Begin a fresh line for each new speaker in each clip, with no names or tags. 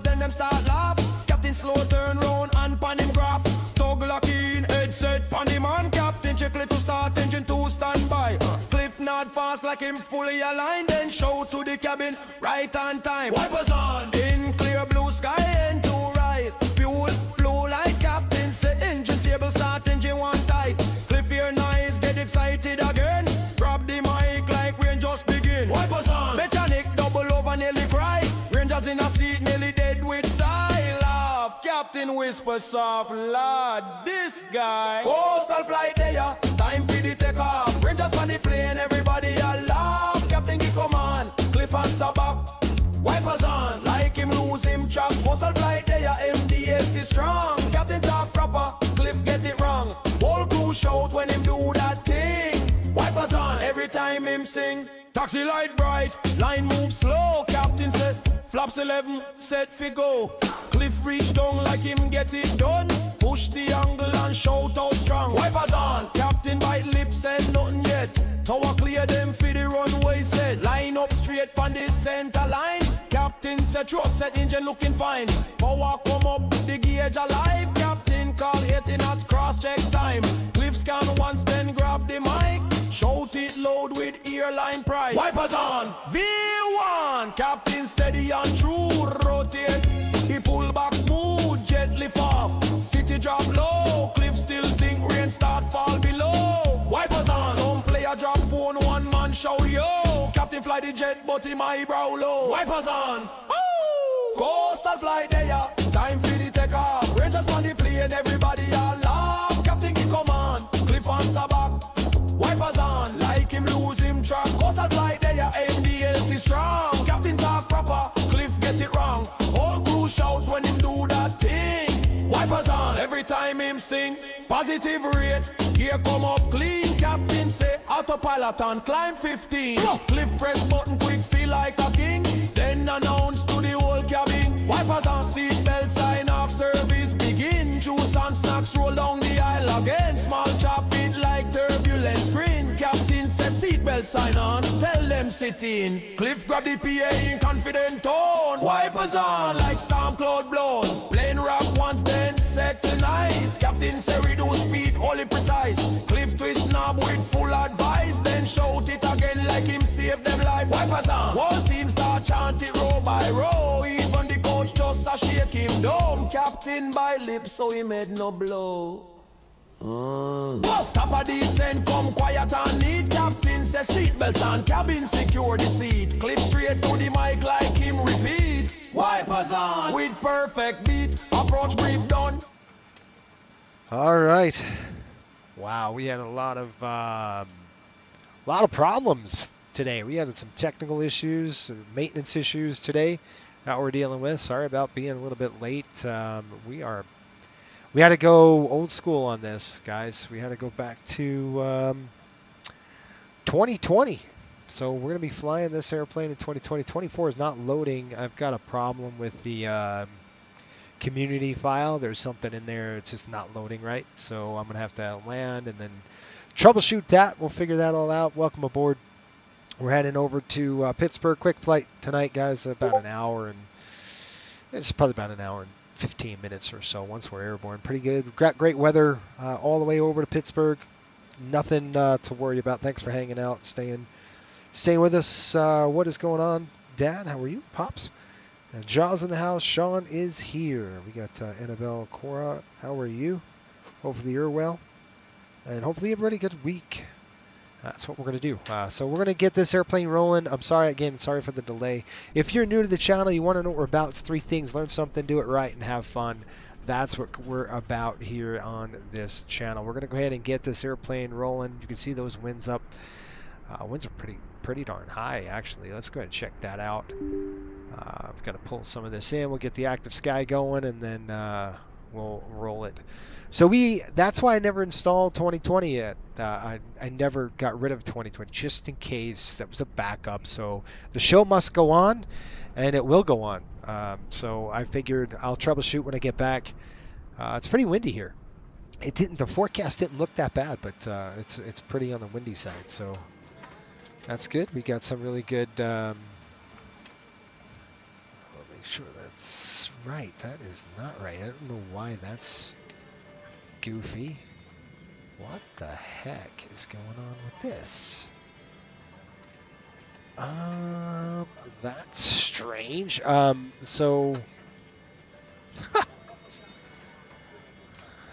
Then them start laugh. Captain slow turn round and pan him graph. Tug lock in, head set pan him on. Captain check to start, engine to stand by. Cliff nod fast like him fully aligned. Then show to the cabin, right on time. Wipers on, in clear blue sky and to rise. Fuel flow like captain say. Engine stable start, engine one tight. Cliff hear noise, get excited again. Grab the mic like rain just begin. Wipers on, mechanic double over nearly cry. Rangers in a seat nearly dead with sigh. Laugh, captain whisper soft, lad, this guy. Coastal flight there, time for the take off. Rangers on the plane, everybody a laugh. Captain give command, Cliff answer back. Wipers on, like him lose him track. Coastal flight there, MD-80 strong. Captain talk proper, Cliff get it wrong. Whole crew shout when him do that thing. Wipers on, every time him sing. Taxi light bright, line move slow. Captain said, flaps 11, set fi go. Cliff reach down like him get it done. Push the angle and shout out strong. Wipers on, captain bite lips said nothing yet. Tower clear them for the runway set. Line up straight from the center line. Captain said trust set engine looking fine. Power come up, the gauge alive. Captain call 80 knots cross check time. Cliff scan once then grab the mic. Shout it loud with airline pride. Wipers on, V1. Captain steady and true, rotate. He pull back smooth, jet lift off. City drop low, Cliff still think rain start fall below. Wipers on, some player drop phone, one man shout yo. Captain fly the jet but him eyebrow low. Wipers on, oh! Coastal flight there, time for the take off. Rangers on the plane, everybody a laugh. Captain give command, Cliff answer back. Wipers on, like him lose him track. Coastal flight there, MD-80 strong. Captain talk proper, Cliff get it wrong. Whole crew shout when him do that thing. Wipers on, every time him sing. Positive rate, gear come up clean. Captain say autopilot and climb 15. Cliff press button quick, feel like a king. Then announce to the whole cabin. Wipers on, seat belt sign off, service begin. Juice and snacks roll down the aisle again. Small chop it like turbulence green. Captain says seatbelt sign on, tell them sit in. Cliff grab the PA in confident tone. Wipers on like storm cloud blown. Plane rock once then sexy nice. Captain say reduce speed, only precise. Cliff twist knob with full advice. Then shout it again like him save them life. Wipers on, whole team start chant it row by row. Even the coach just a shake him down. Captain by lips so he made no blow. Top of descent, come quiet and neat. Captain says seatbelts on, cabin secure the seat. Clip straight to the mic like him repeat. Wipers on, with perfect beat. Approach brief done.
All right. Wow, we had a lot of problems today. We had some technical issues, maintenance issues today that we're dealing with. Sorry about being a little bit late. We had to go old school on this, guys. We had to go back to 2020. So we're going to be flying this airplane in 2020. 24 is not loading. I've got a problem with the community file. There's something in there. It's just not loading right. So I'm going to have to land and then troubleshoot that. We'll figure that all out. Welcome aboard. We're heading over to Pittsburgh. Quick flight tonight, guys. About an hour. And it's probably about an hour and 15 minutes or so once we're airborne. Pretty good. We've got great weather all the way over to Pittsburgh. Nothing to worry about. Thanks for hanging out, staying with us. What is going on, Dad? How are you, Pops? Jaws in the house. Sean is here. We got Annabelle, Cora. How are you? Hopefully you're well, and hopefully you have a really good week. That's what we're going to do. So we're going to get this airplane rolling. I'm sorry for the delay. If you're new to the channel, you want to know what we're about, it's 3 things. Learn something, do it right, and have fun. That's what we're about here on this channel. We're going to go ahead and get this airplane rolling. You can see those winds up. Winds are pretty darn high, actually. Let's go ahead and check that out. I've got to pull some of this in. We'll get the active sky going, and then we'll roll it. So that's why I never installed 2020 yet. I never got rid of 2020 just in case. That was a backup. So the show must go on, and it will go on. So I figured I'll troubleshoot when I get back. It's pretty windy here. The forecast didn't look that bad, but it's pretty on the windy side. So that's good. We got some really good. Let me make sure that's right. That is not right. I don't know why that's goofy. What the heck is going on with this? That's strange. So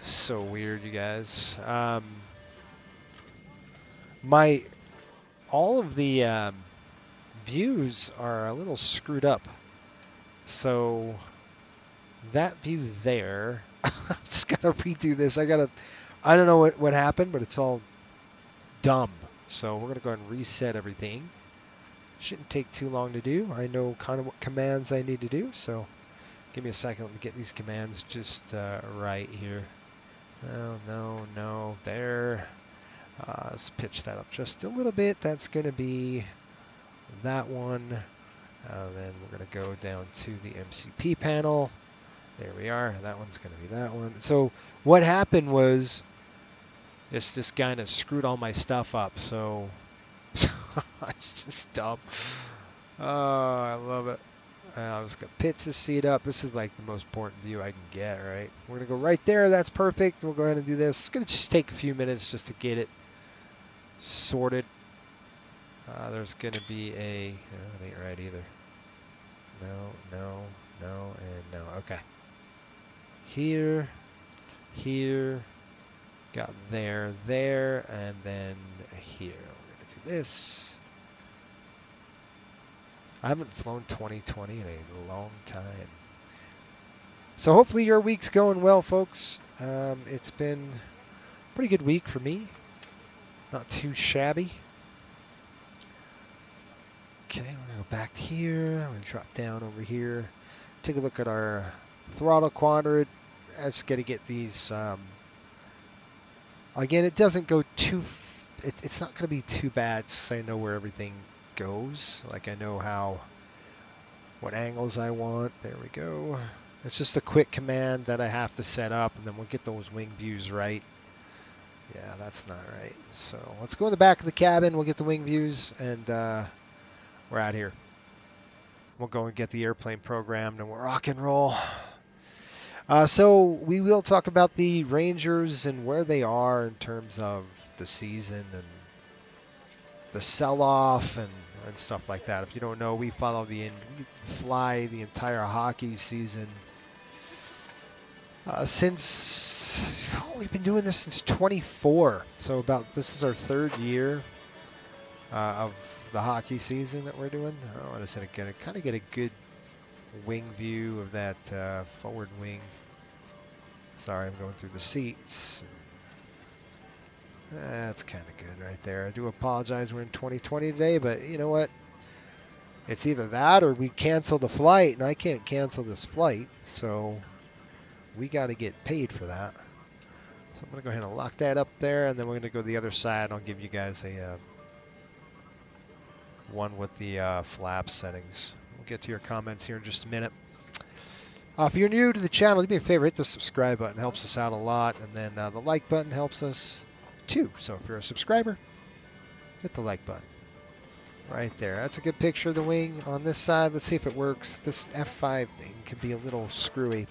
so weird, you guys. My all of the views are a little screwed up. So that view there, I'm just gonna redo this. I don't know what happened, but it's all dumb. So we're gonna go ahead and reset everything. Shouldn't take too long to do. I know kind of what commands I need to do, so give me a second. Let me get these commands just right here. No, there. Let's pitch that up just a little bit. That's going to be that one. Then we're going to go down to the MCP panel. There we are. That one's going to be that one. So what happened was this just kind of screwed all my stuff up. So it's just dumb. Oh, I love it. I'm just going to pitch the seat up. This is like the most important view I can get, right? We're going to go right there. That's perfect. We'll go ahead and do this. It's going to just take a few minutes just to get it sorted. There's going to be a... that ain't right either. No, and no. Okay. Here, got there, and then here. We're going to do this. I haven't flown 2020 in a long time. So hopefully your week's going well, folks. It's been a pretty good week for me. Not too shabby. Okay, we're going to go back here. I'm going to drop down over here. Take a look at our throttle quadrant. I just got to get these... again, it doesn't go too... It's not going to be too bad since I know where everything goes. Like I know what angles I want. There we go. It's just a quick command that I have to set up, and then we'll get those wing views right. Yeah, that's not right. So let's go in the back of the cabin. We'll get the wing views, and we're out here. We'll go and get the airplane programmed, and we'll rock and roll. So we will talk about the Rangers and where they are in terms of the season and the sell-off and stuff like that. If you don't know, we we fly the entire hockey season since we've been doing this since 24. So this is our third year of the hockey season that we're doing. I want to kind of get a good wing view of that forward wing. Sorry, I'm going through the seats. That's kind of good right there. I do apologize we're in 2020 today, but you know what? It's either that or we cancel the flight, and I can't cancel this flight, so we got to get paid for that. So I'm going to go ahead and lock that up there, and then we're going to go to the other side. I'll give you guys a one with the flap settings. We'll get to your comments here in just a minute. If you're new to the channel, do me a favor, hit the subscribe button. It helps us out a lot, and then the like button helps us too. So if you're a subscriber, hit the like button right there. That's a good picture of the wing on this side. Let's see if it works. This F5 thing can be a little screwy.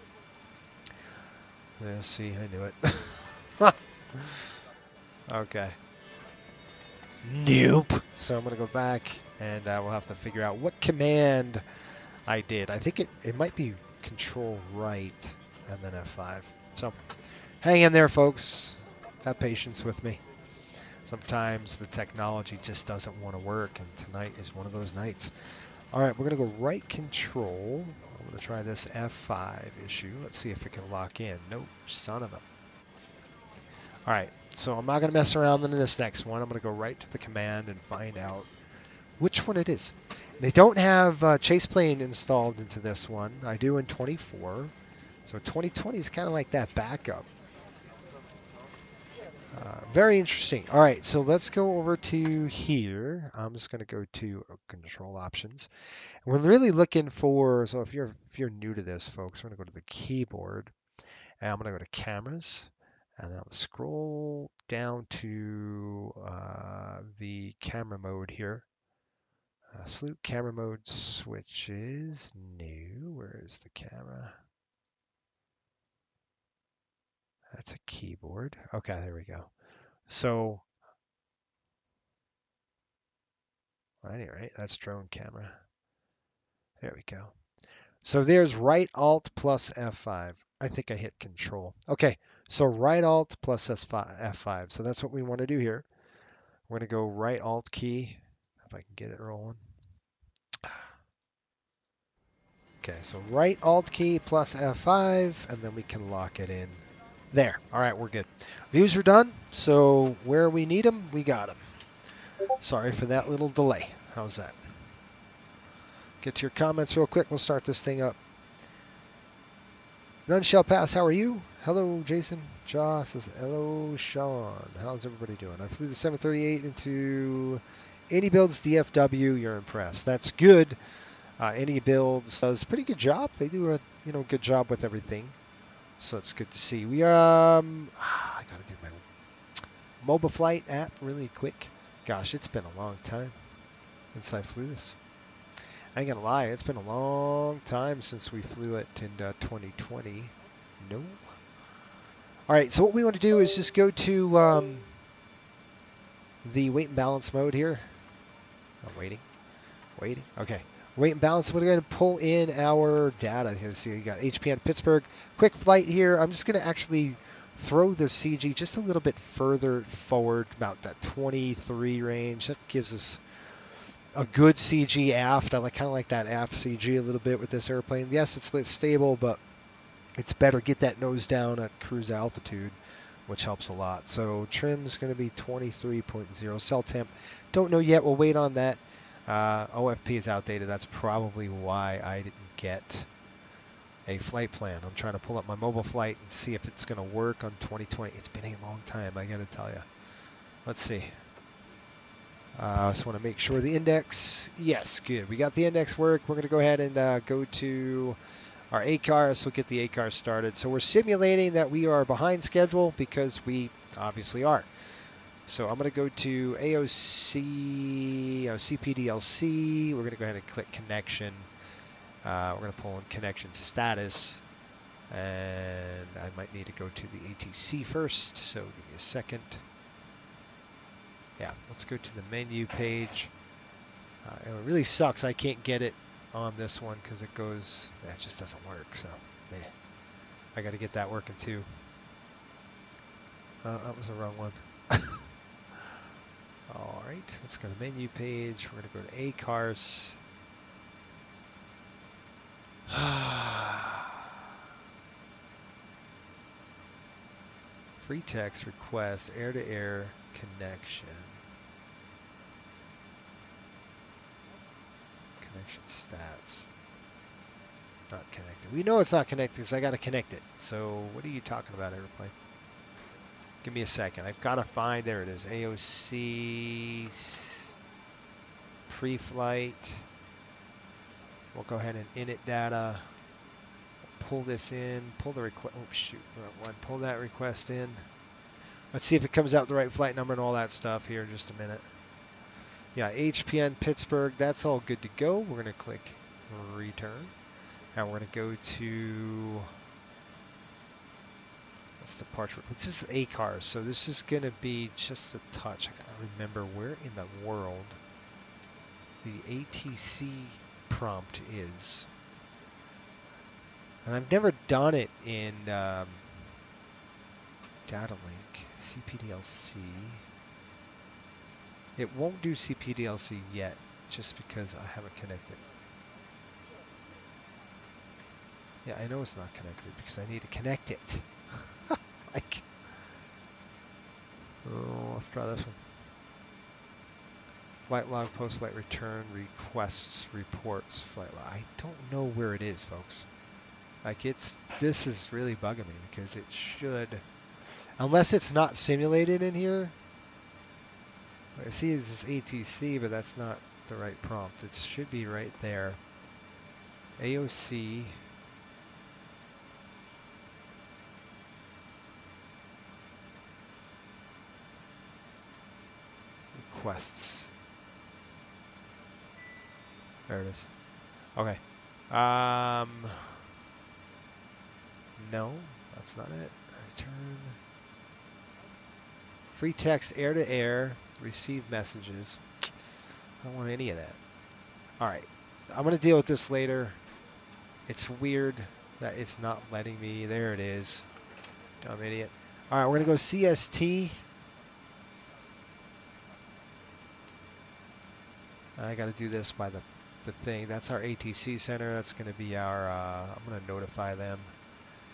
Let's see, I knew it. Okay. Nope. So I'm going to go back, and we'll have to figure out what command I did. I think it might be Control right and then F5. So hang in there, folks. Have patience with me. Sometimes the technology just doesn't want to work, and tonight is one of those nights. All right, we're going to go right control. I'm going to try this F5 issue. Let's see if it can lock in. Nope, son of a... All right, so I'm not going to mess around in this next one. I'm going to go right to the command and find out which one it is. They don't have Chase Plane installed into this one. I do in 24. So 2020 is kind of like that backup. Very interesting. All right, so let's go over to here. I'm just going to go to control options. And we're really looking for, so if you're new to this, folks, we're going to go to the keyboard. And I'm going to go to cameras. And then I'll scroll down to the camera mode here. Salute camera mode switches. New. Where is the camera? That's a keyboard. Okay, there we go. So, anyway, that's drone camera. There we go. So there's right alt plus F5. I think I hit control. Okay, so right alt plus F5. So that's what we want to do here. We're going to go right alt key, if I can get it rolling. Okay, so right alt key plus F5, and then we can lock it in. There. All right, we're good. Views are done. So where we need them, we got them. Sorry for that little delay. How's that? Get to your comments real quick. We'll start this thing up. None shall pass. How are you? Hello, Jason. Josh says, hello, Sean. How's everybody doing? I flew the 738 into Any Builds DFW. You're impressed. That's good. Any Builds does a pretty good job. They do a good job with everything. So it's good to see. I gotta do my mobile flight app really quick. Gosh, it's been a long time since I flew this. I ain't gonna lie, it's been a long time since we flew it in 2020. No. All right, so what we want to do is just go to the weight and balance mode here. I'm waiting. Okay. Weight and balance. We're going to pull in our data. You see, you got HPN Pittsburgh. Quick flight here. I'm just going to actually throw the CG just a little bit further forward, about that 23 range. That gives us a good CG aft. I kind of like that aft CG a little bit with this airplane. Yes, it's stable, but it's better get that nose down at cruise altitude, which helps a lot. So trim's going to be 23.0. Cell temp, don't know yet. We'll wait on that. OFP is outdated. That's probably why I didn't get a flight plan. I'm trying to pull up my mobile flight and see if it's going to work on 2020. It's been a long time, I got to tell you. Let's see. I just want to make sure the index, yes, good. We got the index work. We're going to go ahead and go to our ACARS. We'll get the ACARS started. So we're simulating that we are behind schedule because we obviously are. So I'm going to go to AOC, CPDLC. We're going to go ahead and click connection. We're going to pull in connection status. And I might need to go to the ATC first. So give me a second. Yeah, let's go to the menu page. It really sucks. I can't get it on this one because it just doesn't work. So, man, I got to get that working too. That was the wrong one. All right, let's go to menu page. We're going to go to ACARS. Free text request, air-to-air connection. Connection stats. Not connected. We know it's not connected because I got to connect it. So what are you talking about, airplane? Give me a second. I've got to find, there it is, AOC pre-flight. We'll go ahead and init data. Pull this in. Pull the request. Oh, shoot. Pull that request in. Let's see if it comes out the right flight number and all that stuff here in just a minute. Yeah, HPN Pittsburgh. That's all good to go. We're going to click return. And we're going to go to... departure. This is ACARS, so this is going to be just a touch. I gotta remember where in the world the ATC prompt is. And I've never done it in Data Link, CPDLC. It won't do CPDLC yet, just because I haven't connected. Yeah, I know it's not connected because I need to connect it. Oh, let's try this one. Flight log, post-flight return, requests, reports, flight log. I don't know where it is, folks. This is really bugging me because it should, unless it's not simulated in here. What I see is this ATC, but that's not the right prompt. It should be right there. AOC. Requests. There it is. Okay. No, that's not it. Return. Free text air to air. Receive messages. I don't want any of that. All right. I'm going to deal with this later. It's weird that it's not letting me. There it is. Dumb idiot. All right, we're going to go CST. I got to do this by the thing. That's our ATC center. That's going to be our, I'm going to notify them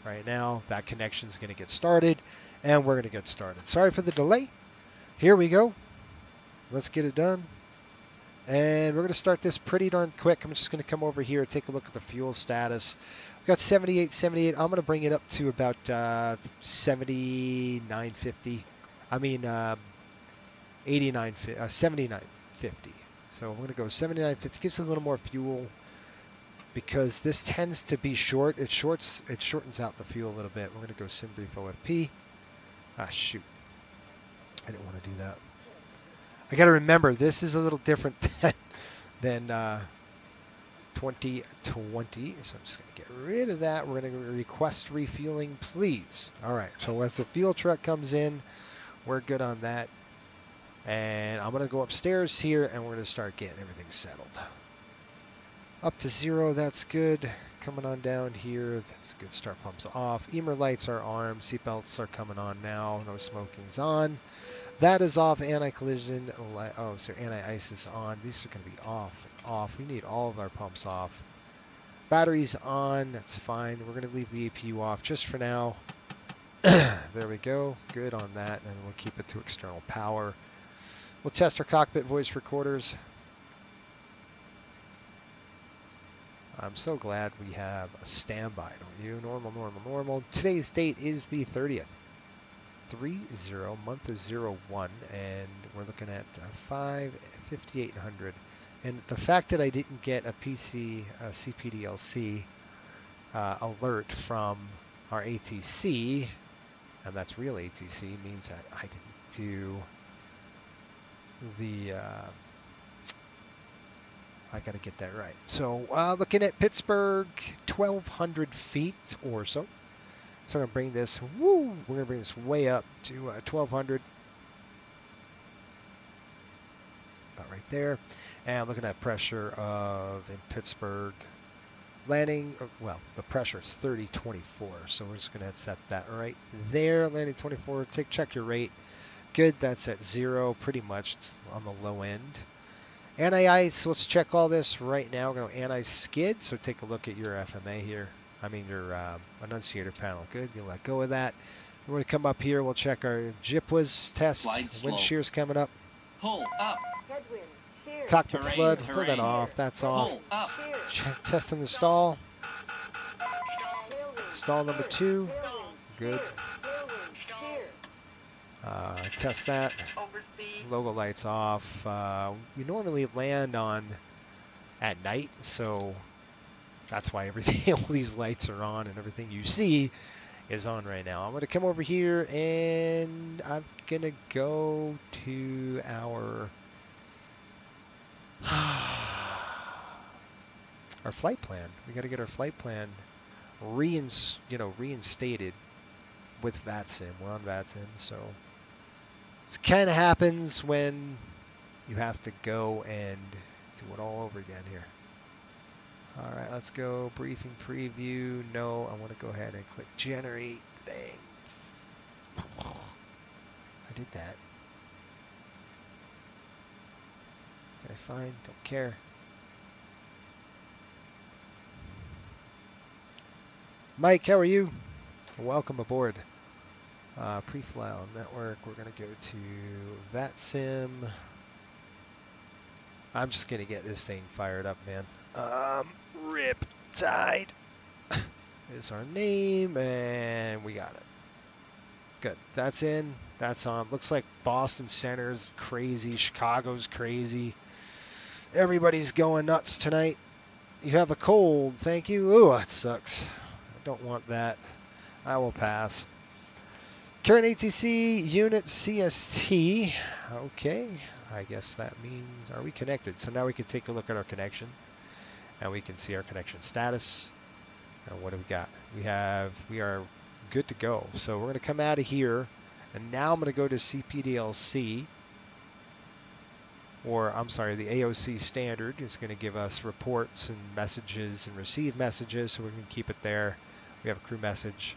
right now. That connection is going to get started, and we're going to get started. Sorry for the delay. Here we go. Let's get it done. And we're going to start this pretty darn quick. I'm just going to come over here and take a look at the fuel status. We've got 78. I'm going to bring it up to about 79.50. I mean, 79.50. So we're going to go 79.50. Gives a little more fuel because this tends to be short. It shortens out the fuel a little bit. We're going to go sim brief OFP. Ah, shoot. I didn't want to do that. I got to remember, this is a little different than 2020. So I'm just going to get rid of that. We're going to request refueling, please. All right. So as the fuel truck comes in, we're good on that. And I'm going to go upstairs here, and we're going to start getting everything settled. Up to 0. That's good. Coming on down here. That's good. Start pumps off. EMER lights are armed. Seatbelts are coming on now. No smoking's on. That is off. Anti-collision. Oh, so anti-ice is on. These are going to be off and off. We need all of our pumps off. Batteries on. That's fine. We're going to leave the APU off just for now. There we go. Good on that. And we'll keep it to external power. We'll test our cockpit voice recorders. I'm so glad we have a standby, don't you? Normal. Today's date is the 30th. 30, month is 01, and we're looking at 5,5800. And the fact that I didn't get a CPDLC alert from our ATC, and that's real ATC, means that I didn't do the... I got to get that right. So looking at Pittsburgh, 1,200 feet or so. So I'm going to bring this, we're going to bring this way up to 1,200. About right there. And looking at pressure in Pittsburgh. Landing, well, the pressure is 3024. So we're just going to set that right there. Landing 24. Check your rate. Good, that's at 0. Pretty much it's on the low end. Anti-ice, let's check all this right now. We're going to anti-skid, so take a look at your FMA here. I mean your annunciator panel. Good, you let go of that. We're going to come up here. We'll check our JIPWAS test. Wind shear's coming up.
Pull up.
Cockpit
Terrain,
flood,
terrain.
throw that off. That's off.
Pull up.
Testing the stall. Stall number 2. Good. Test that. Logo lights off. We normally land on at night, so that's why everything, all these lights are on, and everything you see is on right now. I'm going to come over here, and I'm going to go to our our flight plan. We got to get our flight plan reinstated with VATSIM. We're on VATSIM, so this kind of happens when you have to go and do it all over again here. All right, let's go. Briefing preview. No, I want to go ahead and click generate. Dang. I did that. Okay, fine. Don't care. Mike, how are you? Welcome aboard. Pre-file network. We're going to go to VATSIM. I'm just going to get this thing fired up, man. Riptide is our name, and we got it. Good. That's in. That's on. Looks like Boston Center's crazy. Chicago's crazy. Everybody's going nuts tonight. You have a cold. Thank you. Ooh, that sucks. I don't want that. I will pass. Current ATC unit CST. Okay. I guess that means, are we connected? So now we can take a look at our connection. and we can see our connection status. And what do we got? We are good to go. So we're going to come out of here, and now I'm going to go to CPDLC, or I'm sorry, the AOC standard is going to give us reports and messages and receive messages, so we can keep it there. We have a crew message.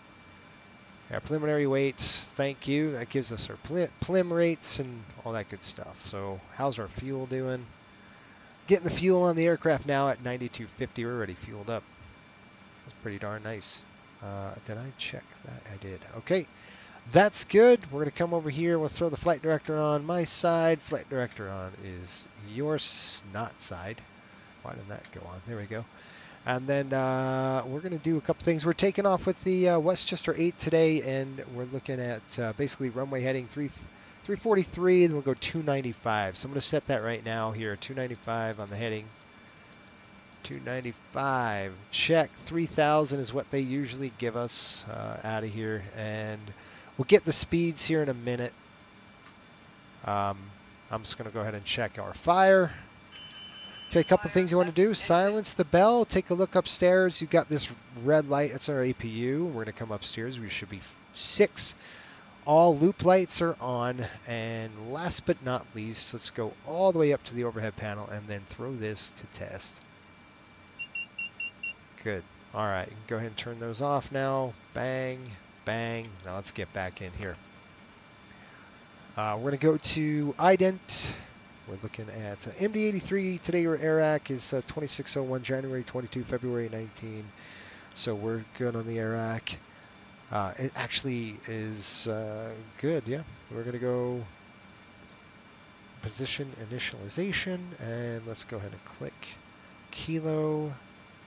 Yeah, preliminary weights, thank you. That gives us our prelim rates and all that good stuff. So how's our fuel doing? Getting the fuel on the aircraft now at 9250. We're already fueled up. That's pretty darn nice. Did I check that? I did. Okay, that's good. We're going to come over here. We'll throw the flight director on my side. Flight director on is your snot side. Why didn't that go on? There we go. And then we're going to do a couple things. We're taking off with the Westchester 8 today, and we're looking at basically runway heading 343, and we'll go 295. So I'm going to set that right now here, 295 on the heading. 295. Check. 3,000 is what they usually give us out of here, and we'll get the speeds here in a minute. I'm just going to go ahead and check our fire. Okay, a couple things you want to do. Silence the bell. Take a look upstairs. You've got this red light. That's our APU. We're going to come upstairs. We should be 6. All loop lights are on. And last but not least, let's go all the way up to the overhead panel and then throw this to test. Good. All right, you can go ahead and turn those off now. Bang, bang. Now let's get back in here. We're going to go to ident. We're looking at MD-83. Today your AIRAC is 2601, January 22, February 19. So we're good on the AIRAC. It actually is good, yeah. We're going to go position initialization, and let's go ahead and click Kilo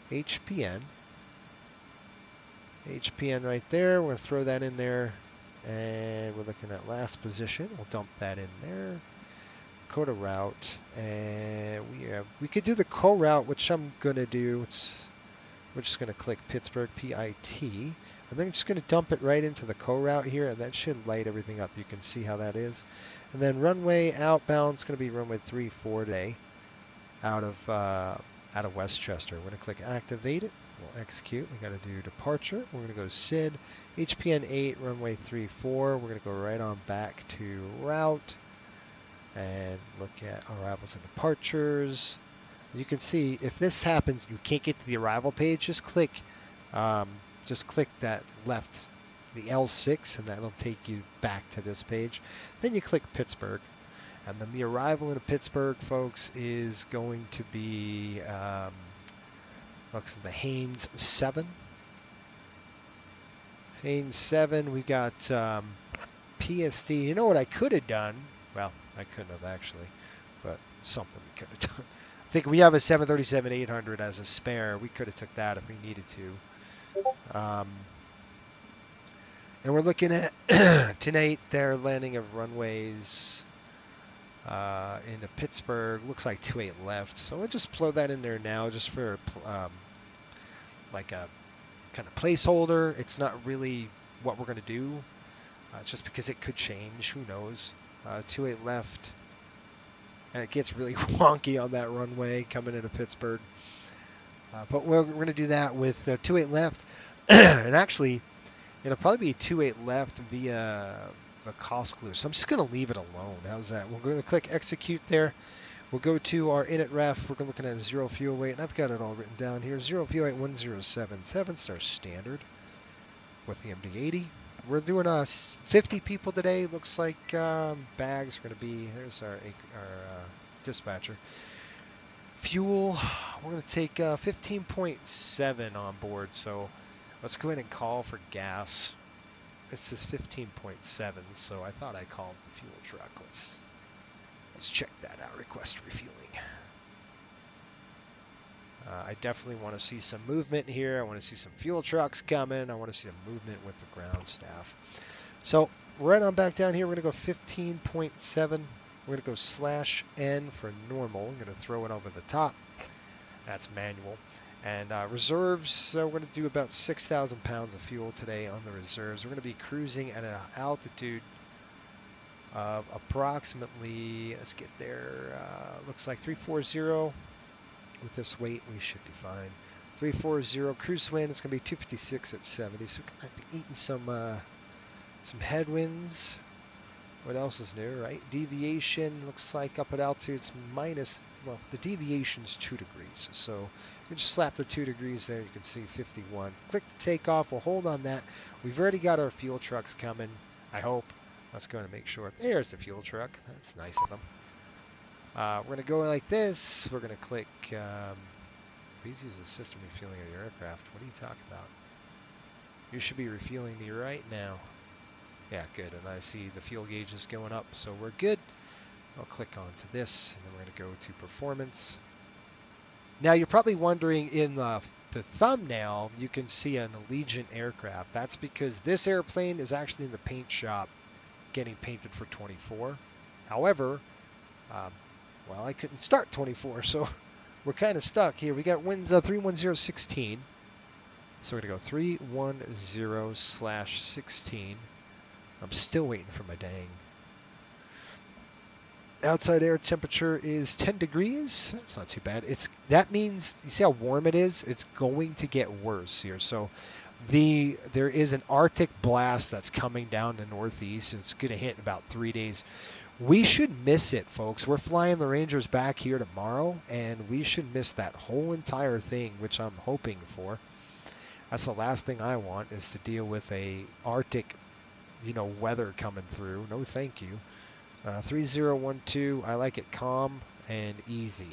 HPN. HPN right there. We're going to throw that in there, and we're looking at last position. We'll dump that in there. Coda route, and we could do the co-route, which I'm gonna do. We're just gonna click Pittsburgh PIT, and then I'm just gonna dump it right into the co-route here, and that should light everything up. You can see how that is. And then runway outbound is gonna be runway 34 today, out of Westchester. We're gonna click activate it. We'll execute. We gotta do departure. We're gonna go SID HPN 8 runway 34. We're gonna go right on back to route. And look at arrivals and departures. You can see if this happens, you can't get to the arrival page. Just click that left, the L6, and that'll take you back to this page. Then you click Pittsburgh, and then the arrival into Pittsburgh, folks, is going to be looks like the Haynes 7. Haynes 7. We got PSD. You know what I could have done? Well, I couldn't have actually, but something we could have done. I think we have a 737-800 as a spare. We could have took that if we needed to. And we're looking at tonight their landing of runways into Pittsburgh. Looks like 28 left. So we'll just flow that in there now just for like a kind of placeholder. It's not really what we're going to do, just because it could change. Who knows? 28 left, and it gets really wonky on that runway coming into Pittsburgh. But we're going to do that with 28 left, and actually, it'll probably be 28 left via the cost clue. So I'm just going to leave it alone. How's that? We're going to click execute there. We'll go to our init ref. We're looking at a 0 fuel weight, and I've got it all written down here. 0 fuel weight 1077. It's our standard with the MD-80. We're doing 50 people today. Looks like bags are going to be, there's our dispatcher. Fuel, we're going to take 15.7 on board. So let's go ahead and call for gas. This is 15.7, so I thought I called the fuel truck. Let's check that out. Request refueling. I definitely want to see some movement here. I want to see some fuel trucks coming. I want to see some movement with the ground staff. So right on back down here, we're going to go 15.7. We're going to go /N for normal. I'm going to throw it over the top. That's manual. And reserves, so we're going to do about 6,000 pounds of fuel today on the reserves. We're going to be cruising at an altitude of approximately, let's get there, looks like 340. with this weight, we should be fine. 340 cruise wind. It's going to be 256 at 70. So we're going to be eating some headwinds. What else is new, right? Deviation looks like up at altitude it's minus, well, the deviation's 2 degrees. So you just slap the 2 degrees there. You can see 51. Click to take off. We'll hold on that. We've already got our fuel trucks coming, I hope. Let's go and make sure. There's the fuel truck. That's nice of them. We're going to go like this. We're going to click, please use the system refueling of your aircraft. What are you talking about? You should be refueling me right now. Yeah, good. And I see the fuel gauge is going up, so we're good. I'll click onto this, and then we're going to go to performance. Now, you're probably wondering in the thumbnail, you can see an Allegiant aircraft. That's because this airplane is actually in the paint shop getting painted for 24. However, well, I couldn't start 24, so we're kind of stuck here. We got winds 31016. So we're going to go 310/16. I'm still waiting for my dang. Outside air temperature is 10 degrees. That's not too bad. That means, you see how warm it is? It's going to get worse here. So there is an Arctic blast that's coming down the northeast. It's going to hit in about 3 days. We should miss it, folks. We're flying the Rangers back here tomorrow, and we should miss that whole entire thing, which I'm hoping for. That's the last thing I want, is to deal with a Arctic, weather coming through. No, thank you. 3012, I like it calm and easy.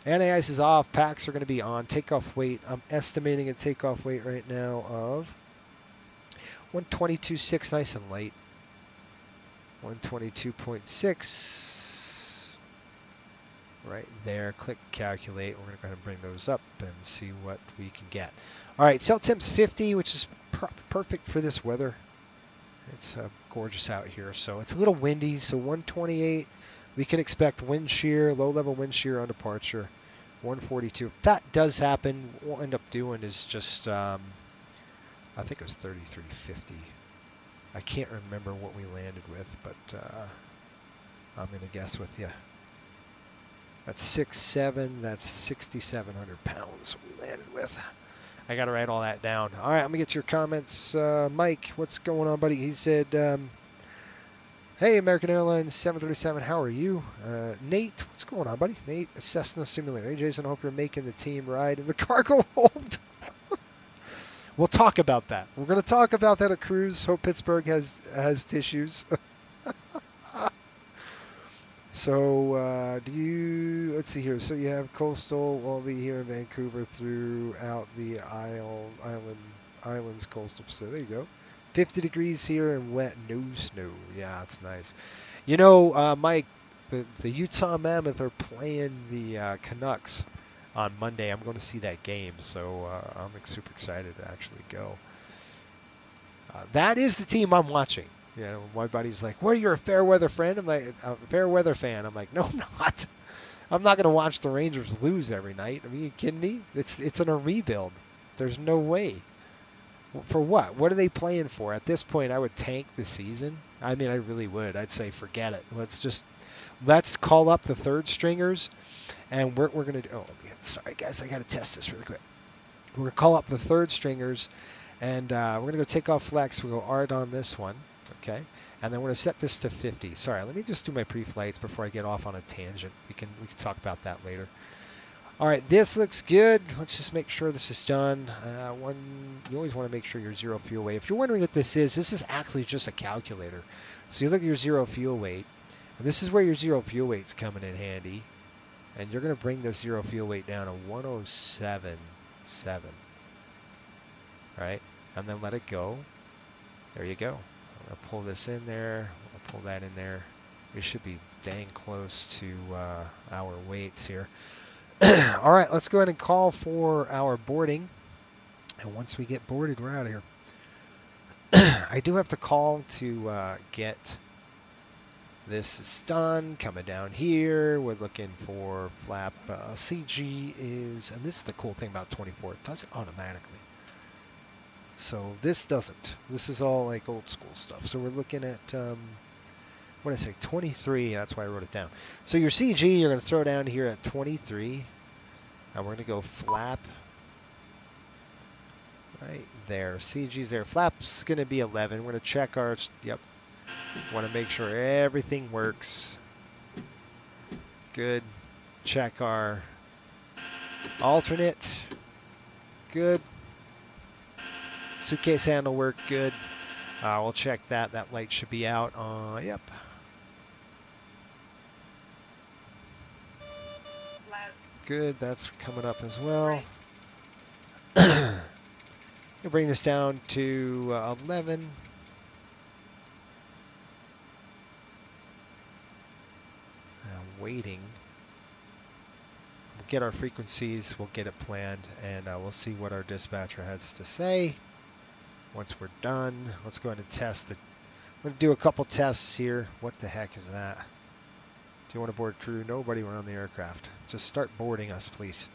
Anti-ice is off. Packs are going to be on. Takeoff weight, I'm estimating a takeoff weight right now of 122.6, nice and light. 122.6. Right there. Click calculate. We're going to go ahead and bring those up and see what we can get. All right, cell temp's 50, which is perfect for this weather. It's gorgeous out here. So it's a little windy. So 128, we can expect wind shear, low-level wind shear on departure. 142. If that does happen, what we'll end up doing is just, I think it was 3350. I can't remember what we landed with, but I'm going to guess with you. That's 6'7", that's 6,700 pounds we landed with. I got to write all that down. All right, I'm going to get your comments. Mike, what's going on, buddy? He said, hey, American Airlines 737, how are you? Nate, what's going on, buddy? Nate, Cessna Simulator. Hey, Jason, I hope you're making the team ride in the cargo hold. We'll talk about that. We're going to talk about that at cruise. Hope Pittsburgh has tissues. So, let's see here. So you have Coastal, will be here in Vancouver throughout the islands coastal Pacific. There you go. 50 degrees here and wet, no snow. Yeah, it's nice. Mike, the Utah Mammoth are playing the Canucks on Monday. I'm going to see that game, so I'm super excited to actually go. That is the team I'm watching. My buddy's like, well, you're a fair weather friend. I'm like, a fair weather fan. I'm like, no, I'm not. I'm not going to watch the Rangers lose every night. I mean, you kidding me? It's in a rebuild. There's no way. For what? What are they playing for? At this point, I would tank the season. I mean, I really would. I'd say forget it. Let's call up the third stringers, and we're going to do. Oh, sorry, guys. I got to test this really quick. We're going to call up the third stringers, and we're going to go take off flex. We'll go art on this one. Okay, and then we're going to set this to 50. Sorry, let me just do my pre-flights before I get off on a tangent. We can talk about that later. All right, this looks good. Let's just make sure this is done. You always want to make sure your zero fuel weight. If you're wondering what this is actually just a calculator. So you look at your zero fuel weight, and this is where your zero fuel weight's coming in handy. And you're going to bring the zero fuel weight down to 107.7. Right, and then let it go. There you go. I'll pull this in there. I'll pull that in there. We should be dang close to our weights here. All right, let's go ahead and call for our boarding. And once we get boarded, we're out of here. I do have to call to get this done. Coming down here, we're looking for flap CG is, and this is the cool thing about 24. It does it automatically. So this doesn't. This is all like old school stuff. So we're looking at What did I say? 23. That's why I wrote it down. So your CG, you're going to throw down here at 23. And we're going to go flap right there. CG's there. Flap's going to be 11. We're going to check our, yep. Want to make sure everything works. Good. Check our alternate. Good. Suitcase handle work. Good. We'll check that. That light should be out. Yep. Good. That's coming up as well. We'll bring this down to 11. Waiting. We'll get our frequencies. We'll get it planned, and we'll see what our dispatcher has to say. Once we're done, let's go ahead and test it. I'm going to do a couple tests here. What the heck is that? Do you want to board crew? Nobody around the aircraft. Just start boarding us, please.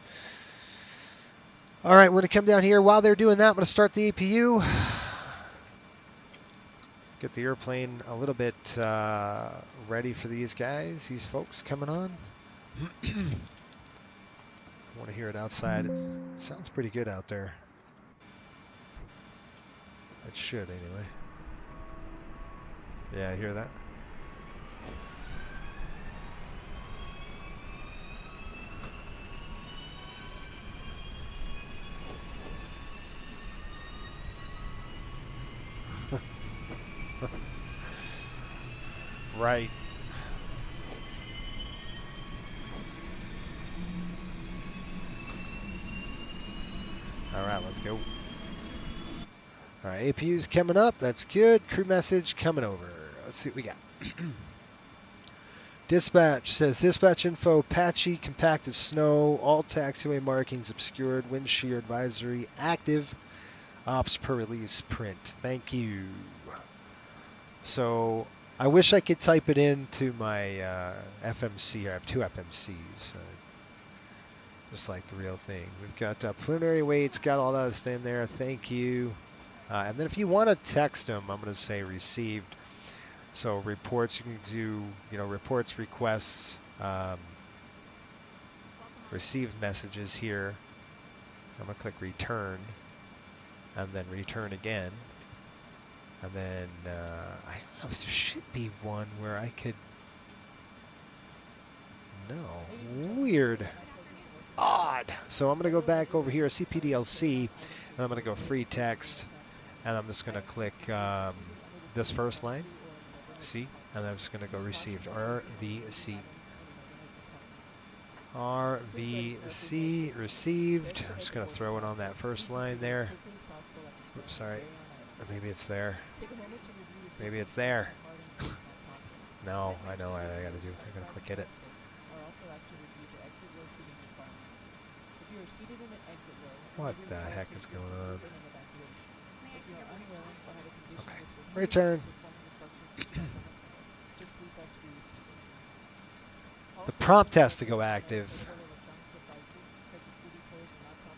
All right, we're going to come down here. While they're doing that, I'm going to start the APU. Get the airplane a little bit ready for these guys, these folks coming on. I want to hear it outside. It sounds pretty good out there. It should, anyway. Yeah, I hear that. Right. All right, let's go. All right, APU's coming up. That's good. Crew message coming over. Let's see what we got. Dispatch says, dispatch info, patchy, compacted snow, all taxiway markings obscured, wind shear advisory active, ops per release print. Thank you. So I wish I could type it into my FMC. I have two FMCs. Just like the real thing. We've got preliminary weights, got all those in there. Thank you. And then if you want to text them, I'm going to say received. So reports, you can do, reports, requests, received messages here. I'm going to click return and then return again. And then there should be one where I could, no, weird, odd. So I'm going to go back over here, CPDLC, and I'm going to go free text. And I'm just going to click this first line. See, and I'm just going to go received, RVC. RVC received. I'm just going to throw it on that first line there. Oops, sorry. Maybe it's there. Maybe it's there. No, I know what I got to do. I got to click edit. What the heck is going on? Okay, return. The prompt has to go active.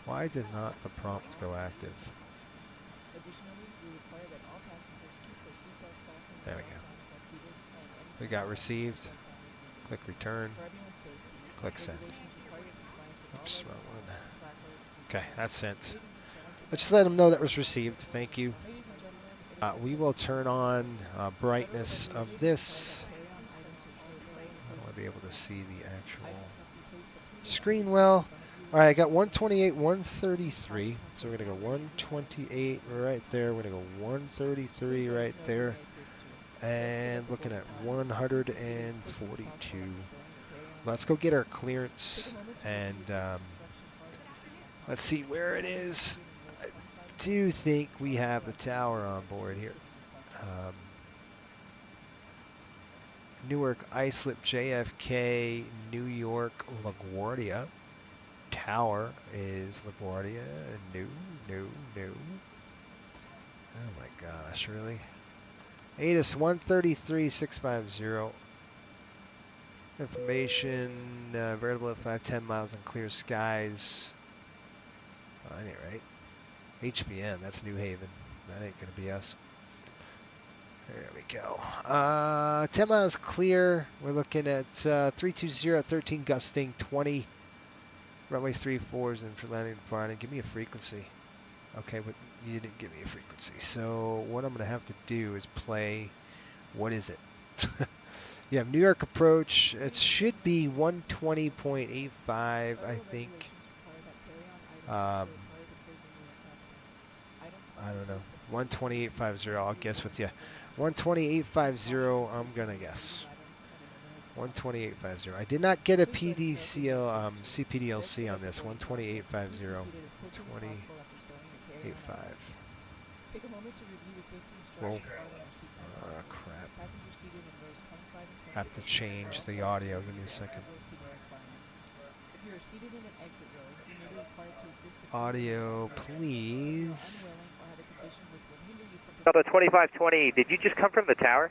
Why did not the prompt go active? There we go. We got received. Click return. Click send. Oops, wrong one. Okay, that's sent. Let's just let them know that was received. Thank you. We will turn on brightness of this. I want to be able to see the actual screen well. All right, I got 128, 133. So we're going to go 128 right there. We're going to go 133 right there. And looking at 142. Let's go get our clearance and let's see where it is. I do think we have the tower on board here. Newark, Islip, JFK, New York, LaGuardia. Tower is LaGuardia. No. Oh my gosh, really? ATIS 133-650. Information, variable at 510 miles in clear skies. That ain't right. HVN, that's New Haven. That ain't going to be us. There we go. 10 miles clear. We're looking at 320 at 13 gusting 20. Runways 3-4s and for landing and departing. Give me a frequency. Okay, but you didn't give me a frequency. So what I'm going to have to do is play, what is it? You have New York approach. It should be 120.85, I think. I don't know. 128.50, I'll guess with you. 128.50, I'm going to guess. 128.50. I did not get a PDCL, CPDLC on this. 128.50. 128.5. Whoa. Crap. Have to change the audio. Give me a second. Audio, please.
Delta 2520, did you just come from the tower?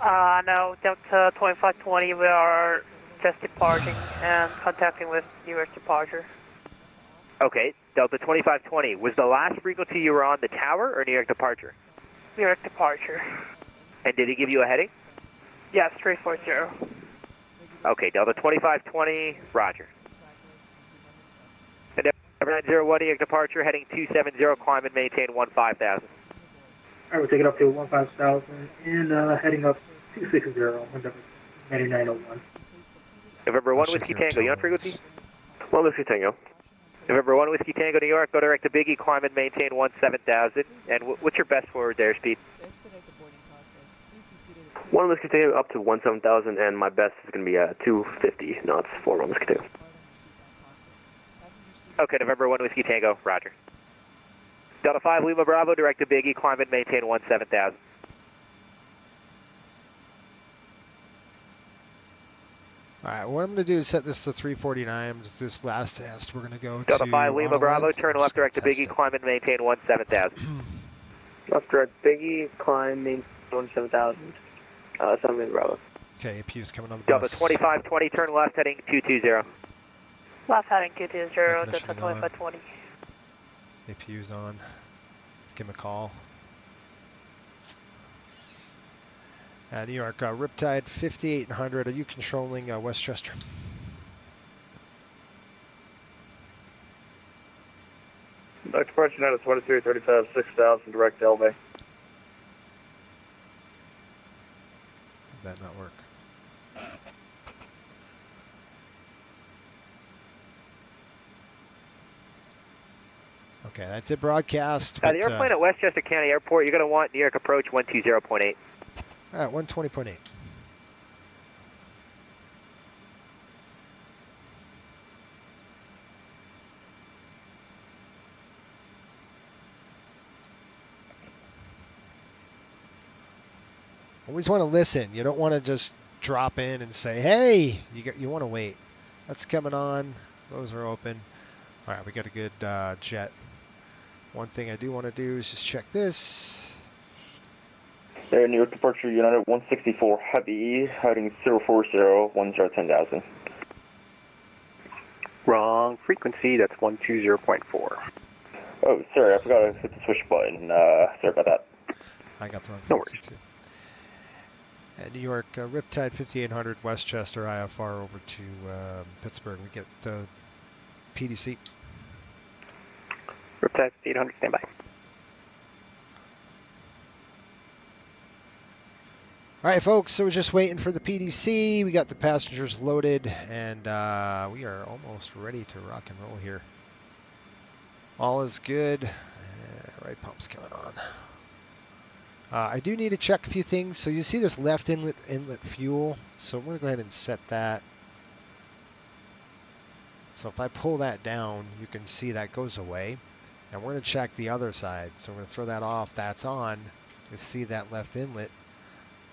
No, Delta 2520, we are just departing and contacting with New York departure.
Okay, Delta 2520, was the last frequency you were on the tower or New York departure?
New York departure.
And did he give you a heading?
Yes, 340.
Okay, Delta 2520, roger. And 901 New York departure, heading 270, climb and maintain 15,000.
All right, we're taking up to 15,000 and heading up 260, wind up 9901.
November 1 Whiskey Tango, you on frequency? 1 Whiskey Tango. November 1 Whiskey Tango, New York, go direct to Biggie, climb and maintain 17,000. And what's your best forward airspeed?
1 Whiskey Tango up to 17,000, and my best is going to be 250 knots for 1 Whiskey Tango.
Okay, November 1 Whiskey Tango, roger. Delta 5 Lima Bravo, direct to Biggie, climb and maintain 17,000.
All right, what I'm going to do is set this to 349. This last test, we're going to go
Delta
to
5 Lima Bravo, turn left direct to Biggie, climb and maintain 17,000.
Left direct Biggie, climb, maintain 17,000. 7 Lima Bravo.
Okay, APU's coming on the
Delta
bus.
2520, turn left heading 220.
Left heading 220, Delta
Ignition on.
2520.
APU's on. Let's give him a call. New York, Riptide 5800. Are you controlling Westchester?
Departure United 2335, 6,000, direct to Elbay.
Did that not work? Okay, that did broadcast.
The airplane at Westchester County Airport, you're going to want New York approach 120.8.
All right, 120.8. Always want to listen. You don't want to just drop in and say, "Hey," you want to wait. That's coming on. Those are open. All right, we got a good jet. One thing I do want to do is just check this.
There, New York Departure United 164 Heavy, heading 040, 10,000.
Wrong frequency, that's 120.4.
Oh, sorry, I forgot to hit the switch button. Sorry about that.
I got the wrong
No
frequency too. New York, Riptide 5800 Westchester IFR over to Pittsburgh. We get PDC.
Riptide 800, stand by.
All right, folks, so we're just waiting for the PDC. We got the passengers loaded, and we are almost ready to rock and roll here. All is good. Right pump's coming on. I do need to check a few things. So you see this left inlet fuel. So I'm going to go ahead and set that. So if I pull that down, you can see that goes away. And we're going to check the other side. So we're going to throw that off. That's on. You see that left inlet.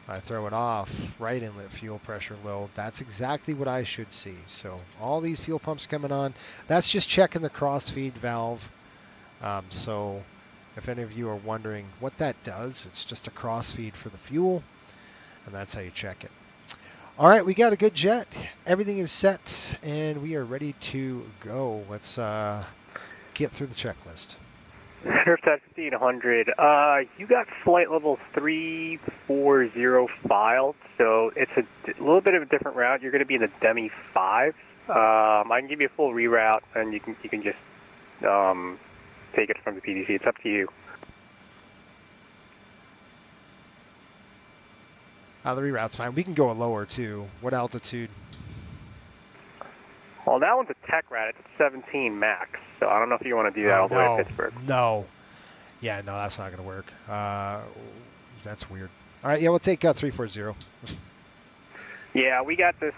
I throw it off, right inlet fuel pressure low. That's exactly what I should see. So all these fuel pumps coming on. That's just checking the crossfeed valve. So if any of you are wondering what that does, it's just a crossfeed for the fuel, and that's how you check it. All right, we got a good jet. Everything is set, and we are ready to go. Let's get through the checklist.
Surfside 1500. You got flight level 340 filed, so it's a little bit of a different route. You're going to be in the Demi 5. I can give you a full reroute, and you can just take it from the PDC. It's up to you.
The reroute's fine. We can go lower too. What altitude?
Well, that one's a tech route. It's at 17 max, so I don't know if you want to do that all the way to Pittsburgh.
No. Yeah, no, that's not going to work. That's weird. All right, yeah, we'll take 340.
Yeah, we got this.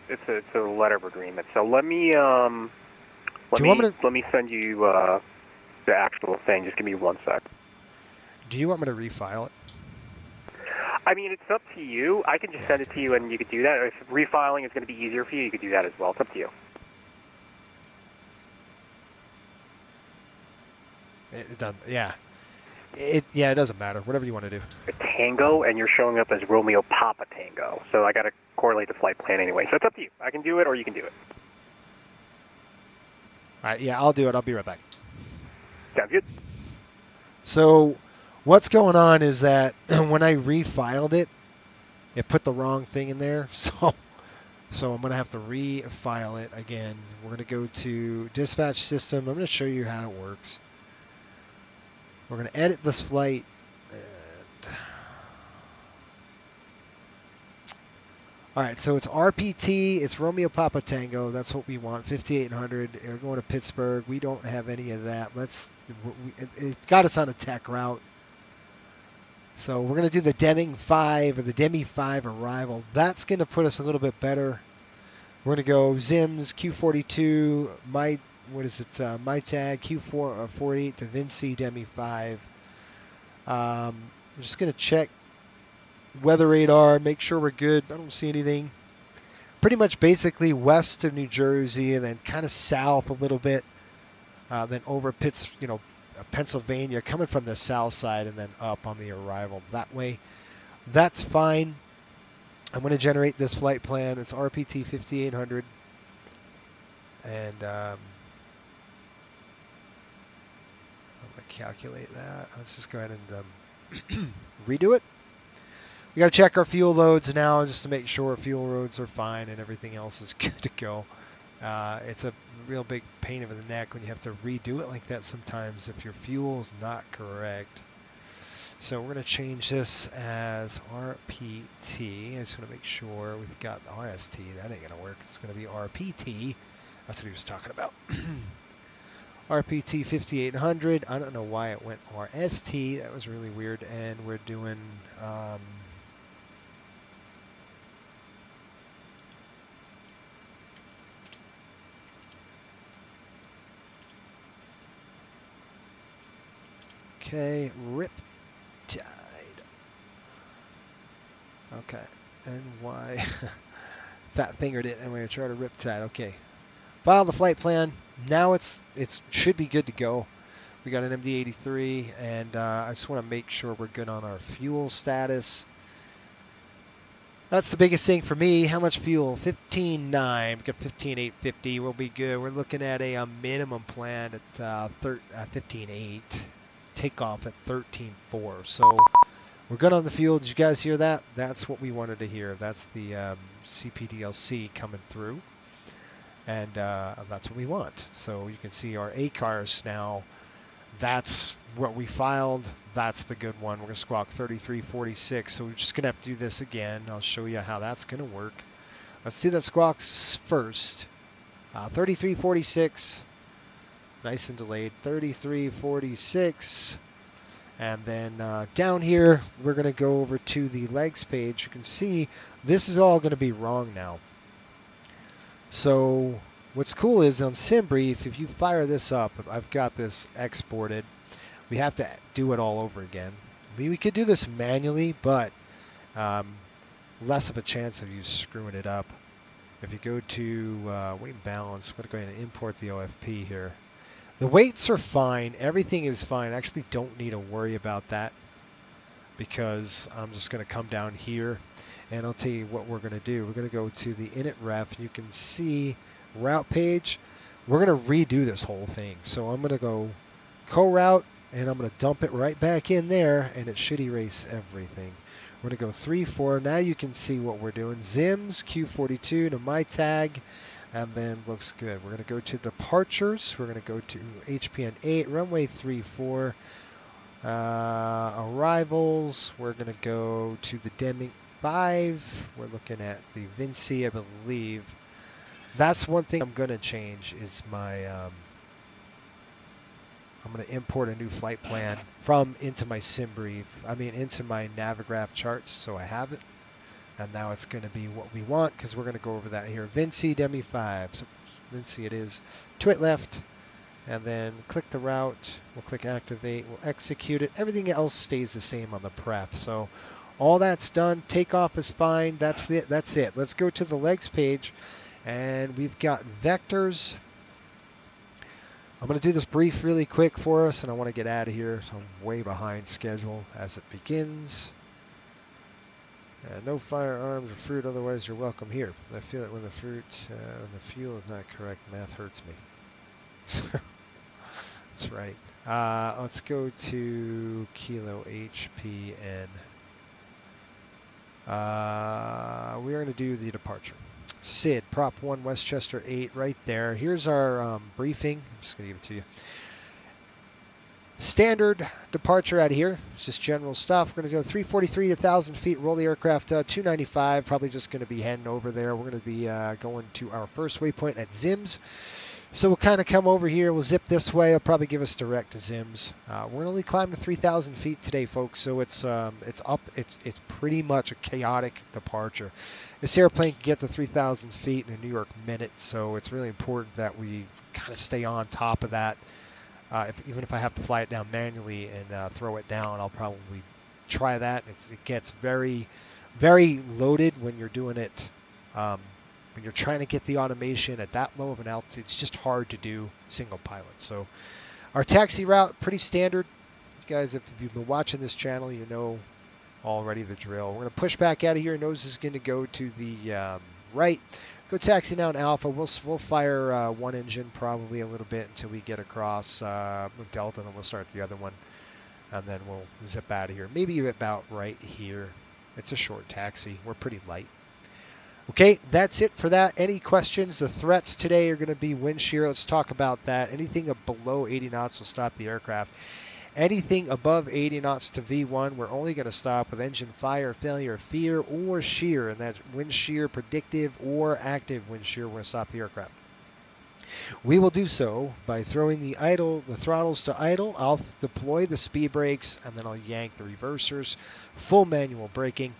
It's a letter of agreement. So let me let me send you the actual thing. Just give me 1 sec.
Do you want me to refile it?
I mean, it's up to you. I can just send it to you, and you could do that. If refiling is going to be easier for you, you could do that as well. It's up to you.
It doesn't. Yeah. It doesn't matter. Whatever you want to do.
A Tango, and you're showing up as Romeo Papa Tango. So I got to correlate the flight plan anyway. So it's up to you. I can do it, or you can do it.
All right. Yeah, I'll do it. I'll be right back.
Sounds good.
So what's going on is that when I refiled it, it put the wrong thing in there. So I'm going to have to refile it again. We're going to go to dispatch system. I'm going to show you how it works. We're going to edit this flight. All right, so it's RPT. It's Romeo Papa Tango. That's what we want. 5800. We're going to Pittsburgh. We don't have any of that. It got us on a tech route. So we're going to do the Deming 5 or the Demi 5 arrival. That's going to put us a little bit better. We're going to go Zims, Q42, my tag, Q48 to Vinci, Demi 5. I'm just going to check weather radar, make sure we're good. I don't see anything. Pretty much basically west of New Jersey and then kind of south a little bit. Then over Pennsylvania, coming from the south side and then up on the arrival that way. That's fine. I'm going to generate this flight plan. It's RPT 5800. And I'm going to calculate that. Let's just go ahead and redo it. We got to check our fuel loads now just to make sure fuel loads are fine and everything else is good to go. It's a real big pain in the neck when you have to redo it like that sometimes if your fuel is not correct. So we're going to change this as RPT. I just want to make sure we've got the RST. That ain't going to work. It's going to be RPT. That's what he was talking about. RPT 5800. I don't know why it went RST. That was really weird. And we're doing... Okay, Riptide. Okay, and why? Fat fingered it, and we're gonna try to Riptide. Okay, file the flight plan. Now it should be good to go. We got an MD-83, and I just want to make sure we're good on our fuel status. That's the biggest thing for me. How much fuel? 15.9. We got 15.850. We'll be good. We're looking at a minimum plan at 15.8. Takeoff at 13.4. So we're good on the fuel. Did you guys hear that? That's what we wanted to hear. That's the CPDLC coming through, and that's what we want. So you can see our ACARS now. That's what we filed. That's the good one. We're going to squawk 3346. So we're just going to have to do this again. I'll show you how that's going to work. Let's do that squawk first. 3346. Nice and delayed. 3346. And then down here, we're going to go over to the legs page. You can see this is all going to be wrong now. So what's cool is on SimBrief, if you fire this up, I've got this exported. We have to do it all over again. We could do this manually, but less of a chance of you screwing it up. If you go to weight and balance, we're going to go ahead and import the OFP here. The weights are fine. Everything is fine. I actually don't need to worry about that because I'm just going to come down here and I'll tell you what we're going to do. We're going to go to the init ref. You can see route page. We're going to redo this whole thing. So I'm going to go co-route, and I'm going to dump it right back in there, and it should erase everything. We're going to go 3, 4. Now you can see what we're doing. ZIMS, Q42 to my tag, and then looks good. We're going to go to departures. We're going to go to HPN 8, runway 34. Arrivals, we're going to go to the Deming 5. We're looking at the Vinci, I believe. That's one thing I'm going to change is my... I'm going to import a new flight plan into my SimBrief, into my Navigraph charts, so I have it. And now it's going to be what we want, because we're going to go over that here. Vinci, Demi 5. So Vinci it is. To it left, and then click the route. We'll click activate. We'll execute it. Everything else stays the same on the pref. So all that's done. Takeoff is fine. That's it. Let's go to the legs page, and we've got vectors. I'm going to do this brief really quick for us, and I want to get out of here. I'm way behind schedule as it begins. No firearms or fruit, otherwise you're welcome here. I feel it when the fuel is not correct. Math hurts me. That's right. Let's go to Kilo HPN. We're going to do the departure. SID, Prop 1, Westchester 8, right there. Here's our briefing. I'm just going to give it to you. Standard departure out of here. It's just general stuff. We're going to go 343 to 1,000 feet, roll the aircraft 295. Probably just going to be heading over there. We're going to be going to our first waypoint at ZIMS. So we'll kind of come over here. We'll zip this way. It'll probably give us direct to ZIMS. We're only climbing to 3,000 feet today, folks. So it's up. It's pretty much a chaotic departure. This airplane can get to 3,000 feet in a New York minute. So it's really important that we kind of stay on top of that. Even if I have to fly it down manually and throw it down, I'll probably try that. It gets very, very loaded when you're doing it. When you're trying to get the automation at that low of an altitude, it's just hard to do single pilot. So our taxi route, pretty standard. You guys, if you've been watching this channel, you know already the drill. We're going to push back out of here. Nose is going to go to the right. Go taxi down Alpha. We'll fire one engine probably a little bit until we get across Delta, and then we'll start the other one. And then we'll zip out of here. Maybe about right here. It's a short taxi. We're pretty light. Okay, that's it for that. Any questions? The threats today are going to be wind shear. Let's talk about that. Anything below 80 knots will stop the aircraft. Anything above 80 knots to V1, we're only going to stop with engine fire, failure, fear, or shear. And that's wind shear, predictive, or active wind shear. We're going to stop the aircraft. We will do so by throwing the throttles to idle. I'll deploy the speed brakes, and then I'll yank the reversers. Full manual braking.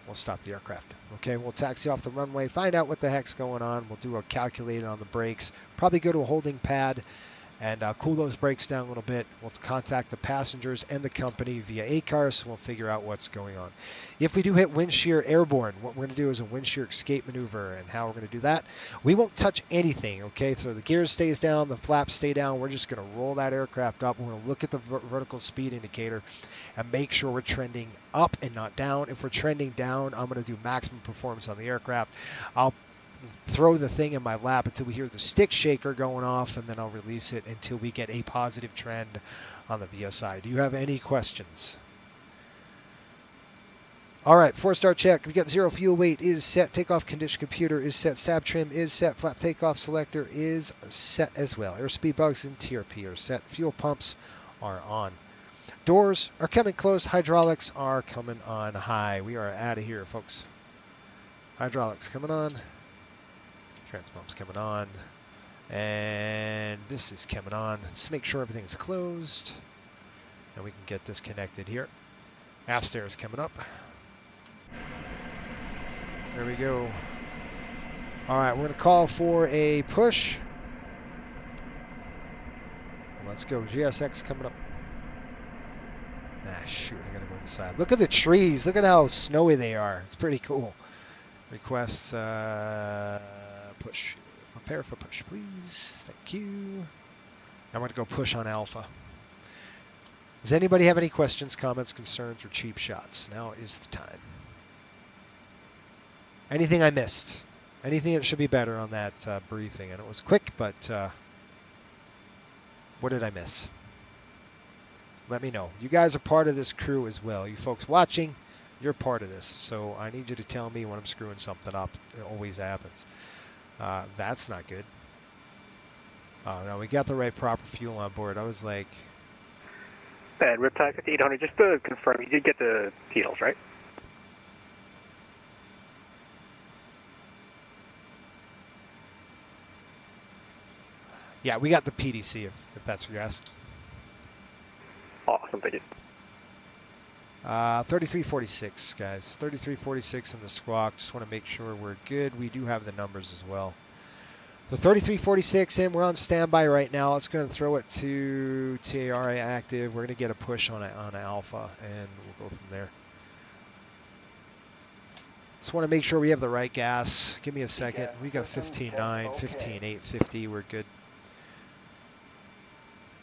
We'll stop the aircraft. Okay, we'll taxi off the runway, find out what the heck's going on. We'll do a calculator on the brakes. Probably go to a holding pad and cool those brakes down a little bit. We'll contact the passengers and the company via ACAR, so we'll figure out what's going on. If we do hit wind shear airborne, what we're going to do is a wind shear escape maneuver, and how we're going to do that. We won't touch anything, okay? So the gears stays down, the flaps stay down. We're just going to roll that aircraft up. We're going to look at the vertical speed indicator and make sure we're trending up and not down. If we're trending down, I'm going to do maximum performance on the aircraft. I'll throw the thing in my lap until we hear the stick shaker going off, and then I'll release it until we get a positive trend on the VSI. Do you have any questions? All right, 4-star check. We got 0 fuel weight is set. Takeoff condition computer is set. Stab trim is set. Flap takeoff selector is set as well. Airspeed bugs and TRP are set. Fuel pumps are on. Doors are coming close. Hydraulics are coming on high. We are out of here, folks. Hydraulics coming on. Transpump's coming on. And this is coming on. Just make sure everything's closed. And we can get this connected here. Aft stairs coming up. There we go. All right, we're going to call for a push. Let's go. GSX coming up. Ah, shoot, I gotta go inside. Look at the trees. Look at how snowy they are. It's pretty cool. Request push. Prepare for push, please. Thank you. I'm going to go push on Alpha. Does anybody have any questions, comments, concerns, or cheap shots? Now is the time. Anything I missed? Anything that should be better on that briefing? I know it was quick, but what did I miss? let me know. You guys are part of this crew as well. You folks watching, you're part of this. So I need you to tell me when I'm screwing something up. It always happens. That's not good. Oh, no, we got the right proper fuel on board. I was like...
And Riptide 5800, just to confirm, you did get the seals, right?
Yeah, we got the PDC, if that's what you're asking.
Awesome, thank you.
3346, guys. 3346 in the squawk. Just want to make sure we're good. We do have the numbers as well. So 3346 in. We're on standby right now. Let's go and throw it to TARA active. We're going to get a push on Alpha, and we'll go from there. Just want to make sure we have the right gas. Give me a second. We got 15.9, 15.850. We're good.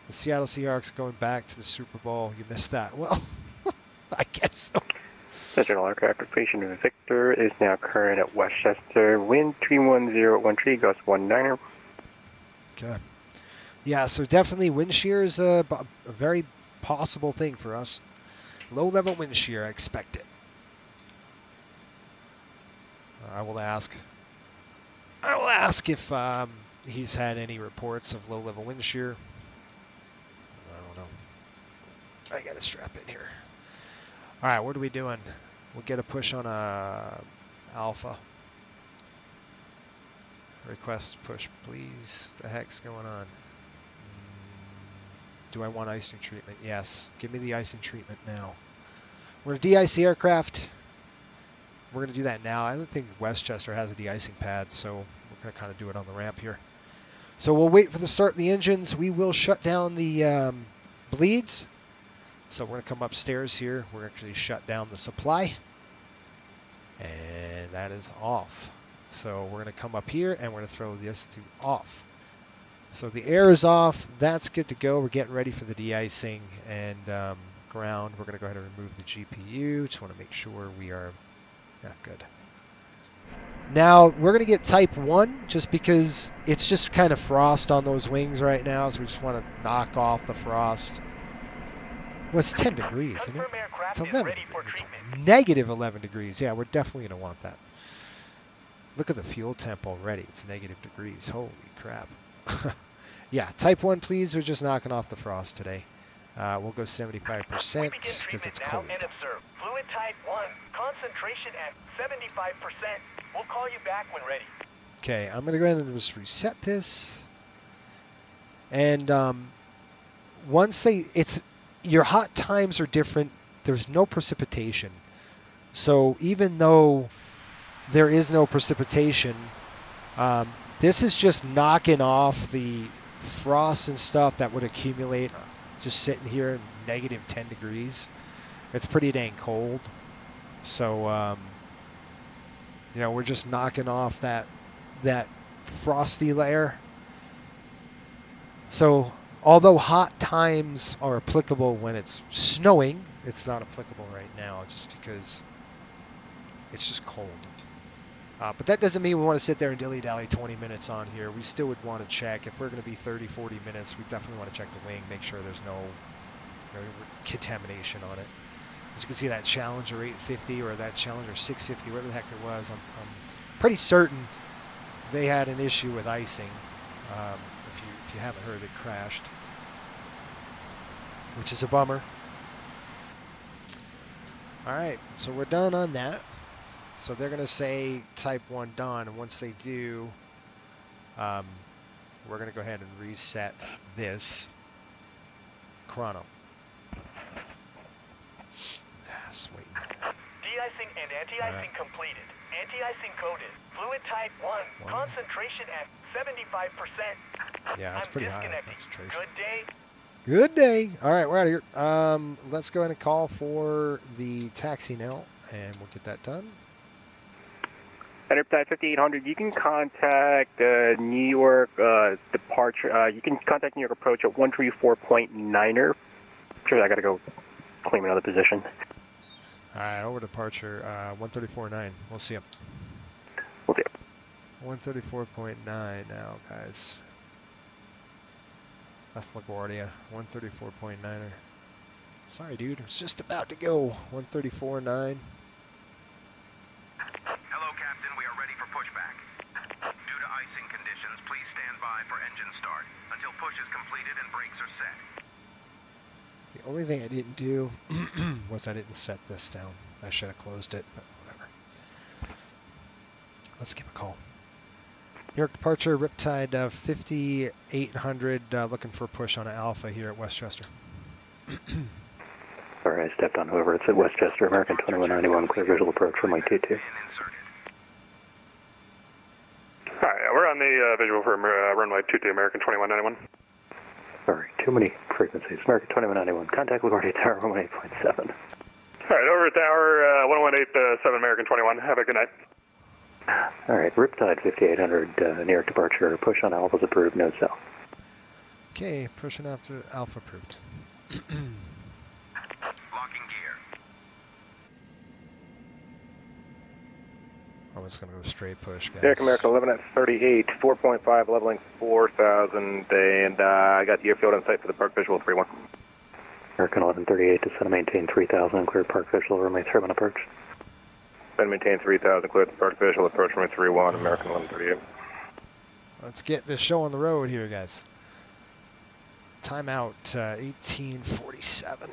The Seattle Seahawks going back to the Super Bowl. You missed that. Well, I guess so.
The general aircraft occupation Victor is now current at Westchester. Wind 31013, gust 19er.
Okay. Yeah, so definitely wind shear is a very possible thing for us. Low level wind shear, I expect it. I will ask if he's had any reports of low level wind shear. I don't know. I got to strap in here. All right, what are we doing? We'll get a push on Alpha. Request push, please. What the heck's going on? Do I want icing treatment? Yes. Give me the icing treatment now. We're a de-ice the aircraft. We're going to do that now. I don't think Westchester has a de-icing pad, so we're going to kind of do it on the ramp here. So we'll wait for the start of the engines. We will shut down the bleeds. So we're going to come upstairs here. We're actually shut down the supply. And that is off. So we're going to come up here and we're going to throw this to off. So the air is off. That's good to go. We're getting ready for the de-icing and ground. We're going to go ahead and remove the GPU. Just want to make sure we are good. Now we're going to get type 1 just because it's just kind of frost on those wings right now. So we just want to knock off the frost. Well, it's 10 degrees, isn't it? It's 11 degrees. It's negative 11 degrees. Yeah, we're definitely going to want that. Look at the fuel temp already. It's negative degrees. Holy crap. Yeah, type 1, please. We're just knocking off the frost today. We'll go 75% because it's cold.
Fluid type 1. Concentration at 75%. We'll call you back when ready.
Okay, I'm going to go ahead and just reset this. And once your hot times are different. There's no precipitation. So even though there is no precipitation, this is just knocking off the frost and stuff that would accumulate just sitting here in negative 10 degrees. It's pretty dang cold. So, we're just knocking off that frosty layer. So, although hot times are applicable when it's snowing, it's not applicable right now just because it's just cold. But that doesn't mean we want to sit there and dilly-dally 20 minutes on here. We still would want to check. If we're going to be 30, 40 minutes, we definitely want to check the wing, make sure there's no contamination on it. As you can see, that Challenger 850 or that Challenger 650, whatever the heck it was, I'm pretty certain they had an issue with icing. If you haven't heard, it crashed, which is a bummer. All right, so we're done on that. So they're going to say type 1 done, and once they do, we're going to go ahead and reset this chrono. Sweet.
De-icing and anti-icing completed. Anti-icing coded. Fluid type 1. Concentration at 75%.
Yeah, that's pretty high concentration.
Good day.
Good day. All right, we're out of here. Let's go ahead and call for the taxi now, and we'll get that done.
Riptide 5800, you can contact New York departure. You can contact New York approach at 134.9er. Sure, I got to go claim another position.
All right, over departure, 134.9. We'll see him.
We'll see him.
134.9 now, guys. That's LaGuardia, 134.9er. Sorry, dude. It's just about to go. 134.9.
Hello, Captain. We are ready for pushback. Due to icing conditions, please stand by for engine start until push is completed and brakes are set.
The only thing I didn't do was I didn't set this down. I should have closed it, but whatever. Let's give a call. New York departure, Riptide 5800, looking for a push on an Alpha here at Westchester.
Sorry, I stepped on whoever. It's at Westchester, American 2191, clear visual approach from my 22.
Hi, we're on the visual for runway 22, American 2191.
Sorry, too many frequencies. American 2191, contact LaGuardia Tower 118.7.
All right, over at Tower 1187, American 21. Have a good night.
All right, Riptide 5800, New York departure, push on Alpha's approved, node south.
Okay, pushing after Alpha approved.
Locking gear.
I'm just going to go straight push, guys.
Derek America 11 at 38, 4.5, leveling 4,000, and I got the airfield in sight for the park visual 3-1.
American 1138, descend and maintain 3000, clear park visual, runway 31 approach.
Then maintain 3,000, clear the park visual, approach runway 3-1, American 1138.
Let's get this show on the road here, guys. Timeout 1847.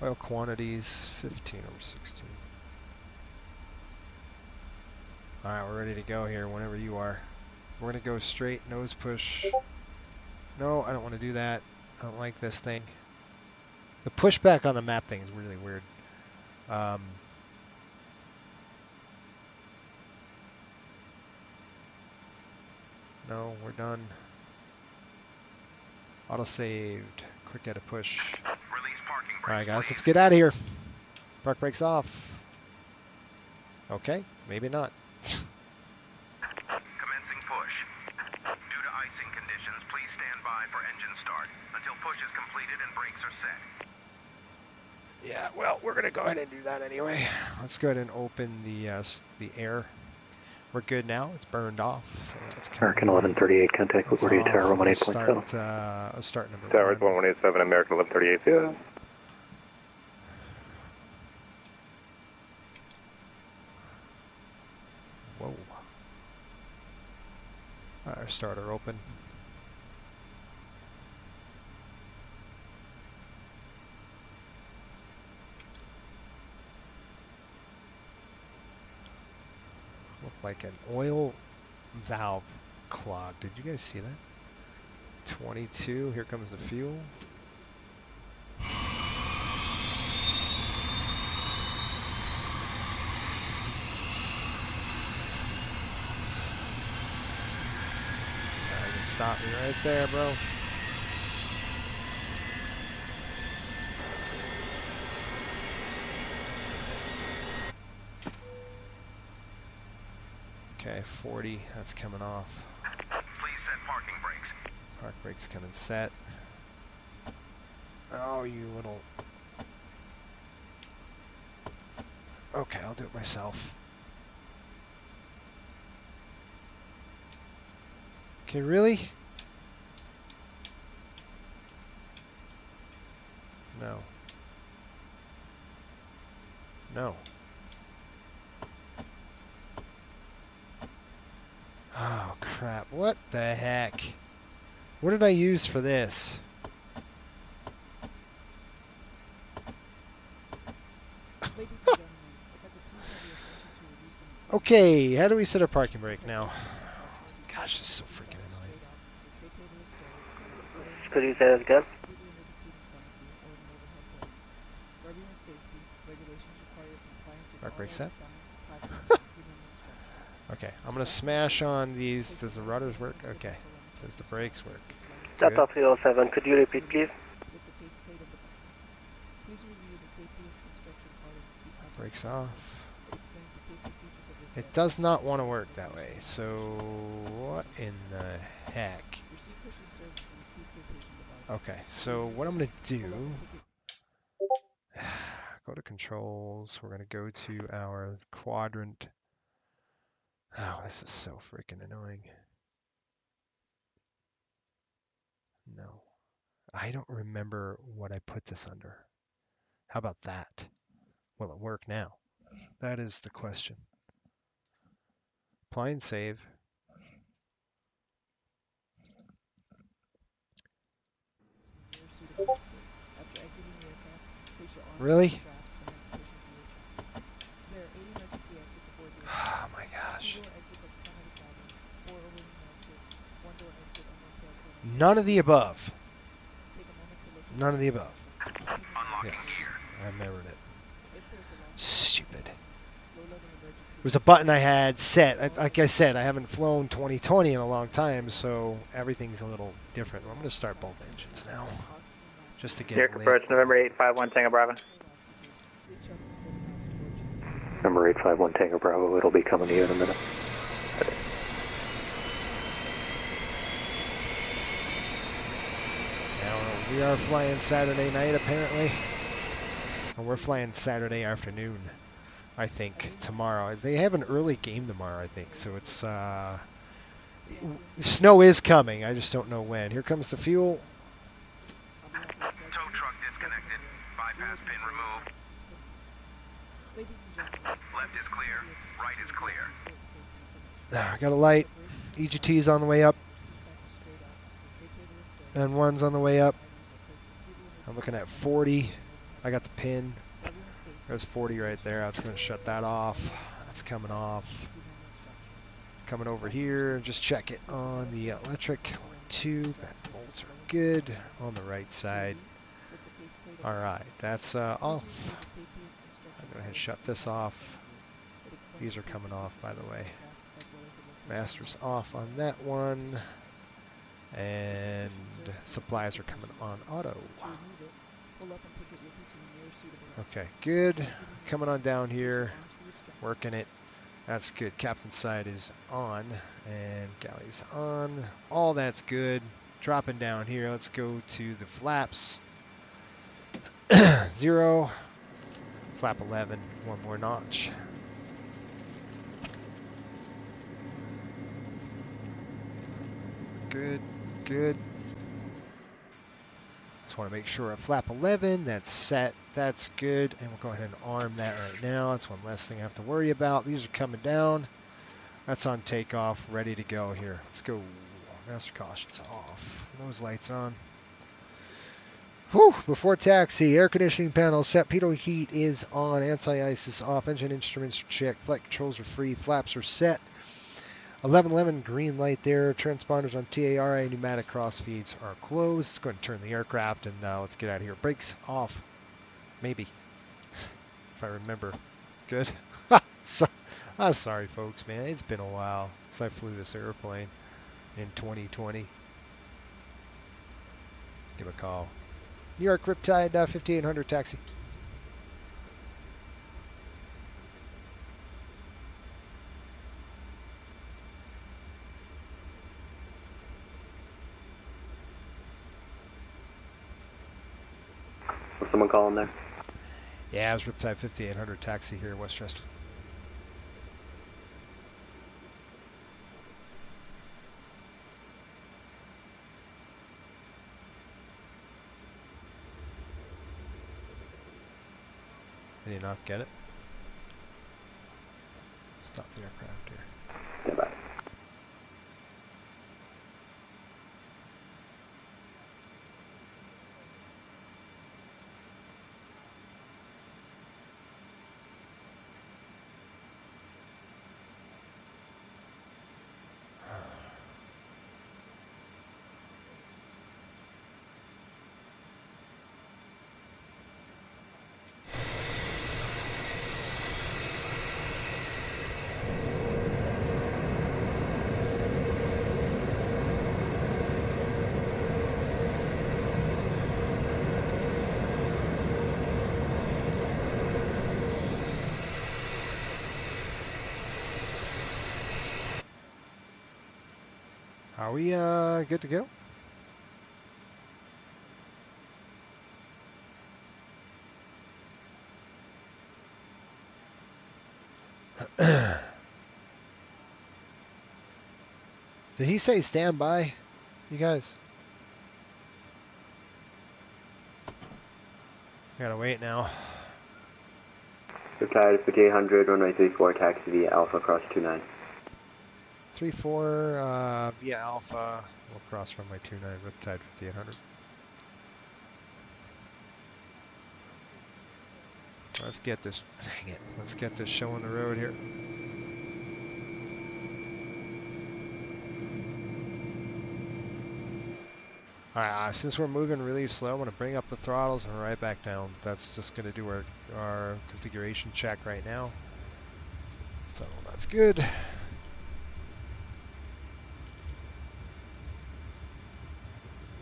Oil quantities 15 over 16. All right, we're ready to go here whenever you are. We're gonna go straight nose push. No, I don't want to do that. I don't like this thing. The pushback on the map thing is really weird. No, we're done. Auto saved. Quick edit push. All right, guys, let's get out of here. Park brakes off. Okay, maybe not.
Commencing push. Due to icing conditions, please stand by for engine start until push is completed and brakes are set.
Yeah, well, we're gonna go ahead and do that anyway. Let's go ahead and open the air. We're good now. It's burned off. So that's
American 1138, contact LaGuardia Tower 18.7.
Let's start number
Towers
1.
1187, American 1138, yeah.
Whoa. Our starter open. Looked like an oil valve clog. Did you guys see that? 22. Here comes the fuel. Stop me right there, bro. Okay, 40, that's coming off.
Please set parking brakes.
Park brakes coming set. Oh, you little... Okay, I'll do it myself. Okay, really? No. No. Oh, crap. What the heck? What did I use for this? Okay, how do we set a parking brake now? Gosh, this is so freaking annoying.
Could you say that again?
Park brake set. Okay, I'm gonna smash on these. Does the rudders work? Okay. Does the brakes work?
Delta 307, could you repeat, please?
Brakes off. It does not want to work that way. So what in the heck? Okay, so what I'm gonna do, go to controls. We're gonna go to our quadrant. Oh, this is so freaking annoying. I don't remember what I put this under. How about that? Will it work now? That is the question. Apply and save. Really? Oh my gosh. None of the above. None of the above. Yes, I remembered it. Stupid. There was a button I had set. Like I said, I haven't flown 2020 in a long time, so everything's a little different. I'm going to start both engines now, just to get
Newark
it late.
approach, November 851 Tango Bravo.
Number 851 Tango Bravo, it'll be coming to you in a minute.
Now, we are flying Saturday night, apparently. And we're flying Saturday afternoon, I think, tomorrow. They have an early game tomorrow, I think, so it's... snow is coming, I just don't know when. Here comes the fuel.
Tow truck disconnected. Bypass pin removed. Left is clear. Right is clear.
I got a light. EGT's on the way up. And one's on the way up. I'm looking at 40. I got the pin. There's 40 right there. I was going to shut that off. That's coming off. Coming over here. Just check it on the electric. 2 back bolts are good on the right side. All right, that's off. I'm going to go ahead and shut this off. These are coming off, by the way. Master's off on that one. And supplies are coming on auto. Okay, good. Coming on down here. Working it. That's good. Captain's side is on. And galley's on. All that's good. Dropping down here. Let's go to the flaps. 0. Flap 11. One more notch. Good. Good. Just want to make sure at flap 11, that's set. That's good. And we'll go ahead and arm that right now. That's one less thing I have to worry about. These are coming down. That's on takeoff. Ready to go here. Let's go. Master caution's off. Those lights on. Whew. Before taxi, air conditioning panel set. Pitot heat is on. Anti-ice is off. Engine instruments are checked. Flight controls are free. Flaps are set. 1111 green light there. Transponders on TARA. Pneumatic cross feeds are closed. Let's go ahead and turn the aircraft and let's get out of here. Brakes off. Maybe. If I remember. Good. Sorry, folks, man. It's been a while since I flew this airplane in 2020. Give a call. New York Riptide 5800 taxi.
Was someone calling there?
Yeah, it was Riptide 5800 taxi here in Westchester. Did you not get it? Stop the aircraft here.
Goodbye.
Are we good to go? Did he say stand by, you guys? Gotta wait now.
Riptide 5800, runway 34, taxi via Alpha, cross 29.
3-4 via Alpha. We'll cross runway 29, Riptide 5800. Let's get this. Dang it. Let's get this show on the road here. Alright, since we're moving really slow, I'm going to bring up the throttles and right back down. That's just going to do our configuration check right now. So that's good.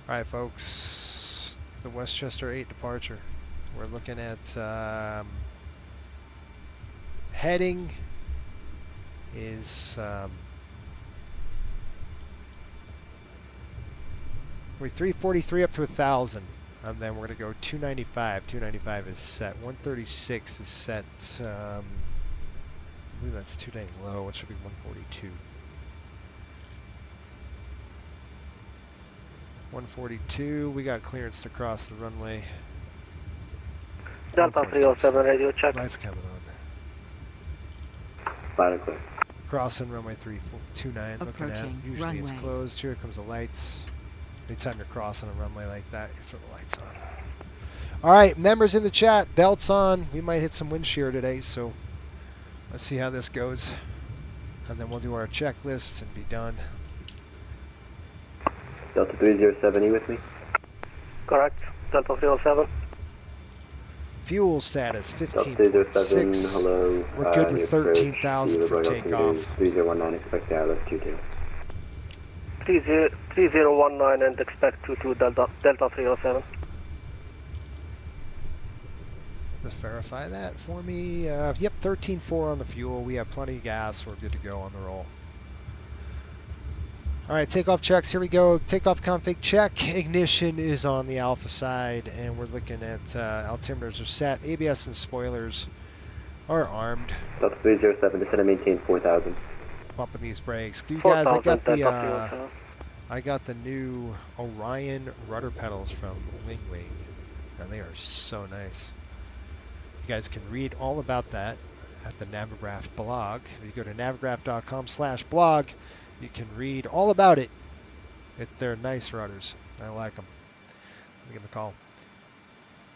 Alright folks, the Westchester 8 departure. We're looking at heading is we're 343 up to 1,000, and then we're going to go 295. 295 is set. 136 is set. I believe that's too dang low. It should be 142. 142. We got clearance to cross the runway.
Delta 307 radio check.
Lights coming on.
Loud and clear.
Crossing runway 329. Looking at. Usually it's closed. Here comes the lights. Anytime you're crossing a runway like that, you throw the lights on. All right, members in the chat, belts on. We might hit some wind shear today, so let's see how this goes. And then we'll do our checklist and be done.
Delta 307, you with me?
Correct. Delta 307.
Fuel status
Delta 307,
15.6.
hello.
We're good with 13,000 for takeoff.
3019, expect Dallas 22.
3019 and expect 22 Delta 307.
Just verify that for me. Yep, 13.4 on the fuel. We have plenty of gas. We're good to go on the roll. All right, takeoff checks. Here we go. Takeoff config check. Ignition is on the Alpha side, and we're looking at altimeters are set. ABS and spoilers are armed.
Delta 307, descend and maintain 4,000.
Bumping these brakes. You guys, I got the new Orion rudder pedals from Wing, and they are so nice. You guys can read all about that at the Navigraph blog. If you go to navigraph.com/blog, you can read all about it. They're nice rudders. I like them. Let me give them a call.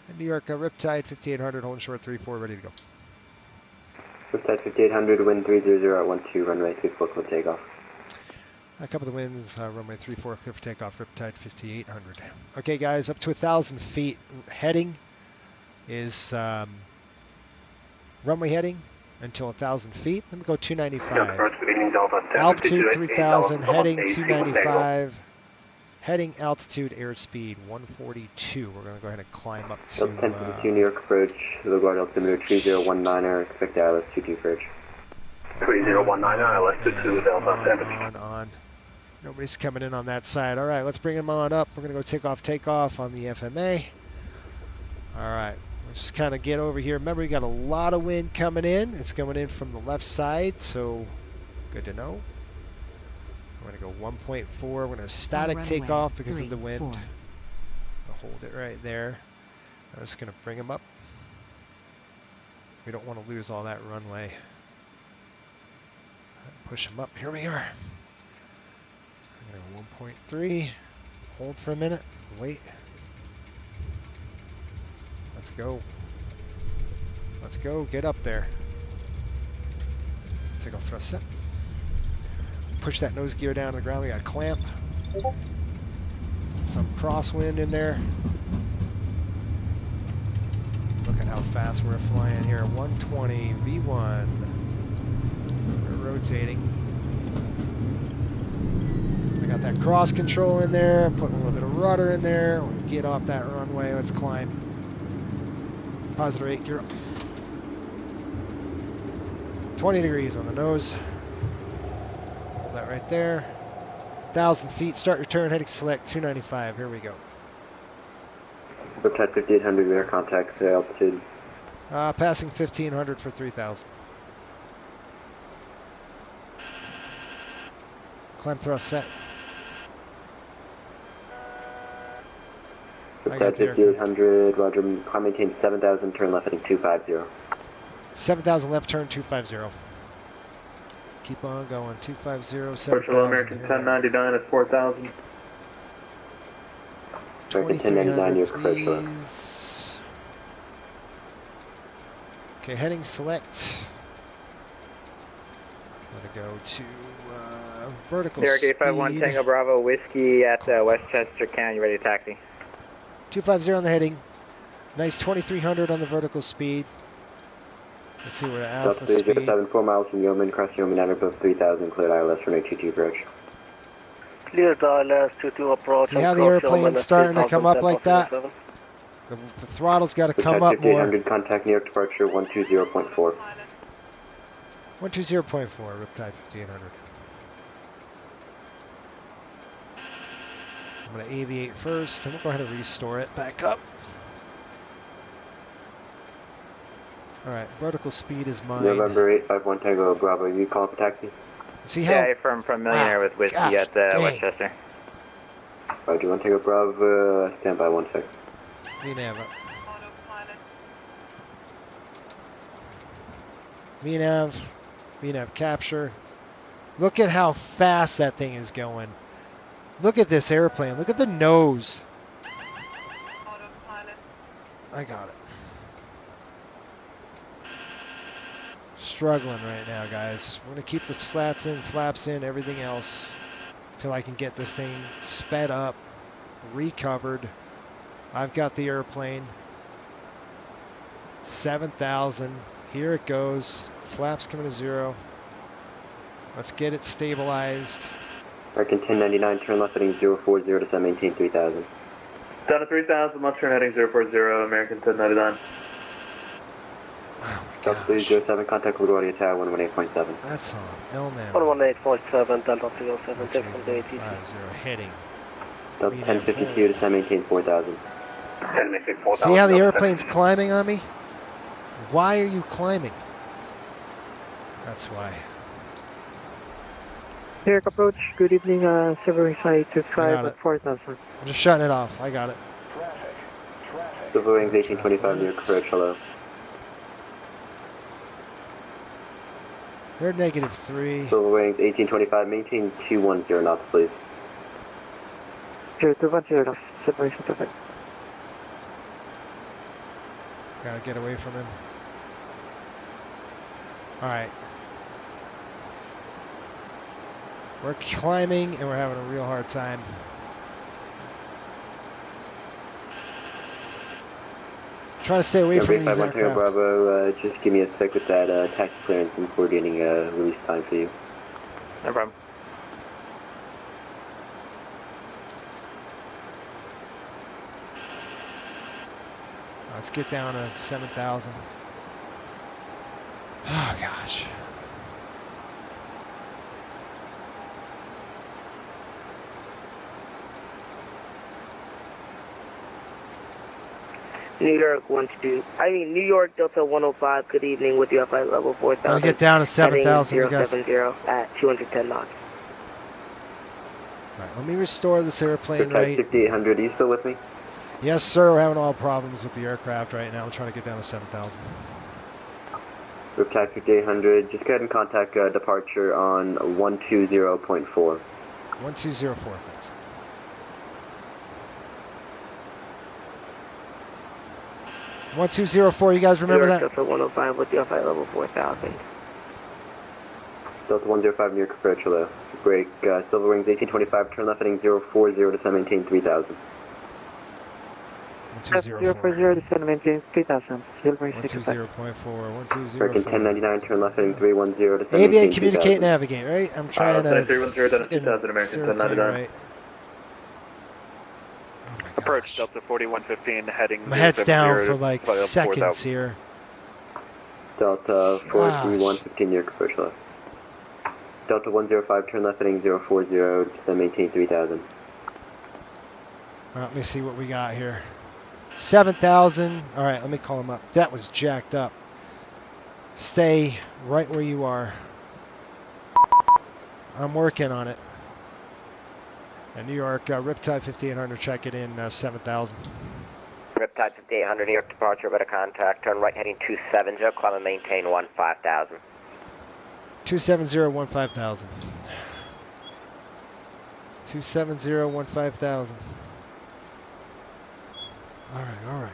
In New York, Riptide 5800, holding short 34, ready to go.
Riptide 5800, wind 300 at 12, runway 34, clear takeoff.
A couple of the winds, runway 34, clear for takeoff, Riptide 5800. Okay, guys, up to 1,000 feet. Heading is runway heading until 1,000 feet. Let me go 295. Altitude 3,000, heading 295. Heading altitude airspeed 142. We're going to go ahead and climb up to...
1052 New York approach, low guard altimeter 3019er, expect Dallas 22 approach.
3019 ILS 22 Delta 7.
On. Nobody's coming in on that side. All right, let's bring them on up. We're going to go takeoff on the FMA. All right, we'll just kind of get over here. Remember, we got a lot of wind coming in. It's coming in from the left side, so good to know. We're going to go 1.4. We're going to static takeoff because of the wind. I'll hold it right there. I'm just going to bring them up. We don't want to lose all that runway. Push them up. Here we are. I'm going to go 1.3. Hold for a minute. Wait. Let's go. Let's go. Get up there. Take off thrust set. Push that nose gear down to the ground. We got a clamp. Some crosswind in there. Look at how fast we're flying here. 120 V1. We're rotating. I got that cross control in there. Putting a little bit of rudder in there. We'll get off that runway. Let's climb. Positive 8 gear up. 20 degrees on the nose. Hold that right there. 1,000 feet. Start your turn. Heading select 295. Here we go.
Riptide 5800, air contact, altitude.
Passing 1,500 for 3,000. Climb thrust set. I got
Riptide
the aircraft.
5800, roger, climb maintain 7000, turn left heading 250.
7,000 left turn 250. Keep on going. 250,
Departure
7,000.
American 1099 at 4000.
American 1099,
2300,
your approach left.
please. Okay, heading select. I'm going to go to vertical
Derek
speed.
851 Tango Bravo Whiskey at Westchester County, ready to taxi.
250 on the heading. Nice 2300 on the vertical speed. Let's see where the alpha
Delta
speed.
307, 4 miles from Yeoman, cross Yeoman at above 3000, cleared ILS for 22 approach.
Cleared ILS 22 approach.
See how the airplane's starting to come up like that? The throttle's got to come up more.
5800, contact New York departure 120.4.
120.4, Riptide 5800. I'm going to aviate first, and we'll go ahead and restore it back up. All right, vertical speed is mine.
November 851 Tango Bravo, you call for taxi?
See how?
Yeah, from Millionaire with Whiskey at Westchester.
Roger, 1 Tango Bravo, stand by 1 sec.
VNAV up. VNAV capture. Look at how fast that thing is going. Look at this airplane. Look at the nose. I got it. Struggling right now, guys. We're going to keep the slats in, flaps in, everything else until I can get this thing sped up, recovered. I've got the airplane. 7,000. Here it goes. Flaps coming to 0. Let's get it stabilized.
American 1099, turn left heading 040 to sun, maintain 3000.
Down to 3000, left turn heading 040, American 1099.
Delta 07, contact LaGuardia Tower 118.7.
That's on. LNAV.
118.7, Delta 307, take from the ATC.
50 heading.
Delta 1052 to sun, maintain 4000.
See how the airplane's climbing on me? Why are you climbing? That's why.
Derek approach, good evening, Silver Side to 5 at 4000.
I'm just shutting it off. I got it.
Silver Wings 1825, New York approach, hello.
They're -3.
Silver Wings 1825, maintain 210 knots, please.
210, separation perfect.
Gotta get away from him. Alright. We're climbing and we're having a real hard time. Trying to stay away from these aircraft.
Bravo, just give me a sec with that taxi clearance and coordinating release time for you.
No problem.
Let's get down to 7,000. Oh gosh.
New York Delta 105, good evening with you at flight level 4000.
I'll get down to 7,000, you guys.
070 at 210 knots.
Alright, let me restore this airplane right.
5800, are you still with me?
Yes, sir. We're having all problems with the aircraft right now. I'm trying to get down to 7,000.
Riptide 5800, just go ahead and contact departure on 120.4.
1204, thanks.
New
1204, you guys remember that?
Delta 105 with you at flight level 4000.
Delta 105, New York approach, hello. Break, Silver Wings 1825, turn left heading 040 to sun, maintain 3000.
1204.
040 to sun, maintain 3000. Silver Wings
120.4, 1204.
American 1099, turn left heading 310 to sun,
ABA,
maintain
communicate,
3000.
navigate, right? I'm trying to...
310 down to 2000, American 1099.
Right.
Approach Delta 4115 heading.
My head's down for
070
like
flight level
seconds
4000.
here.
Delta 43115, New York approach, hello. Delta 105, turn left heading 040 to sun, maintain 3000.
Let me see what we got here. 7,000. All right, let me call him up. That was jacked up. Stay right where you are. I'm working on it. And New York, Riptide 5800, check it in 7,000.
Riptide 5800, New York departure, better contact. Turn right heading 270, climb and maintain 15,000.
270, 15,000. 270, 15,000. All right.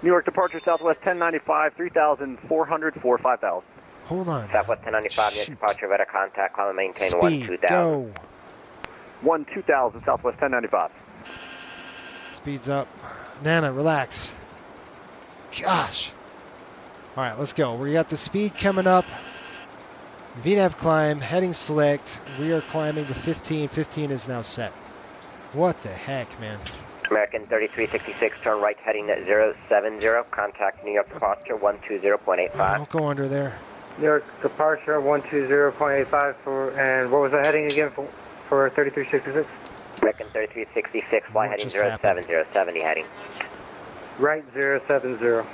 New York departure, Southwest 1095, 3,400 for 5,000.
Hold on.
Southwest 1095, New York departure, better contact. Climb and maintain
Speed,
12,000.
go.
12,000, Southwest 1095.
Speeds up. Nana, relax. Gosh. All right, let's go. We got the speed coming up. VNAV climb, heading select. We are climbing to 15. 15 is now set. What the heck, man?
American 3366, turn right heading 070, contact New York departure 120.85.
Don't go under there.
New York departure 120.85 for, and what was the heading again for 3366?
American 3366, fly heading 070, 70 heading.
Right 070.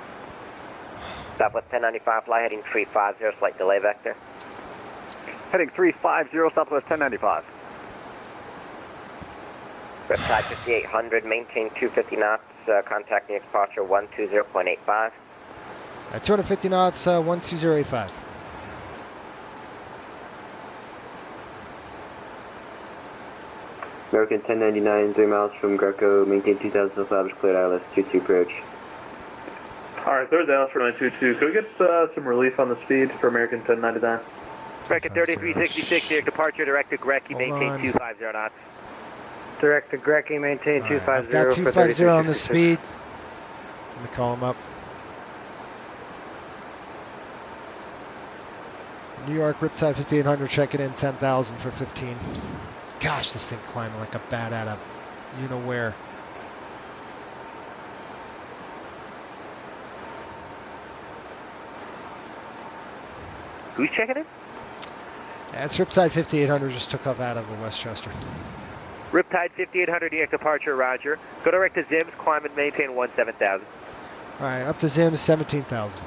Southwest 1095, fly heading 350, slight delay vector.
Heading 350, Southwest 1095.
Riptide 5800, maintain 250 knots, contact New York departure 120.85.
At 250 knots, 12085.
American 1099, 3 miles from Greco, maintain 2,000 flaps, cleared ILS 22 approach.
Alright, third Dallas for 922. Could we get some relief on the speed for American 1099?
American 3366, New York departure, direct to Greco, maintain 250 knots.
Direct to Greco, maintain 250.
I've got 250 on the speed. Let me call him up. New York Riptide 5800, checking in 10,000 for 15. Gosh, this thing climbing like a bat out of you know where.
Who's checking in?
Yeah, it's Riptide 5800, just took off out of Westchester.
Riptide 5800, New York departure, roger. Go direct to Zims, climb and maintain 17,000.
All right, up to Zims, 17,000.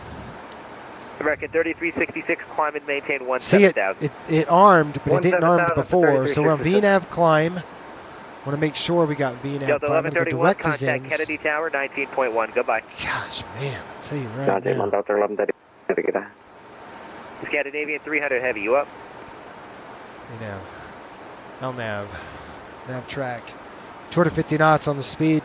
American 3366, climb and maintain
See,
17,000.
it armed, but it didn't arm before. So we're on VNAV climb. Want to make sure we got VNAV
Delta
climb.
1131,
Direct to
contact
Zims.
Kennedy Tower, 19.1. Goodbye.
Gosh, man, I'll tell you right now.
Scandinavian 300 heavy, you up?
VNAV. LNAV. Nav track. 250 knots on the speed.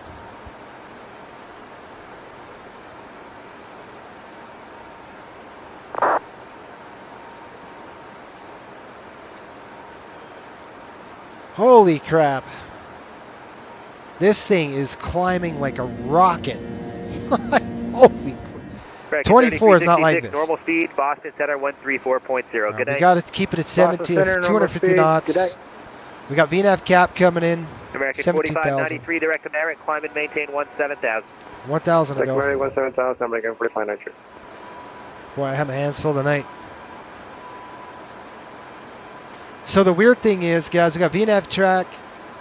Holy crap. This thing is climbing like a rocket. Holy crap. 24 is not like this.
Normal speed, Boston Center 134.0. Good
We
day.
got to keep it at 17, 250 knots. We got VNAV cap coming in.
American
17,000.
4593, direct to Merritt, climb and maintain 17,000.
1,000 to go.
17,000, American 4593.
Boy, I have my hands full tonight. So the weird thing is, guys, we got VNAV track,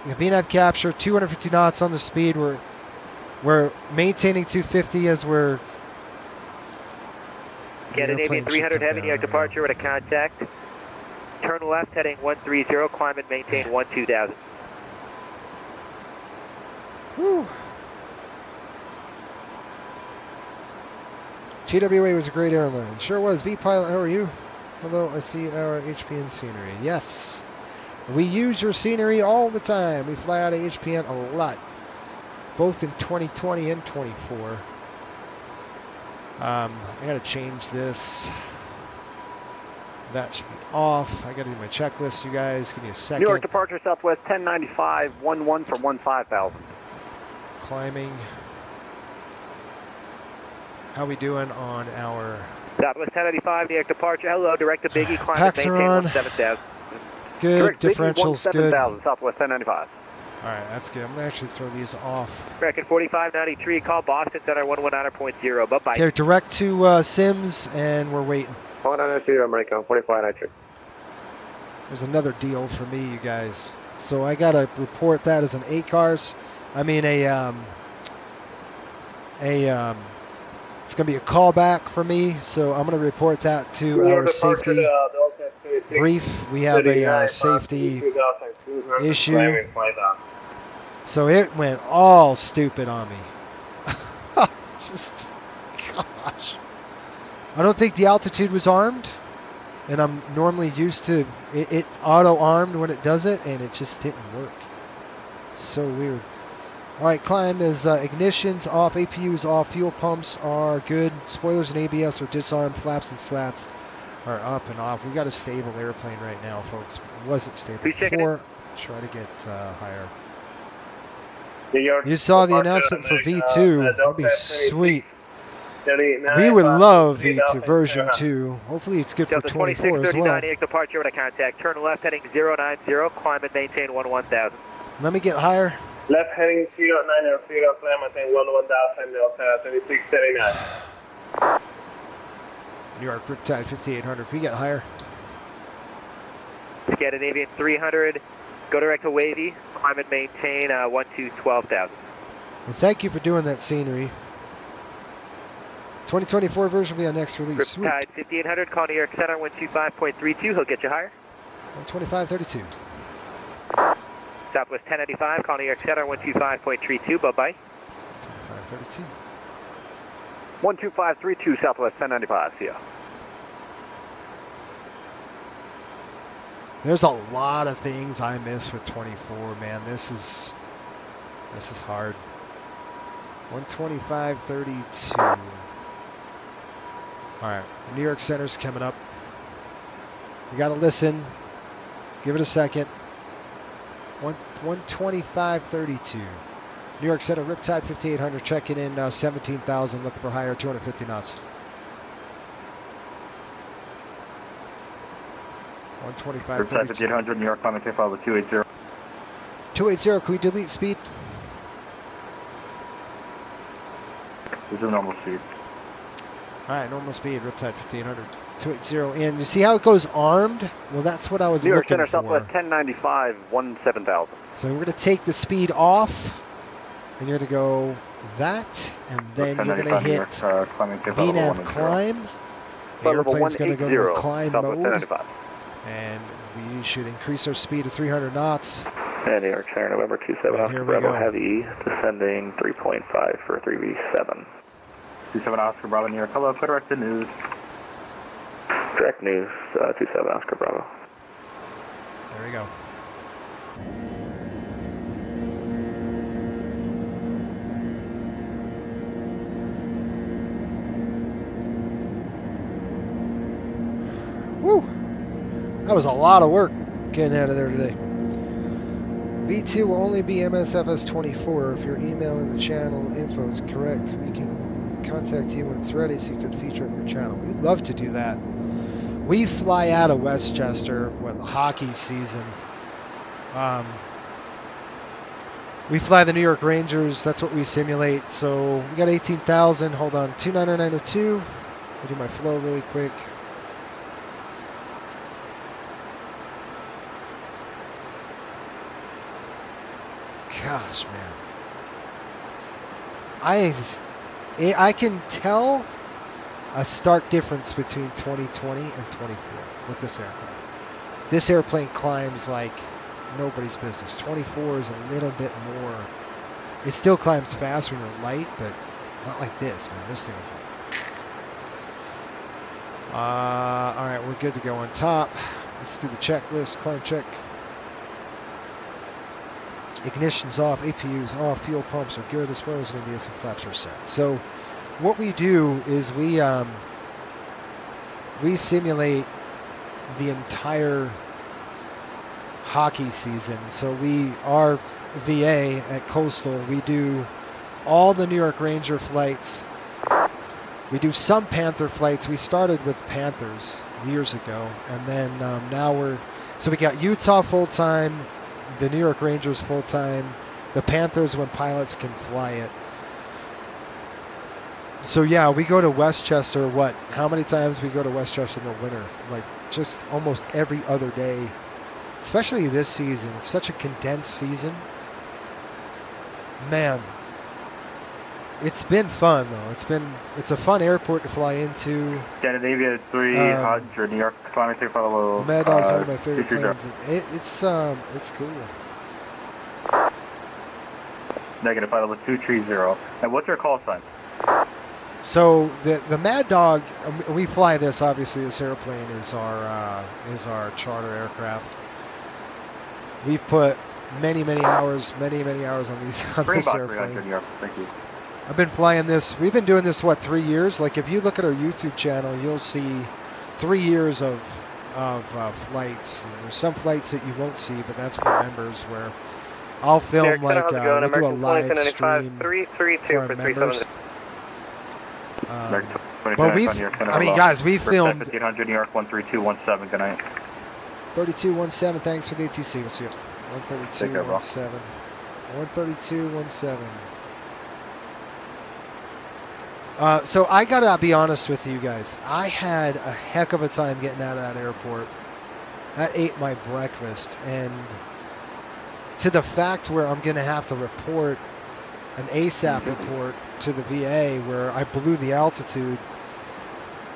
we got VNAV capture, 250 knots on the speed. We're maintaining 250 as we're.
Scandinavian 300 heavy, New York departure at a contact. Turn left heading 130, climb and maintain 12,000.
Whew. TWA was a great airline. Sure was. V-Pilot, how are you? Hello, I see our HPN scenery. Yes. We use your scenery all the time. We fly out of HPN a lot. Both in 2020 and 24. I got to change this. That should be off. I got to do my checklist, you guys. Give me a second.
New York departure, Southwest 1095, 11 from 15,000.
Climbing. How we doing on our...
Southwest 1095, New York departure. Hello, direct to Biggie, climb and
Packs
maintain
are on.
17,000.
Good.
Direct
Differential's good.
17,000, Southwest 1095.
All right, that's good. I'm going to actually throw these off.
American 4593, call Boston Center 119.0. Bye-bye.
Okay, direct to Sims, and we're waiting.
193, American 4593.
There's another deal for me, you guys. So I got to report that as an ACARS. I mean, it's going to be a callback for me, so I'm going to report that to our safety brief. We have a safety issue. So it went all stupid on me. Just, gosh. I don't think the altitude was armed, and I'm normally used to it auto-armed when it does it, and it just didn't work. So weird. All right, climb is ignitions off, APUs off, fuel pumps are good, spoilers and ABS are disarmed, flaps and slats are up and off. We got a stable airplane right now, folks. It wasn't stable before. Try to get higher. You saw the announcement for V2. That'd be sweet. We would love V2 version 2. Hopefully it's good for 24 as well.
Departure with a contact. Turn left heading 090. Climb and maintain 11,000.
Let me get higher.
Left heading 090. Climb and maintain 11,000. 2679.
New York Riptide 5800. Can we get higher?
Scandinavian 300. Go direct to Wavy. Climb and maintain 12,000.
Well, thank you for doing that scenery. 2024 version will be our next release. Sweet.
Riptide 5800. Call New York Center 125.32. He'll get you higher.
125.32.
Southwest 1095. Call New York Center 125.32. Bye bye.
2532.
12532 Southwest 1095. See ya.
There's a lot of things I miss with 24, man. This is hard. 125.32. All right, New York Center's coming up. We got to listen. Give it a second. 125.32. New York Center, Riptide 5800, checking in 17,000, looking for higher, 250 knots. 125.
Riptide 5800, New York, climbing takeoff with 280.
280, can we delete speed?
This is normal speed.
All right, normal speed, Riptide 5800. 280, and you see how it goes armed? Well, that's what I was
New York
looking
Center,
for.
Southwest 1095, 17,000.
So we're going to take the speed off, and you're going to go that, and then you're going to hit VNAV climb. The airplane's going to go to climb mode, and we should increase our speed to 300 knots.
And New York Center, November 27, Oscar Bravo Heavy, descending 3.5 for 3V7.
27 Oscar Bravo, New York, hello, corrected news.
Direct news, 27 Oscar Bravo.
There we go. Woo! That was a lot of work getting out of there today. V2 will only be MSFS 24. If your email in the channel info is correct, we can contact you when it's ready so you can feature it on your channel. We'd love to do that. We fly out of Westchester when the hockey season. We fly the New York Rangers. That's what we simulate. So we got 18,000. Hold on. 29902. I'll do my flow really quick. Gosh, man. I can tell a stark difference between 2020 and 24 with this airplane. This airplane climbs like nobody's business. 24 is a little bit more. It still climbs fast when you're light, but not like this, man. This thing is like... all right, we're good to go on top. Let's do the checklist. Climb check. Ignition's off, APU's off, fuel pumps are good, as well as ABS and flaps are set. So what we do is we simulate the entire hockey season. So our VA at Coastal, we do all the New York Ranger flights. We do some Panther flights. We started with Panthers years ago, and then now so we got Utah full-time, the New York Rangers full-time, the Panthers when pilots can fly it. So yeah, we go to Westchester, how many times we go to Westchester in the winter? Like just almost every other day, especially this season. It's such a condensed season. Man, it's been fun though. It's a fun airport to fly into.
Scandinavia 300, New York, climbing to follow.
Mad Dog's one of my favorite planes. It's cool.
Negative, follow 230. And what's your call sign?
So the Mad Dog, we fly this. Obviously, this airplane is our charter aircraft. We've put many hours on this airplane.
Thank you.
I've been flying this. We've been doing this 3 years. Like if you look at our YouTube channel, you'll see 3 years of flights. There's some flights that you won't see, but that's for members where I'll film we'll do a live stream for our members. But guys, we filmed
1500 New York 13217. Good night.
3217. Thanks for the ATC. We'll see you. 13217. 13217. So I gotta be honest with you guys. I had a heck of a time getting out of that airport. I ate my breakfast, and to the fact where I'm gonna have to report an ASAP report to the VA where I blew the altitude.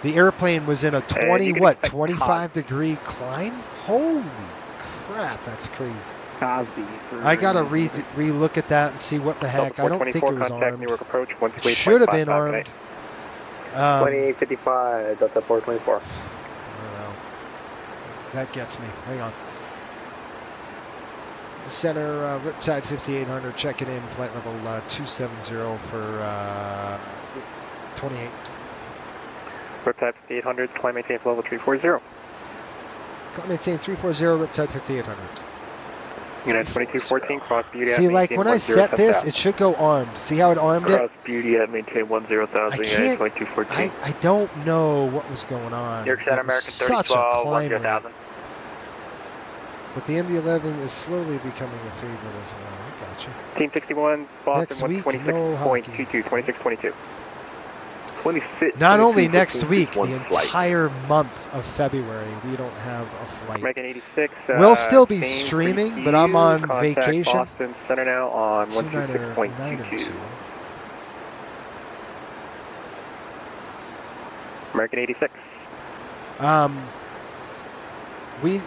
The airplane was in a 25 degree climb. Holy crap, that's crazy. I gotta re-look at that and see what the heck. I don't think it was armed. It should have been armed.
2855, Delta 424.
I don't know. That gets me. Hang on. Center, Riptide 5800, checking in, flight level 270 for 28.
Riptide 5800, climb maintain level 340.
Climb maintain 340, Riptide 5800.
United 2214, cross beauty at
See, like when I set this, it should go armed. See how it armed it?
Cross beauty at maintain 10,000, United 2214.
I don't know what was going on.
New York Center, American
such
3012,
a climb rate.
10,000.
But the MD-11 is slowly becoming a favorite as well. I gotcha.
Team 61, Boston
next week, no
126.22, 2622.
Not only next week, the entire month of February, we don't have a flight.
American 86.
We'll still be streaming, but I'm on
Contact
vacation.
Boston Center now on 126.22. American 86.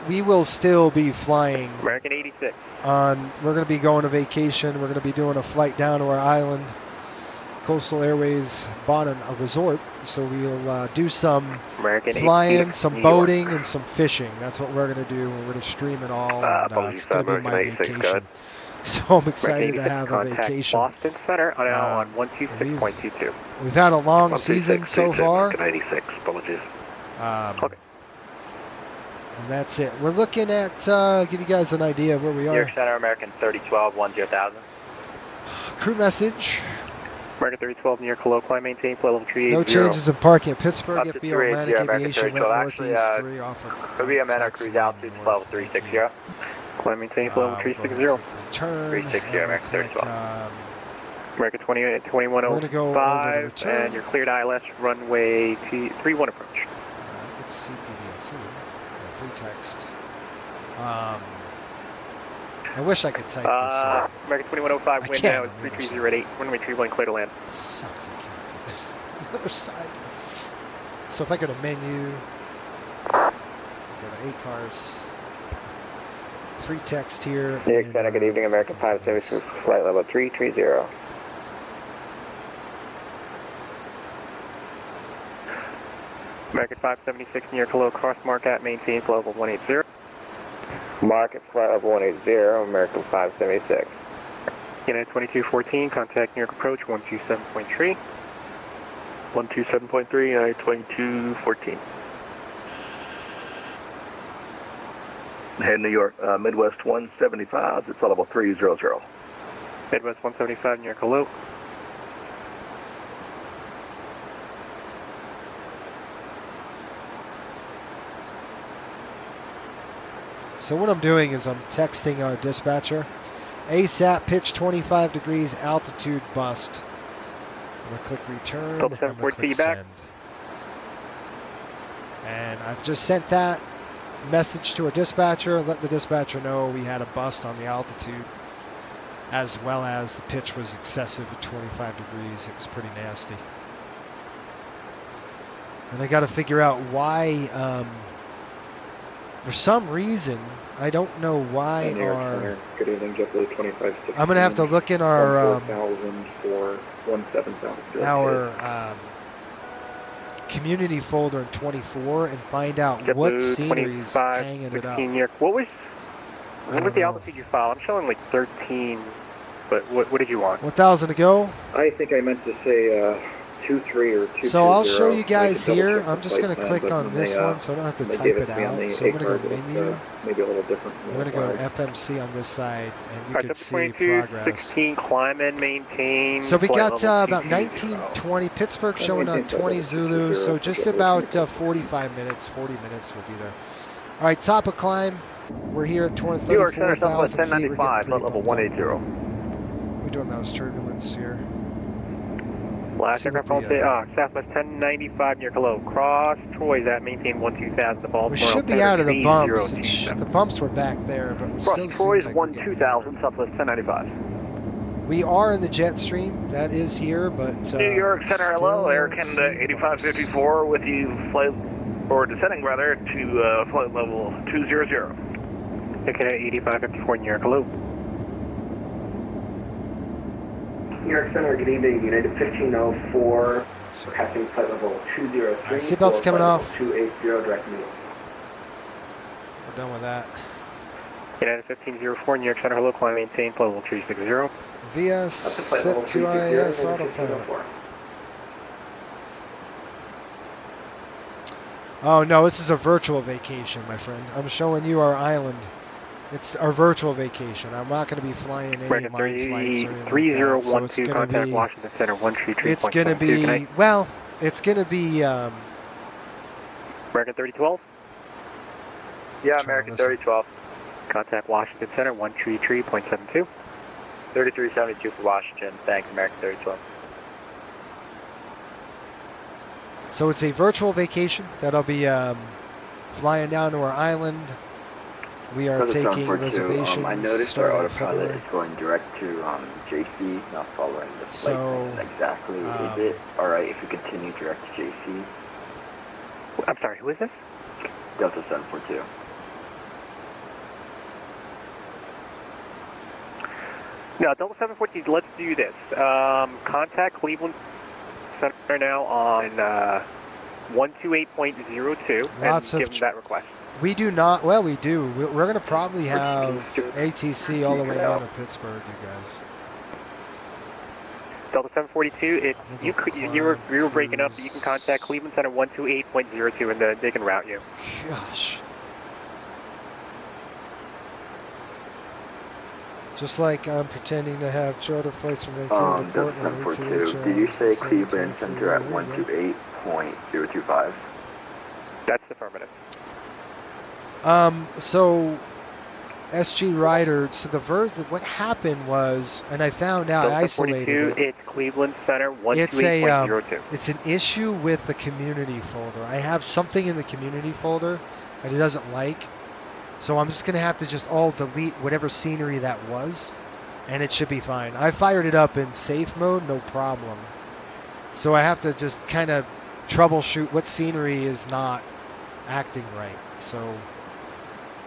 We will still be flying.
American 86.
We're going to be going to vacation. We're going to be doing a flight down to our island. Coastal Airways bought a resort, so we'll do some flying, some boating, and some fishing. That's what we're going to do. We're going to stream it all. And, it's going to be my vacation. So I'm excited to have a vacation.
Boston Center now on 126.22.
We've had a long season so far.
96. Apologies.
Okay. And that's it. We're looking at, give you guys an idea of where we are.
New York Center, American 3012, 10,000.
Crew message.
American 3012, New York, hello, climb, maintain, flight level 380.
No changes in parking at Pittsburgh.
Up to
FBO Atlantic
380,
Aviation went
Actually,
northeast 3 off of
could be a man cruise altitude, level 360.
Climb, maintain, flight level 360.
Turn.
360, American 3012.
American 2105, and you're cleared ILS, runway 31 approach.
Let's see PBSC. Free text. I wish I could type this.
American 2105, wind now is 3308, runway 31, clear to land.
Sucks, I can't do this. The other side. So if I go to menu, go to ACARS, free text here.
New York Center, good evening, American 576, flight level 330.
American 576, New York, hello, cross mark at maintain, flight level 180.
Market flight level 180, American 576.
United 2214, contact New York approach 127.3. 127.3, United 2214.
Head New York, Midwest 175, it's level 300.
Midwest 175, New York, hello.
So what I'm doing is I'm texting our dispatcher. ASAP, pitch 25 degrees, altitude bust. I'm going to click return. I'm going to click send. And I've just sent that message to our dispatcher and let the dispatcher know we had a bust on the altitude, as well as the pitch was excessive at 25 degrees. It was pretty nasty. And I got to figure out why, for some reain, I don't know why our...
Good evening, JetBlue 2516.
I'm going to have to look in our... community folder in 24 and find out
JetBlue
what scenery's
25,
hanging it up.
16 year. What was the altitude you filed? I'm showing like 13, but what did you want?
1,000 to go.
I think I meant to say 23 or 220.
So I'll show you guys
I can double
here.
check
I'm
the
just
flight
going to
plan,
click
but
on
when
this
they,
one, so I don't have to
when they
type
gave
it
to me on
out.
the
So I'm going to
A-card,
go
it was,
menu.
maybe a little different.
I'm going to go to FMC on this side, and you
All
can
right,
see
22,
progress.
16, climb and maintain.
So we
flight
got
level
about
220.
1920, Pittsburgh showing on 20 Zulu, so just about 45 minutes, 40 minutes we'll be there. All right, top of climb. We're here at
New York Center, Southwest
34,000 feet. We're
1095,
getting
flight level
pretty pumped
180.
up. We're doing those turbulence here.
Last
See what
aircraft Southwest 1095 near Cologne. Cross Troy's at maintain 12000 to Baltimore.
We should be out of the bumps. The bumps were back there, but it still
Cross Troy's
seems like
12000, Southwest 1095.
we are in the jet stream. That is here, but
New York Center, hello,
still
Air
don't
Canada
see the bumps.
8554 with you, flight, or descending rather, to flight level 200.
Air Canada 8554 near Cologne.
New York Center, good evening. United 1504, passing flight level 203.
Seatbelts coming off.
280, direct me.
We're done with that.
United 1504 New York Center, hello, climb maintain, flight level 360.
VS set to IAS autopilot. Oh no, this is a virtual vacation, my friend. I'm showing you our island. It's our virtual vacation. I'm not going to be flying any line flights or anything like that. So it's going to be,
Washington Center, 133.
it's going to be, well, it's going to be,
American 3012?
Yeah, American 3012.
Contact Washington Center, 133.72.
3372 for Washington. Thanks, American 3012.
so it's a virtual vacation that'll be flying down to our island. We are taking reservations.
I noticed our autopilot is going direct to JC, not following the flight plan exactly. Is it alright if we continue direct to JC?
I'm sorry, who is this?
Delta 742.
No, Delta 714, let's do this. Contact Cleveland Center now on 128.02 and give them that request.
We do not, well, we do. We're going to probably have ATC all the way down to Pittsburgh, you guys.
Delta 742, you were breaking up, but you can contact Cleveland Center 128.02 and they can route you.
Gosh. Just like I'm pretending to have charter flights from Vancouver to Portland.
Delta 742, did you say Cleveland Center at 128.025?
That's affirmative.
So SG Ryder, so what happened was, and I found out, I isolated it.
It's Cleveland Center 128.02.
It's an issue with the community folder. I have something in the community folder that it doesn't like. So I'm just going to have to just all delete whatever scenery that was, and it should be fine. I fired it up in safe mode, no problem. So I have to just kind of troubleshoot what scenery is not acting right. So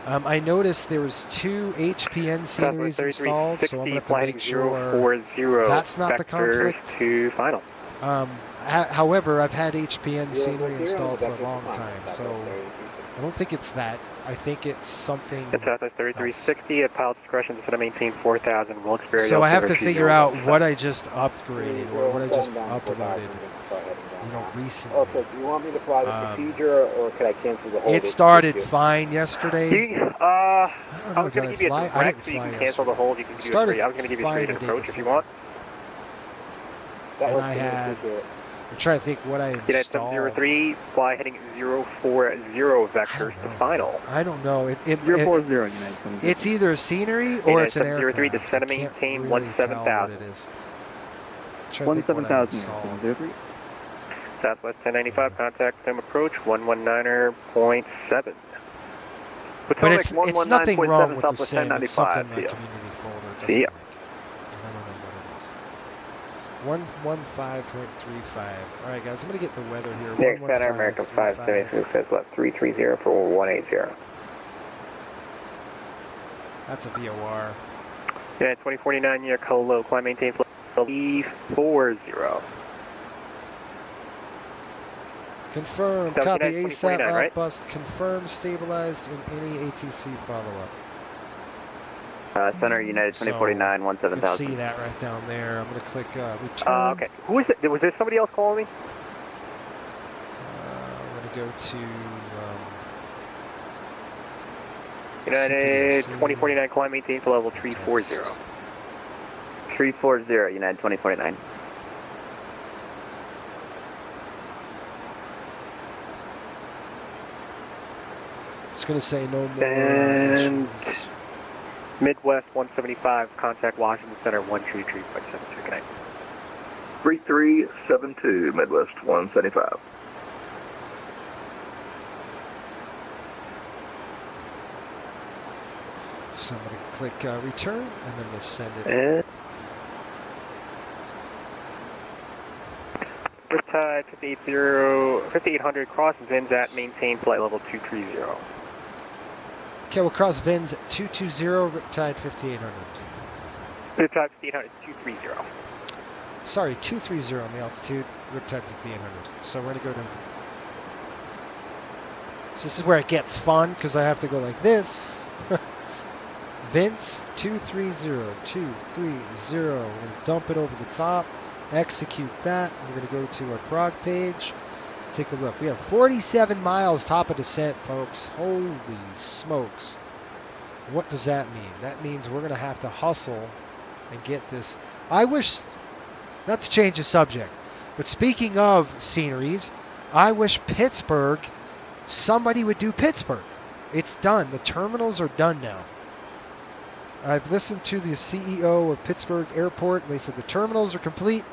I noticed there was 2 HPN sceneries installed, so I'm going to have to make sure that's not the conflict.
To final.
However, I've had HPN scenery installed for a long time, so I don't think it's that. I think it's something.
It's Southwest 3360 at pilot discretion to maintain 4000. Will experience.
So I have to figure out what I just upgraded or what I just uploaded. You know, recently.
Okay, do you want me to fly the procedure or could I cancel the whole?
It started fine yesterday.
I was going to give you a direct so you can cancel the hold. You can do it free. I was going to give you a straight approach if you want.
And I had. I'm trying to think what I installed.
703, fly heading 040 vectors to final.
I don't know.
040,
it's either scenery or it's an aircraft.
703, descend and maintain 17,000.
17,000.
Southwest 1095, contact them approach 119.7.
But it's nothing wrong with the sim. It's something the community folder doesn't like. 115.35. All right, guys, I'm going to get the weather here.
Next Center, American 572, says left 330 for 180.
That's a VOR.
Yeah, 2049 near Colo, climb maintain flight E40.
Confirm.
That was
Copy.
United
ASAP
2049, right?
outbust. Confirm. Stabilized in any ATC follow-up.
Center United 2049,
You can
17,000.
see that right down there. I'm going to click return.
Okay. Who is it? Was there somebody else calling me?
I'm going to go to
United
CPDC.
2049, climb maintain for level 340.
340, United 2049.
It's going to say no more.
And
issues.
Midwest 175, contact Washington Center 123.73. Good night.
3372, Midwest 175.
So I'm going to click return, and then just send it.
And Riptide 5800, cross VINs at maintain flight level 230.
Okay, we'll cross VINs 220, Riptide 5800.
Riptide 5800, 230.
Sorry, 230 on the altitude, Riptide 5800. So we're going to go to... So this is where it gets fun, because I have to go like this. Vince 230, 230. We're going to dump it over the top, execute that. We're going to go to our prog page. Take a look. We have 47 miles top of descent, folks. Holy smokes. What does that mean? That means we're going to have to hustle and get this. I wish, not to change the subject, but speaking of sceneries, I wish Pittsburgh, somebody would do Pittsburgh. It's done. The terminals are done now. I've listened to the CEO of Pittsburgh Airport. They said the terminals are complete.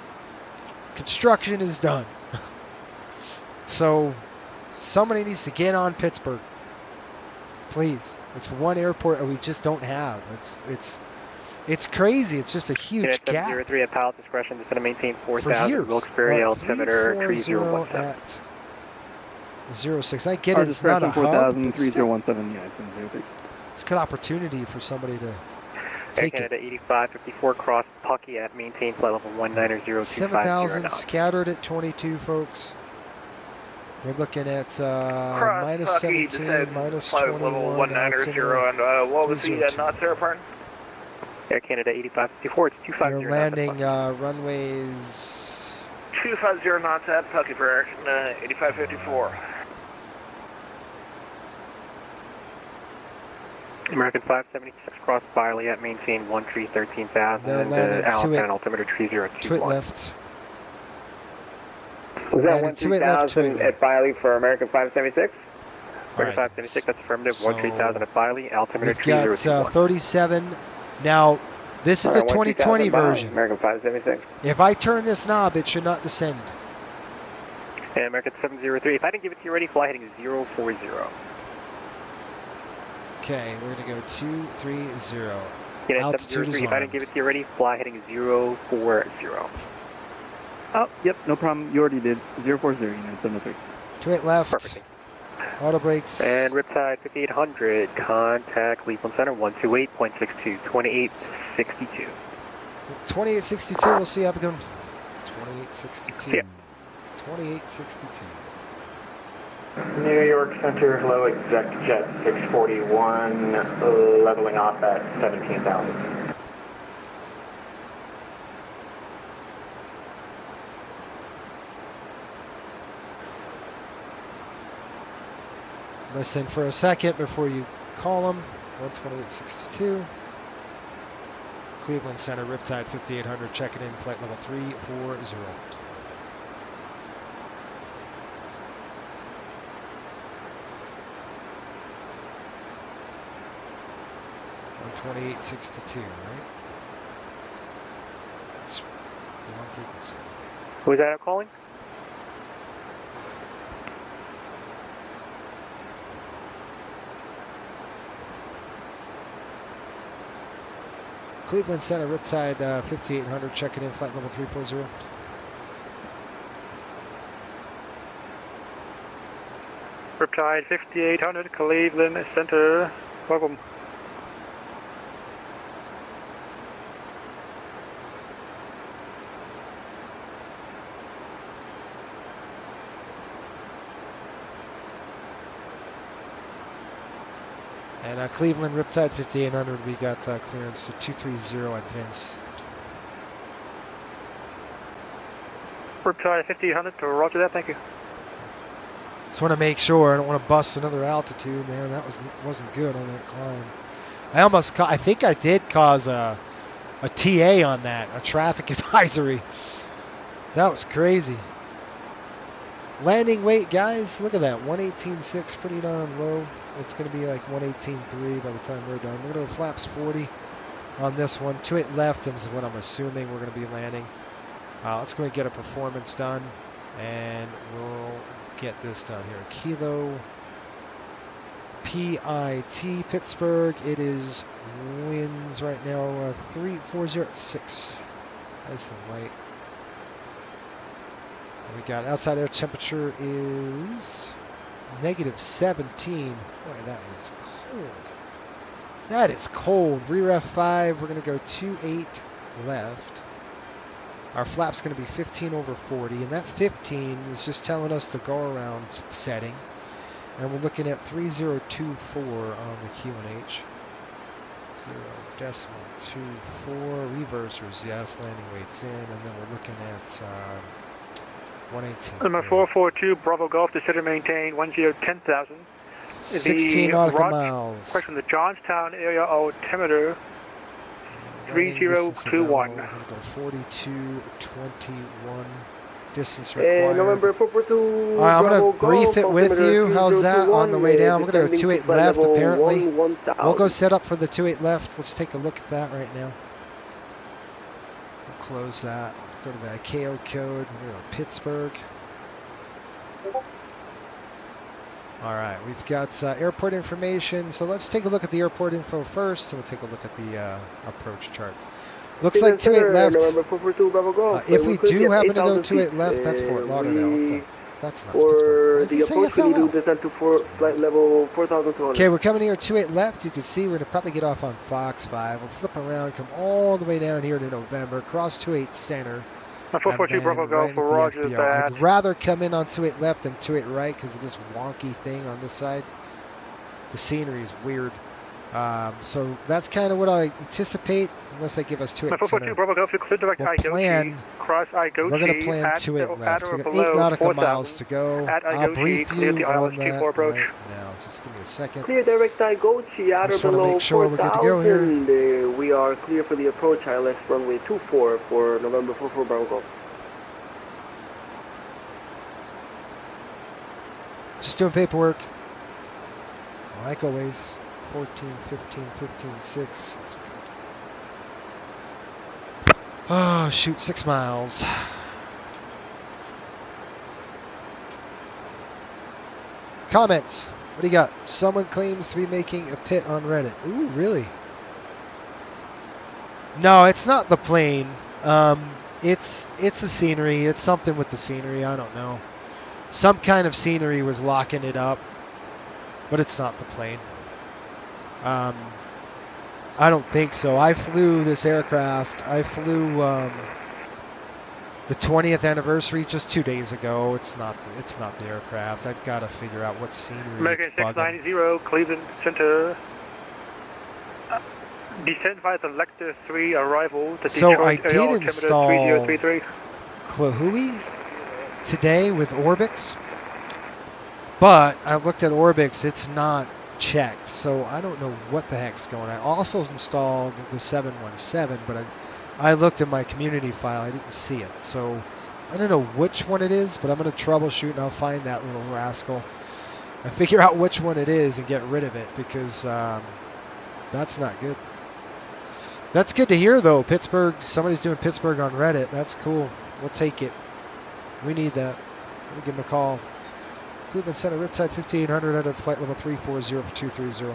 Construction is done. So somebody needs to get on Pittsburgh. Please. It's one airport that we just don't have. It's crazy. It's just a huge gap.
703 at pilot discretion. Descend to maintain
For
4000.
years.
Wilkes-Barre altimeter 3017.
At 06. I get it. It's not a hub, but still,
3017, yeah, 703.
it's a good opportunity for somebody to
Air
take
Canada
it.
8554, cross Pucky at maintain flight level 190.025.
7,000 scattered at 22, folks. We're looking at minus
Pucky,
17, minus
flight
21.
level 190, and what was the knots there, pardon?
Air Canada 8554, it's 250.
You're landing runways
250 knots at Pucky for Air Canada 8554.
American 576, cross Biley at maintain 13,000.
They're
and
landing
Allentown altimeter 3021.
to it left.
Was that
Landing to it left,
13,000 at Biley for American 576?
American 576, that's affirmative. 13,000 at Biley, altimeter
We've got
3021.
37. Now, this is the 2020 version.
American 576.
If I turn this knob, it should not descend.
And American 703, if I didn't give it to you already, fly heading 040.
Okay, we're going to go 230.
United
Altitude is
703, if I didn't give it to you already, fly heading 040.
Oh, yep, no problem. You already did. 040, United 703.
To it left.
Perfect.
Auto brakes.
And Riptide 5800, contact Cleveland Center 128.62, 2862.
2862, we'll see how it goes. 2862.
Yeah.
2862.
New York Center, hello, exec jet 641, leveling off at 17,000.
Listen for a second before you call them. 12862. Cleveland Center, Riptide 5800, checking in, flight level 340. On 2862, right? That's the wrong frequency.
Who is that calling?
Cleveland Center, Riptide 5800, checking in, flight level 340.
Riptide 5800, Cleveland Center. Welcome.
And Cleveland, Riptide 5800, we got clearance to 230 at Vince.
Riptide 5800 to roger that, thank you.
Just want to make sure I don't want to bust another altitude, man. That wasn't good on that climb. I think I did cause a TA on that, a traffic advisory. That was crazy. Landing weight, guys, look at that, 118.6, pretty darn low. It's going to be like 118.3 by the time we're done. We're going to go flaps 40 on this one. 28 left is what I'm assuming we're going to be landing. Let's go and get a performance done, and we'll get this done here. Kilo PIT Pittsburgh. It is winds right now 340 nice and light. We got outside air temperature is -17. Boy, that is cold. That is cold. Re-ref 5. We're going to go 28 left. Our flap's going to be 15 over 40, and that 15 is just telling us the go-around setting. And we're looking at 3024 on the QNH. 0.24 reversers, yes, landing weights in, and then we're looking at 118.
Number 442 Bravo Golf to center maintain 10,000.
16 nautical miles.
Question, the Johnstown area altimeter 3021.
We're going to go 4221. Distance required.
November 442.
All right, I'm going to brief it with you. How's that on the way down? We're going to go 28 left, apparently. We'll go set up for the 28 left. Let's take a look at that right now. We'll close that. Go to the KO code. We're going to Pittsburgh. All right, we've got airport information. So let's take a look at the airport info first, and we'll take a look at the approach chart. Looks like 28 left. If we do happen to go 28 left, that's Fort Lauderdale. That's not Pittsburgh.
The approach we do descend to flight level 4,200.
Okay, we're coming here 28 left. You can see we're going to probably get off on Fox 5. We'll flip around, come all the way down here to November, cross 28 center.
442 Bravo Golf for Roger that.
I'd rather come in on 28 left than 28 right because of this wonky thing on this side. The scenery is weird. So that's kind of what I anticipate, unless they give us 28 center.
Bravo Golf to clear direct
we're going to plan 28 left. We've got 8 nautical miles to go. I'll brief you on that right now. Just give me a second.
Clear direct Aigochi out of below 4,000. We are clear for the approach ILS runway 24 for November 44 Bravo Golf.
Just doing paperwork. Like always. 14, 15, 15, 6. That's good. Oh, shoot, 6 miles. Comments. What do you got? Someone claims to be making a pit on Reddit. Ooh, really? No, it's not the plane. It's the scenery. It's something with the scenery. I don't know. Some kind of scenery was locking it up, but it's not the plane. I don't think so. I flew this aircraft. I flew the 20th anniversary just 2 days ago. It's not the aircraft. I've got to figure out what scenery.
American 690 Cleveland Center. Descend via the Lecter 3 arrival to
so
Detroit
I did install
3033.
Klahui today with Orbix, but I looked at Orbix. It's not checked, so I don't know what the heck's going on. I also installed the 717, but I looked at my community file. I didn't see it, so I don't know which one it is, but I'm going to troubleshoot and I'll find that little rascal and figure out which one it is and get rid of it, because that's not good. That's good to hear, though. Pittsburgh, somebody's doing Pittsburgh on Reddit. That's cool. We'll take it. We need that. Let me give him a call. Cleveland Center, Riptide 5800 out of flight level 340 for 230.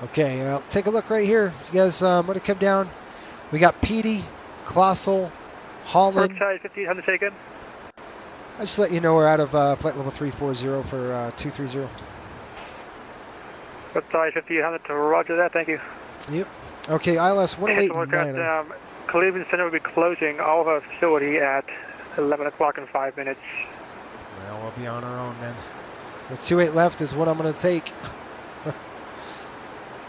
Okay, take a look right here. You guys want to come down? We got Petey, Colossal, Holland.
Riptide 5800 taken.
I just let you know we're out of flight level 340 for 230.
Riptide 5800 to roger that, thank you.
Yep. Okay, ILS 108.9.
Cleveland Center will be closing all of our facility at 11 o'clock in 5 minutes.
Well, we'll be on our own then. The 28 left is what I'm going to take.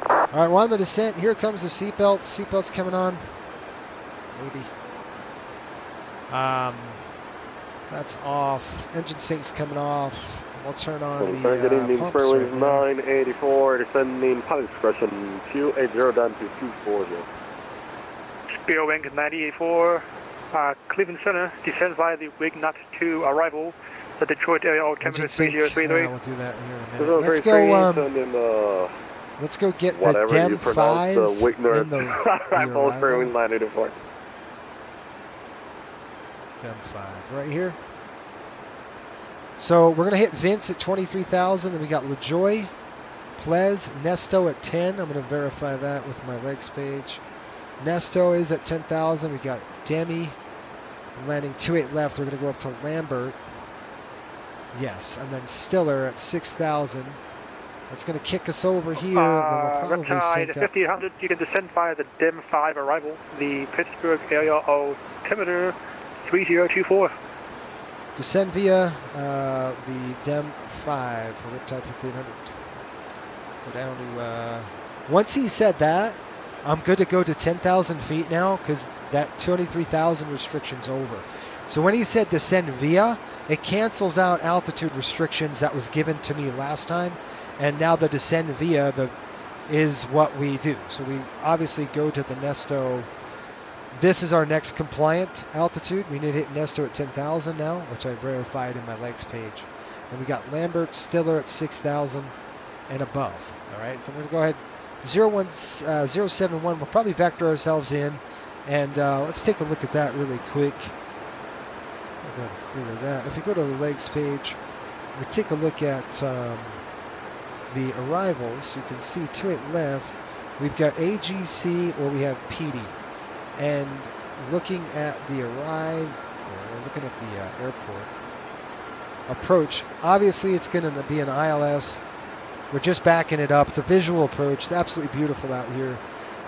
All right, we're on the descent. Here comes the seatbelts. Seatbelts coming on. Maybe. That's off. Engine sync's coming off. We'll turn on the
good evening,
pumps
Fairways
right
984, descending pilot discretion 280 down to 240.
Spirit wing 984, Cleveland Center, descend via the wing nut to arrival, the Detroit area altimeter 3033.
We'll do that here in a minute. Let's go, let's go get the DEM 5 in the
arrival. Fairways 984.
DEM 5, right here. So we're going to hit Vince at 23,000. Then we got LaJoy, Plez, Nesto at 10. I'm going to verify that with my legs page. Nesto is at 10,000. We got Demi landing 28 left. We're going to go up to Lambert. Yes, and then Stiller at 6,000. That's going to kick us over here. Then we'll probably sync up.
1500, you can descend via the DEM 5 arrival, the Pittsburgh area altimeter 3024.
Descend via the DEM 5 for Riptide 1500. Go down to, once he said that, I'm good to go to 10,000 feet now because that 23,000 restriction's over. So when he said descend via, it cancels out altitude restrictions that was given to me last time. And now the descend via is what we do. So we obviously go to the Nesto. This is our next compliant altitude. We need to hit Nesto at 10,000 now, which I verified in my legs page. And we got Lambert, Stiller at 6,000 and above. All right, so I'm going to go ahead 071. We'll probably vector ourselves in, and let's take a look at that really quick. I'm going to clear that. If we go to the legs page, we take a look at the arrivals. You can see 28 left. We've got AGC or we have PD. And looking at the looking at the airport approach, obviously it's going to be an ILS. We're just backing it up. It's a visual approach. It's absolutely beautiful out here.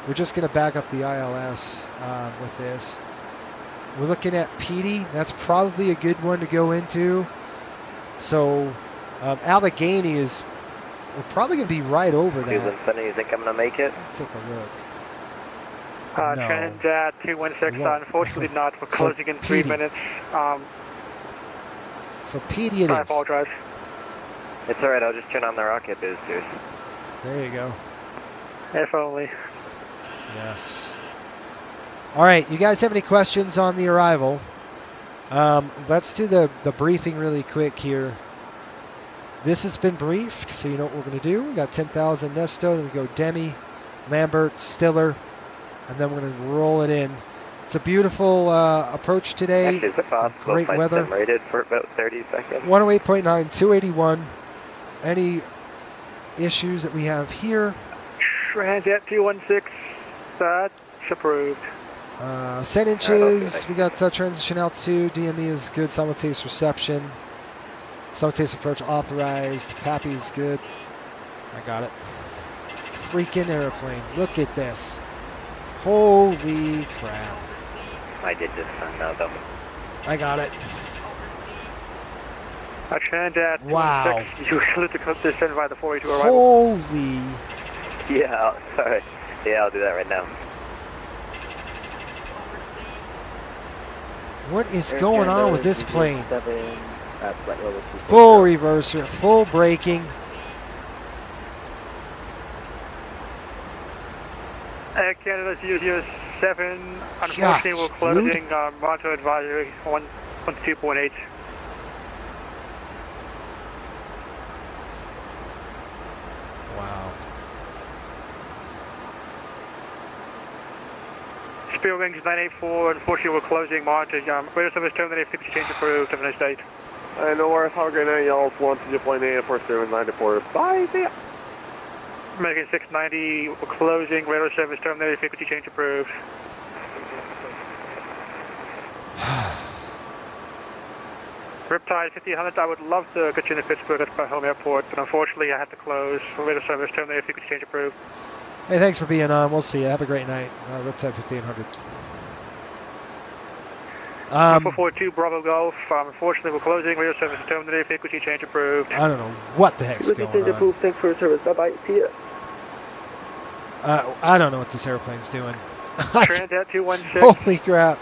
We're just going to back up the ILS with this. We're looking at PD. That's probably a good one to go into. So Allegheny is, we're probably going to be right over that.
You think I'm going to make it?
Let's take a look.
Transat 216, unfortunately not. We're closing in 3 minutes.
So PD it is.
I apologize.
It's alright, I'll just turn on the rocket boosters.
There you go.
If only.
Yes. All right, you guys have any questions on the arrival? Let's do the briefing really quick here. This has been briefed, so you know what we're going to do. We got 10,000 Nesto, then we go Demi, Lambert, Stiller, and then we're going to roll it in. It's a beautiful approach today.
Actually, is it possible
great
if
weather.
I rated for about 30 seconds?
108.9, 281. Any issues that we have here?
Transat 216, that's approved.
Set inches, we got transition altitude, DME is good, simultaneous reception, simultaneous approach authorized, PAPI's good. I got it. Freaking airplane, look at this. Holy crap.
I did this one, though.
I got it.
Transat 216,
wow.
you should descend by the 42 arrival.
Holy.
Yeah, sorry. Yeah, I'll do that right now.
What is going on with this plane? Full reverser, full braking.
Air Canada 007, unfortunately we're closing Monitor Advisory 112.8.
Wow.
Spirit Wings 984, unfortunately we're closing Monitor. Radio service terminated, 50 change approved, have a nice day.
I know where how good I y'all want to plane 84794. Bye, see ya.
American 690, we're closing, radio service terminated, 50 change approved. Riptide 1500, I would love to get you into Pittsburgh at my home airport, but unfortunately I have to close. Radio service terminated, 50 change approved.
Hey, thanks for being on. We'll see you. Have a great night. Riptide 1500.
442 Bravo Golf. Unfortunately, we're closing. Radio service terminated. Frequency change approved.
I don't know what the heck's going on.
Approved. Thanks for your service. Bye-bye. See ya.
I don't know what this airplane's doing.
Transat 216.
Holy crap.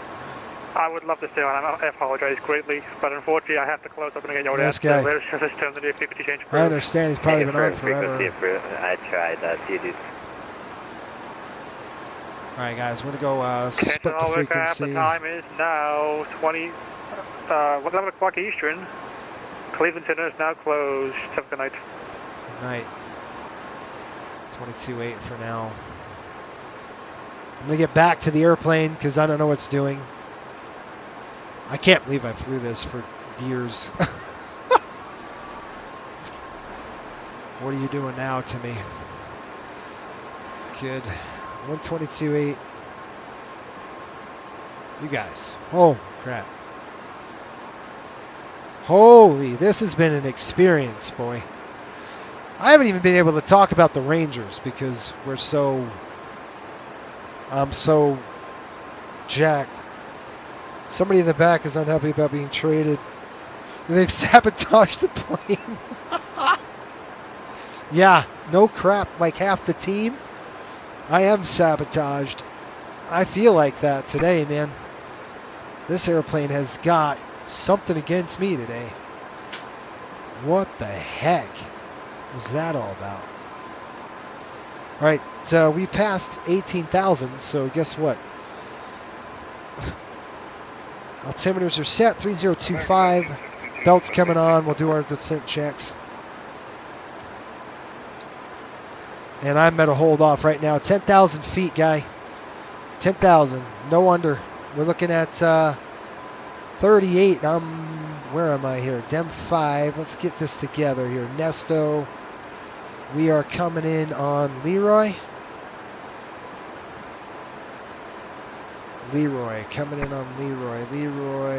I would love to stay on. I apologize greatly, but unfortunately, I have to close up and get your
This guy.
Radio service terminated. Frequency change approved.
I understand. He's probably been on forever.
I tried that. See you, dude.
All right, guys, we're going to go split the frequency.
The time is now 11 o'clock Eastern. Cleveland Center is now closed. Have a good night.
Good night. 22.8 for now. I'm going to get back to the airplane because I don't know what's doing. I can't believe I flew this for years. What are you doing now to me? Good. 122.8. You guys. Oh, crap. Holy, this has been an experience, boy. I haven't even been able to talk about the Rangers because I'm so jacked. Somebody in the back is unhappy about being traded. They've sabotaged the plane. Yeah, no crap. Like half the team. I am sabotaged. I feel like that today, man. This airplane has got something against me today. What the heck was that all about? All right, so we passed 18,000, so guess what? Altimeters are set, 3025. Belt's coming on. We'll do our descent checks. And I'm at a hold off right now. 10,000 feet, guy. 10,000. No under. We're looking at 38. Where am I here? Dem 5. Let's get this together here. Nesto. We are coming in on Leroy. Coming in on Leroy.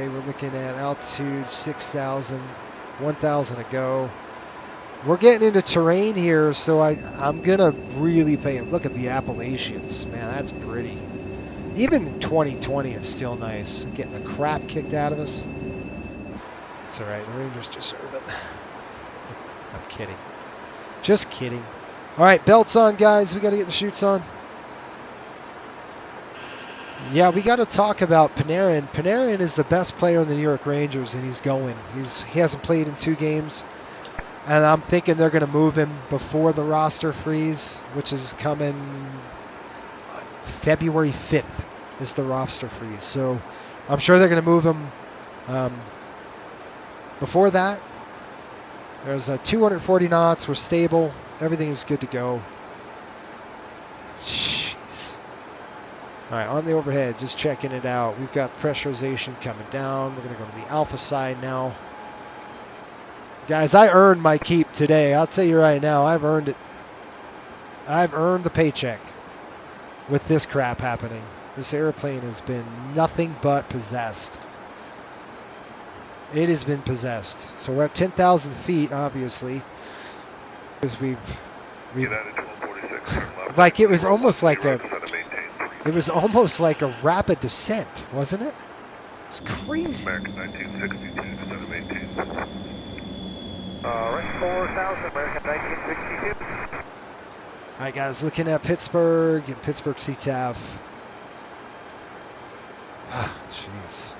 We're looking at altitude 6,000. 1,000 to go. We're getting into terrain here, so I'm going to really pay it. Look at the Appalachians. Man, that's pretty. Even in 2020, it's still nice. Getting the crap kicked out of us. It's all right. The Rangers deserve it. I'm kidding. Just kidding. All right, belts on, guys. We got to get the chutes on. Yeah, we got to talk about Panarin. Panarin is the best player in the New York Rangers, and he's going. He hasn't played in 2 games. And I'm thinking they're going to move him before the roster freeze, which is coming February 5th is the roster freeze. So I'm sure they're going to move him before that. There's 240 knots. We're stable. Everything is good to go. Jeez. All right, on the overhead, just checking it out. We've got pressurization coming down. We're going to go to the alpha side now. Guys, I earned my keep today. I'll tell you right now, I've earned it. I've earned the paycheck with this crap happening. This airplane has been nothing but possessed. It has been possessed. So we're at 10,000 feet, obviously, because we've like it was almost like a rapid descent, wasn't it? It's crazy.
American 1962, 718.
Right, 4,000, American 1962.
All right, guys, looking at Pittsburgh and Pittsburgh CTAF. Jeez.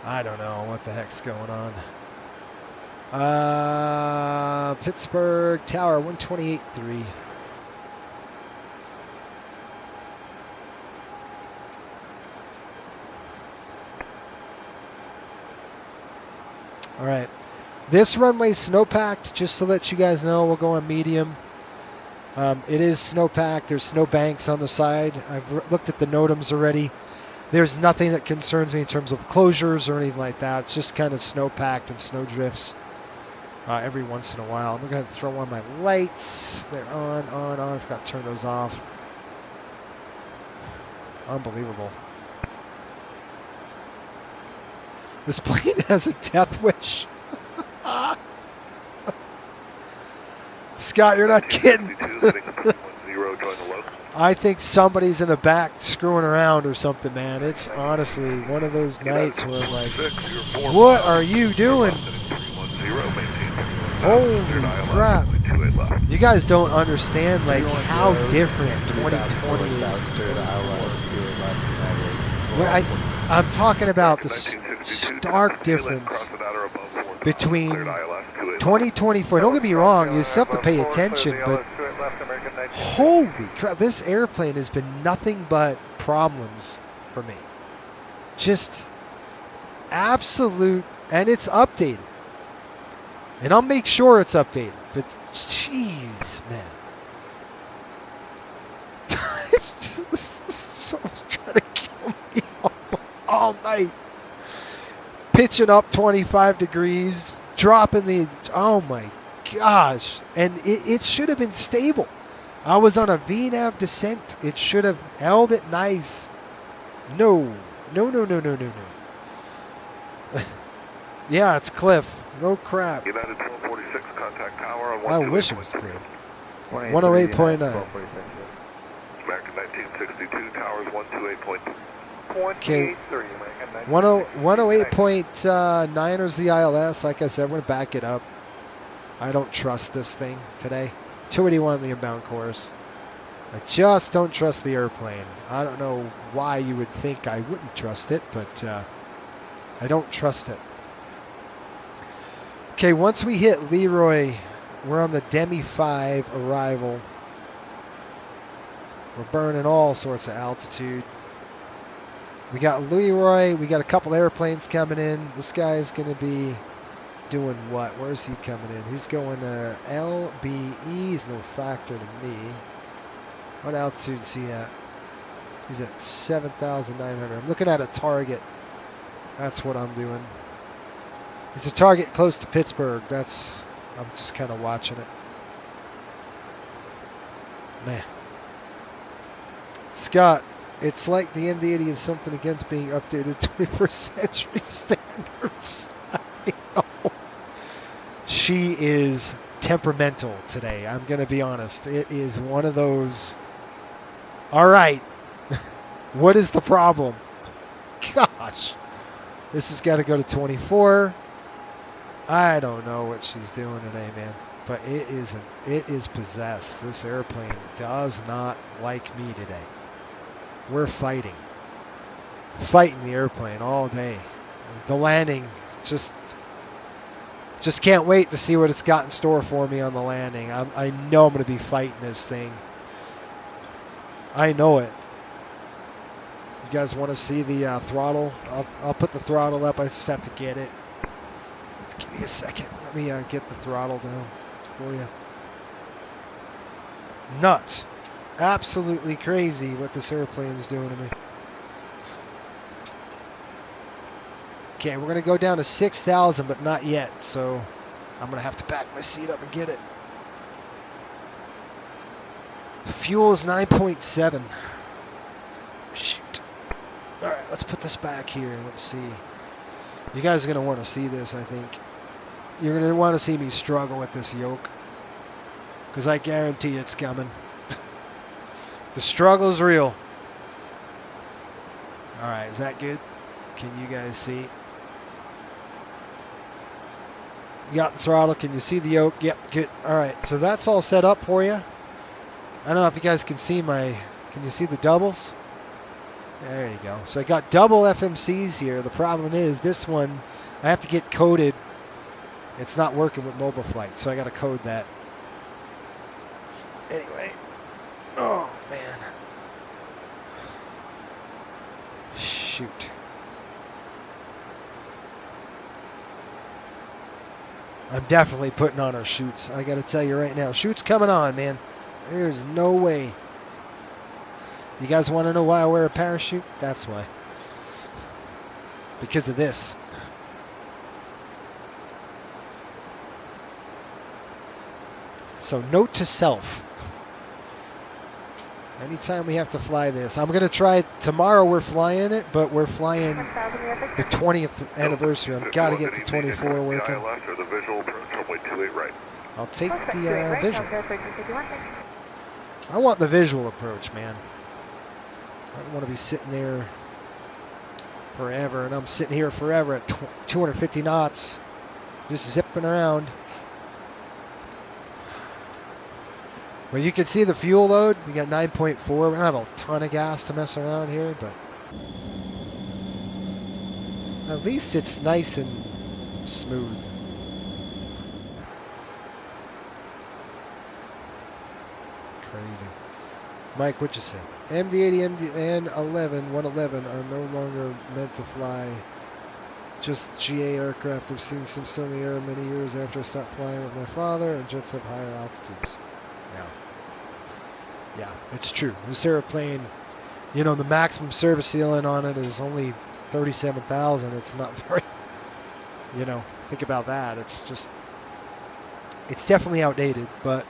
I don't know what the heck's going on. Pittsburgh Tower 128.3. All right. This runway is snow-packed, just to let you guys know. We'll go on medium. It is snow-packed. There's snow banks on the side. I've looked at the NOTAMs already. There's nothing that concerns me in terms of closures or anything like that. It's just kind of snow-packed and snow drifts every once in a while. I'm going to throw on my lights. They're on. I forgot to turn those off. Unbelievable. This plane has a death wish. Scott, you're not kidding. I think somebody's in the back screwing around or something, man. It's honestly one of those nights where I'm like, what are you doing? Holy crap. You guys don't understand like how different 2020 is. Well, I'm talking about the stark difference between 2024. Don't get me wrong, you still have to pay attention, but holy crap, this airplane has been nothing but problems for me. Just absolute, and it's updated. And I'll make sure it's updated, but jeez, man. Someone's trying to kill me all night. Pitching up 25 degrees, dropping the, oh my gosh. And it should have been stable. I was on a VNAV descent. It should have held it nice. No. Yeah, it's Cliff. No crap.
United 1246, contact tower on
I wish it was clear. 108.9.
American 1962, towers 128.2.
Okay. 108.9 is the ILS. Like I said, we're going to back it up. I don't trust this thing today. 281 the inbound course. I just don't trust the airplane. I don't know why you would think I wouldn't trust it, but I don't trust it. Okay, once we hit Leroy, we're on the Demi 5 arrival. We're burning all sorts of altitude. We got Leroy. We got a couple airplanes coming in. This guy is going to be doing what? Where's he coming in? He's going to LBE. Is no factor to me. What altitude is he at? He's at 7,900. I'm looking at a target. That's what I'm doing. It's a target close to Pittsburgh. I'm just kind of watching it. Man. Scott, it's like the MD-80 is something against being updated 21st century standards. I know. She is temperamental today. I'm going to be honest. It is one of those. All right. What is the problem? Gosh. This has got to go to 24. I don't know what she's doing today, man. But it is possessed. This airplane does not like me today. We're fighting. Fighting the airplane all day. The landing, just can't wait to see what it's got in store for me on the landing. I know I'm going to be fighting this thing. I know it. You guys want to see the throttle? I'll put the throttle up. I just have to get it. Just give me a second. Let me get the throttle down for you. Nuts. Absolutely crazy what this airplane is doing to me. Okay, we're going to go down to 6,000, but not yet. So I'm going to have to back my seat up and get it. Fuel is 9.7. Shoot. All right, let's put this back here. Let's see. You guys are going to want to see this, I think. You're going to want to see me struggle with this yoke. Because I guarantee it's coming. The struggle is real. All right, is that good? Can you guys see? You got the throttle. Can you see the yoke? Yep, good. All right, so that's all set up for you. I don't know if you guys can see can you see the doubles? There you go. So I got double FMCs here. The problem is this one, I have to get coded. It's not working with mobile flight, so I got to code that. Anyway. Oh, man. Shoot. I'm definitely putting on our chutes. I got to tell you right now. Chutes coming on, man. There's no way. You guys want to know why I wear a parachute? That's why. Because of this. So note to self. Anytime we have to fly this. I'm going to try tomorrow. We're flying it, but we're flying the 20th anniversary. I've got to get the 24 working. I'll take the visual. I want the visual approach, man. I don't want to be sitting there forever, and I'm sitting here forever at 250 knots, just zipping around. Well, you can see the fuel load. We got 9.4. We don't have a ton of gas to mess around here, but at least it's nice and smooth. Crazy. Mike, what'd you say? MD-80 and 111 are no longer meant to fly. Just GA aircraft. I've seen some still in the air many years after I stopped flying with my father, and jets have higher altitudes. Yeah, it's true. This airplane, you know, the maximum service ceiling on it is only 37,000. It's not very, you know, think about that. It's just, it's definitely outdated. But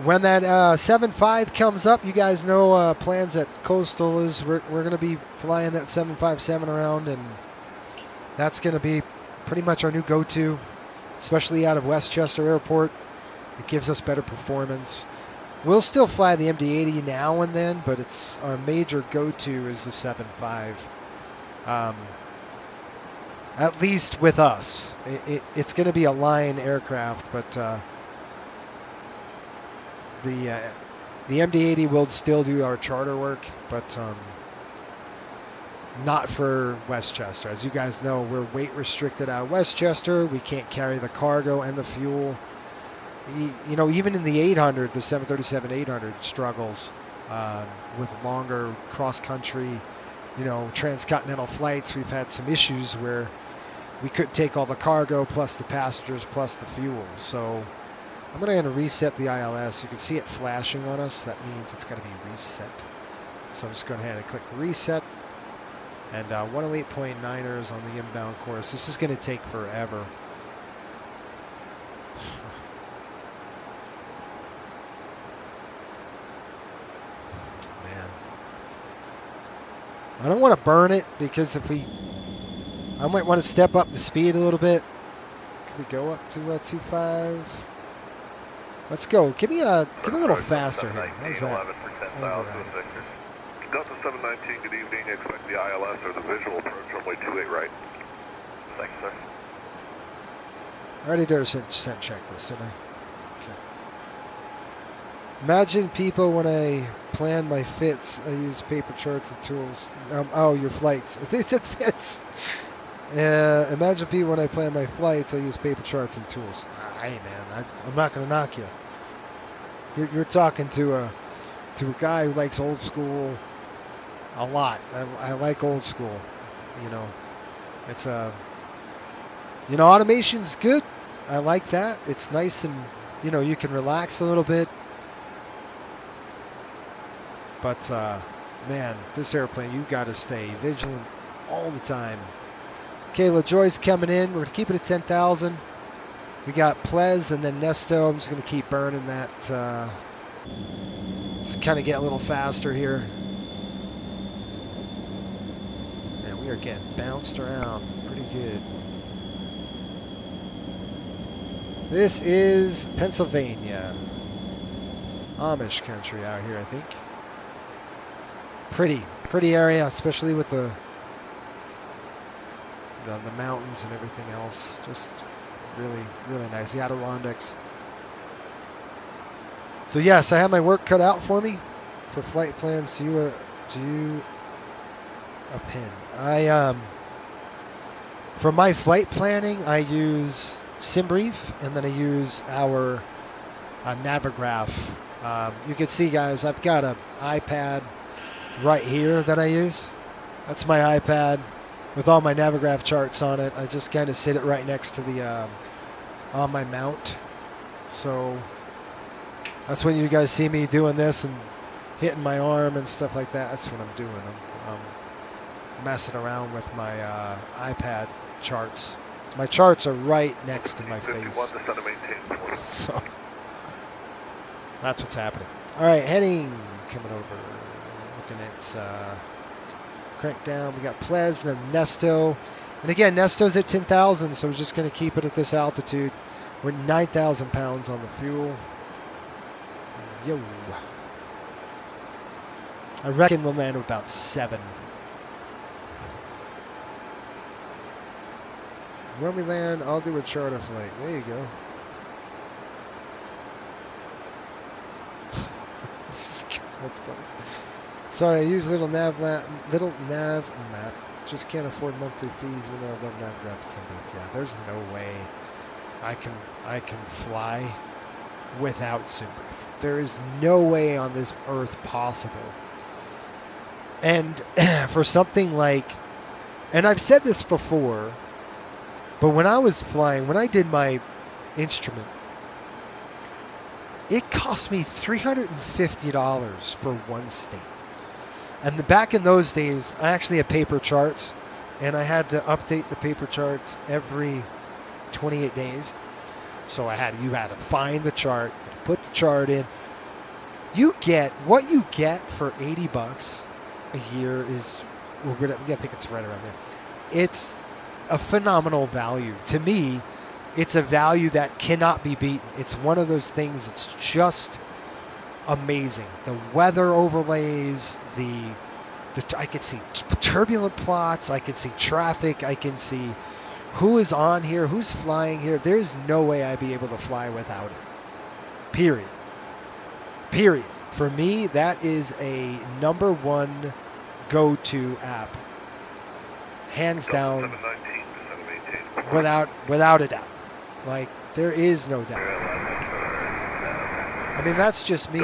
when that 7.5 comes up, you guys know plans at Coastal is we're going to be flying that 757 around, and that's going to be pretty much our new go-to, especially out of Westchester Airport. It gives us better performance. We'll still fly the MD-80 now and then, but it's our major go-to is the 7.5. At least with us. It's going to be a line aircraft, but the MD-80 will still do our charter work, but not for Westchester. As you guys know, we're weight restricted out of Westchester. We can't carry the cargo and the fuel. You know, even in the 800, the 737-800 struggles with longer cross-country, you know, transcontinental flights. We've had some issues where we couldn't take all the cargo plus the passengers plus the fuel. So I'm going to reset the ILS. You can see it flashing on us. That means it's got to be reset. So I'm just going ahead and click reset. And 108.9ers on the inbound course. This is going to take forever. I don't want to burn it because if I might want to step up the speed a little bit. Can we go up to 2.5? Let's go. Give me a little faster here. How's that?
Delta 719, good evening. Expect the ILS or the visual approach runway 28 right. Thanks, sir.
I already did a sent checklist, didn't I? Okay. Imagine people when I plan my fits, I use paper charts and tools. Oh, your flights. They said fits. Imagine people when I plan my flights, I use paper charts and tools. Hey, man, I'm not going to knock you. You're talking to a guy who likes old school a lot. I like old school. You know, it's you know, automation's good. I like that. It's nice and, you know, you can relax a little bit. But, man, this airplane, you got to stay vigilant all the time. Kayla Joyce coming in. We're going to keep it at 10,000. We got Plez and then Nesto. I'm just going to keep burning that. Let's kind of get a little faster here. Man, we are getting bounced around pretty good. This is Pennsylvania. Amish country out here, I think. Pretty area, especially with the mountains and everything else. Just really nice. The Adirondacks. So yes, I have my work cut out for me for flight plans. To you a pin. For my flight planning, I use SimBrief, and then I use our Navigraph. You can see, guys, I've got an iPad right here that I use. That's my iPad with all my Navigraph charts on it. I just kind of sit it right next to the on my mount. So that's when you guys see me doing this and hitting my arm and stuff like that. That's what I'm doing. I'm messing around with my iPad charts. So my charts are right next to my face. So that's what's happening. All right, heading, coming over. Looking at crank down. We got Plez and then Nesto. And again, Nesto's at 10,000, so we're just going to keep it at this altitude. We're 9,000 pounds on the fuel. Yo. I reckon we'll land about 7. When we land, I'll do a charter flight. There you go. That's funny. Sorry, I use little nav map. Just can't afford monthly fees. You know, I love nav graphs. Yeah, there's no way I can fly without SimBrief. There is no way on this earth possible. And for something like, and I've said this before, but when I was flying, when I did my instrument, it cost me $350 for one state. And back in those days, I actually had paper charts, and I had to update the paper charts every 28 days. So you had to find the chart, put the chart in. You get what you get for $80 a year is, I think it's right around there. It's a phenomenal value. To me, it's a value that cannot be beaten. It's one of those things that's just amazing. The weather overlays, I can see turbulent plots, I can see traffic, I can see who is on here, who's flying here. There's no way I'd be able to fly without it. Period. Period. For me, that is a #1 go-to app. Hands down. Without a doubt. Like, there is no doubt. I mean, that's just me.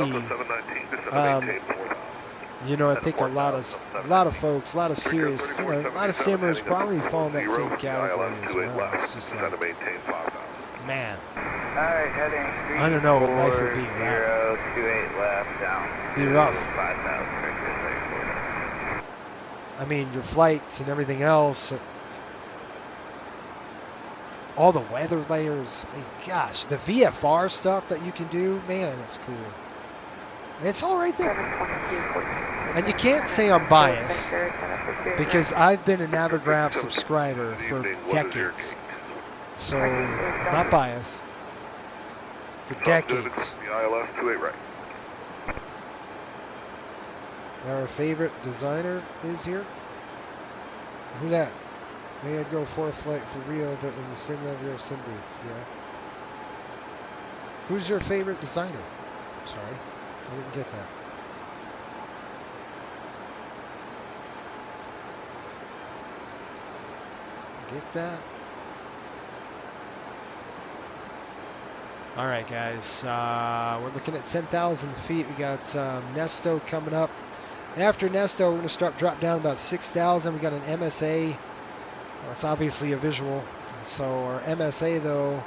You know, I think a lot of folks, a lot of serious, you know, a lot of simmers probably fall in that same category as well. It's just like, man, I don't know what life would be without.
028 left down.
Be rough.
5,000.
I mean, your flights and everything else. All the weather layers. I mean, gosh, the VFR stuff that you can do, man, that's cool. It's all right there. And you can't say I'm biased, because I've been a Navigraph subscriber for decades. So, not biased. For decades.
ILS 28 right.
Our favorite designer is here. Who that? Maybe I'd go for a flight for real, but in the sim level of SimBrief, yeah. Who's your favorite designer? Sorry, I didn't get that. Get that? All right, guys. We're looking at 10,000 feet. We got Nesto coming up. After Nesto, we're going to drop down about 6,000. We got an MSA. Well, it's obviously a visual. So our MSA, though, I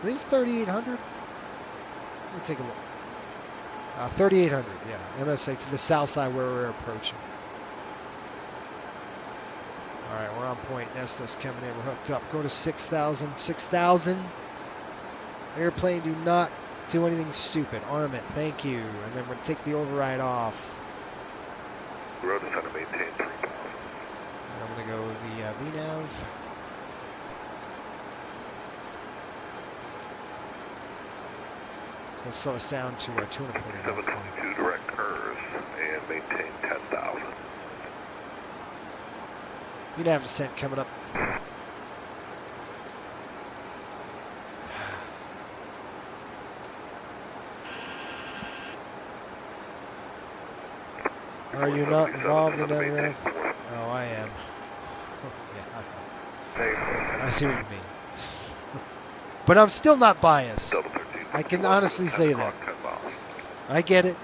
think it's 3,800. Let me take a look. 3,800, yeah. MSA to the south side where we're approaching. All right, we're on point. Nesto's coming in. We're hooked up. Go to 6,000. 6,000. Airplane, do not do anything stupid. Arm it. Thank you. And then we're going to take the override off.
Road is going to maintain 3,000.
I'm going to go the VNAV. It's going to slow us down to 240 knots.
722 direct curves and maintain 10,000.
VNAV descent coming up. Are you not involved in that? Oh, I am. Yeah, I see what you mean. But I'm still not biased. I can honestly say that. I get it.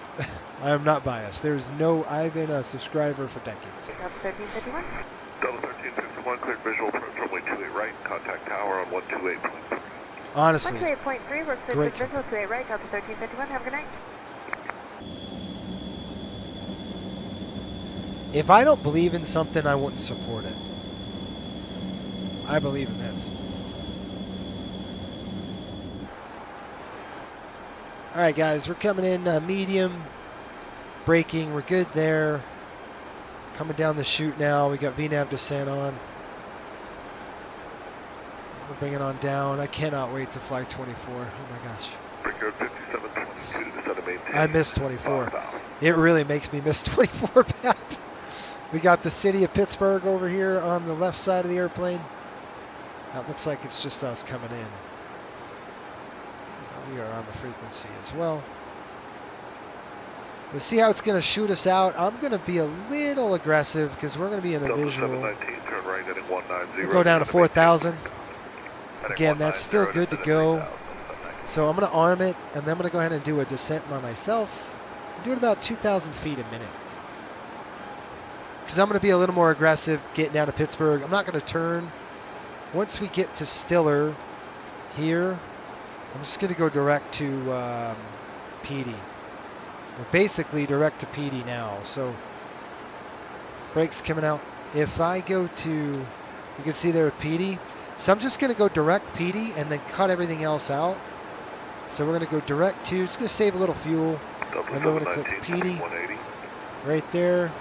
I am not biased. There's no. I've been a subscriber for decades.
1351. 1351, cleared visual approach runway 28 right. Contact tower on 128.3.
Honestly,
128.3 works with
great.
visual 28 right. Delta 1351. Have a good night.
If I don't believe in something, I wouldn't support it. I believe in this. All right, guys, we're coming in medium, braking. We're good there. Coming down the chute now. We got VNAV descent on. We're bringing on down. I cannot wait to fly 24. Oh my gosh. I missed 24. It really makes me miss 24 bad. We got the city of Pittsburgh over here on the left side of the airplane. That looks like it's just us coming in. We are on the frequency as well. We'll see how it's going to shoot us out. I'm going to be a little aggressive because we're going to be in a visual. We'll go down to 4,000. Again, that's still good to go. So I'm going to arm it, and then I'm going to go ahead and do a descent by myself. I'm doing about 2,000 feet a minute. Because I'm going to be a little more aggressive getting down to Pittsburgh. I'm not going to turn. Once we get to Stiller here, I'm just going to go direct to PD. We're basically direct to PD now. So brakes coming out. If I go to, you can see there with PD. So I'm just going to go direct PD and then cut everything else out. So we're going to go direct to, it's going to save a little fuel. And then we're going to click PD right there.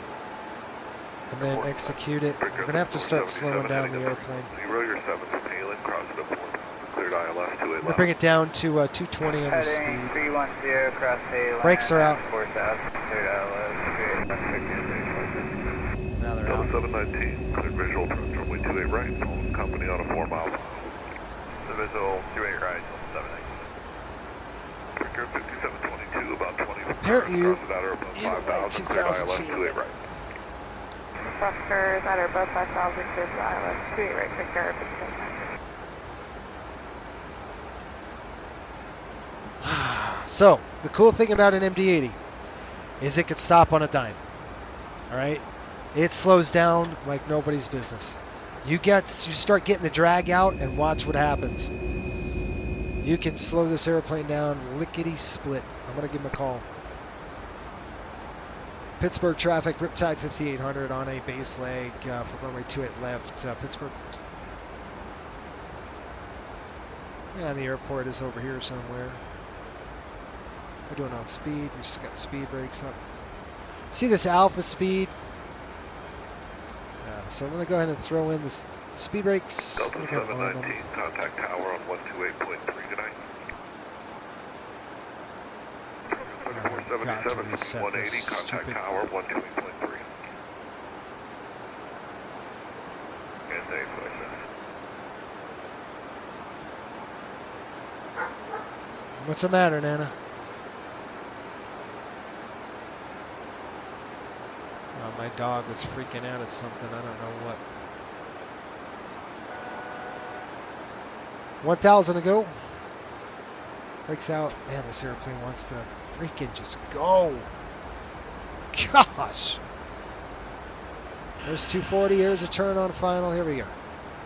And then execute it. We're going to have to start slowing down the airplane. I'm going to bring it down to 220 on the speed. Brakes are out. Now they're out.
719, clear visual approach runway 28 right, following company on a 4 mile. The visual 28 right, 719. Picker 5722, about 20.
Apparently, you like 2,000 feet.
28 right.
Buster, that are above 5,000, clear to ILS 28 right, picker 57.
So, the cool thing about an MD-80 is it could stop on a dime. All right? It slows down like nobody's business. You start getting the drag out and watch what happens. You can slow this airplane down lickety-split. I'm going to give him a call. Pittsburgh traffic, Riptide 5800 on a base leg for runway 28 left, Pittsburgh. Yeah, the airport is over here somewhere. We're doing on speed. We just got speed brakes up. See this alpha speed? So I'm going to go ahead and throw in the speed brakes.
Delta 719, contact tower on 128.3 tonight. 477, 180, contact tower 128.3. And safe like that.
What's the matter, Nana? My dog was freaking out at something. I don't know what. 1,000 to go. Brakes out. Man, this airplane wants to freaking just go. Gosh. There's 240. Here's a turn on final. Here we go.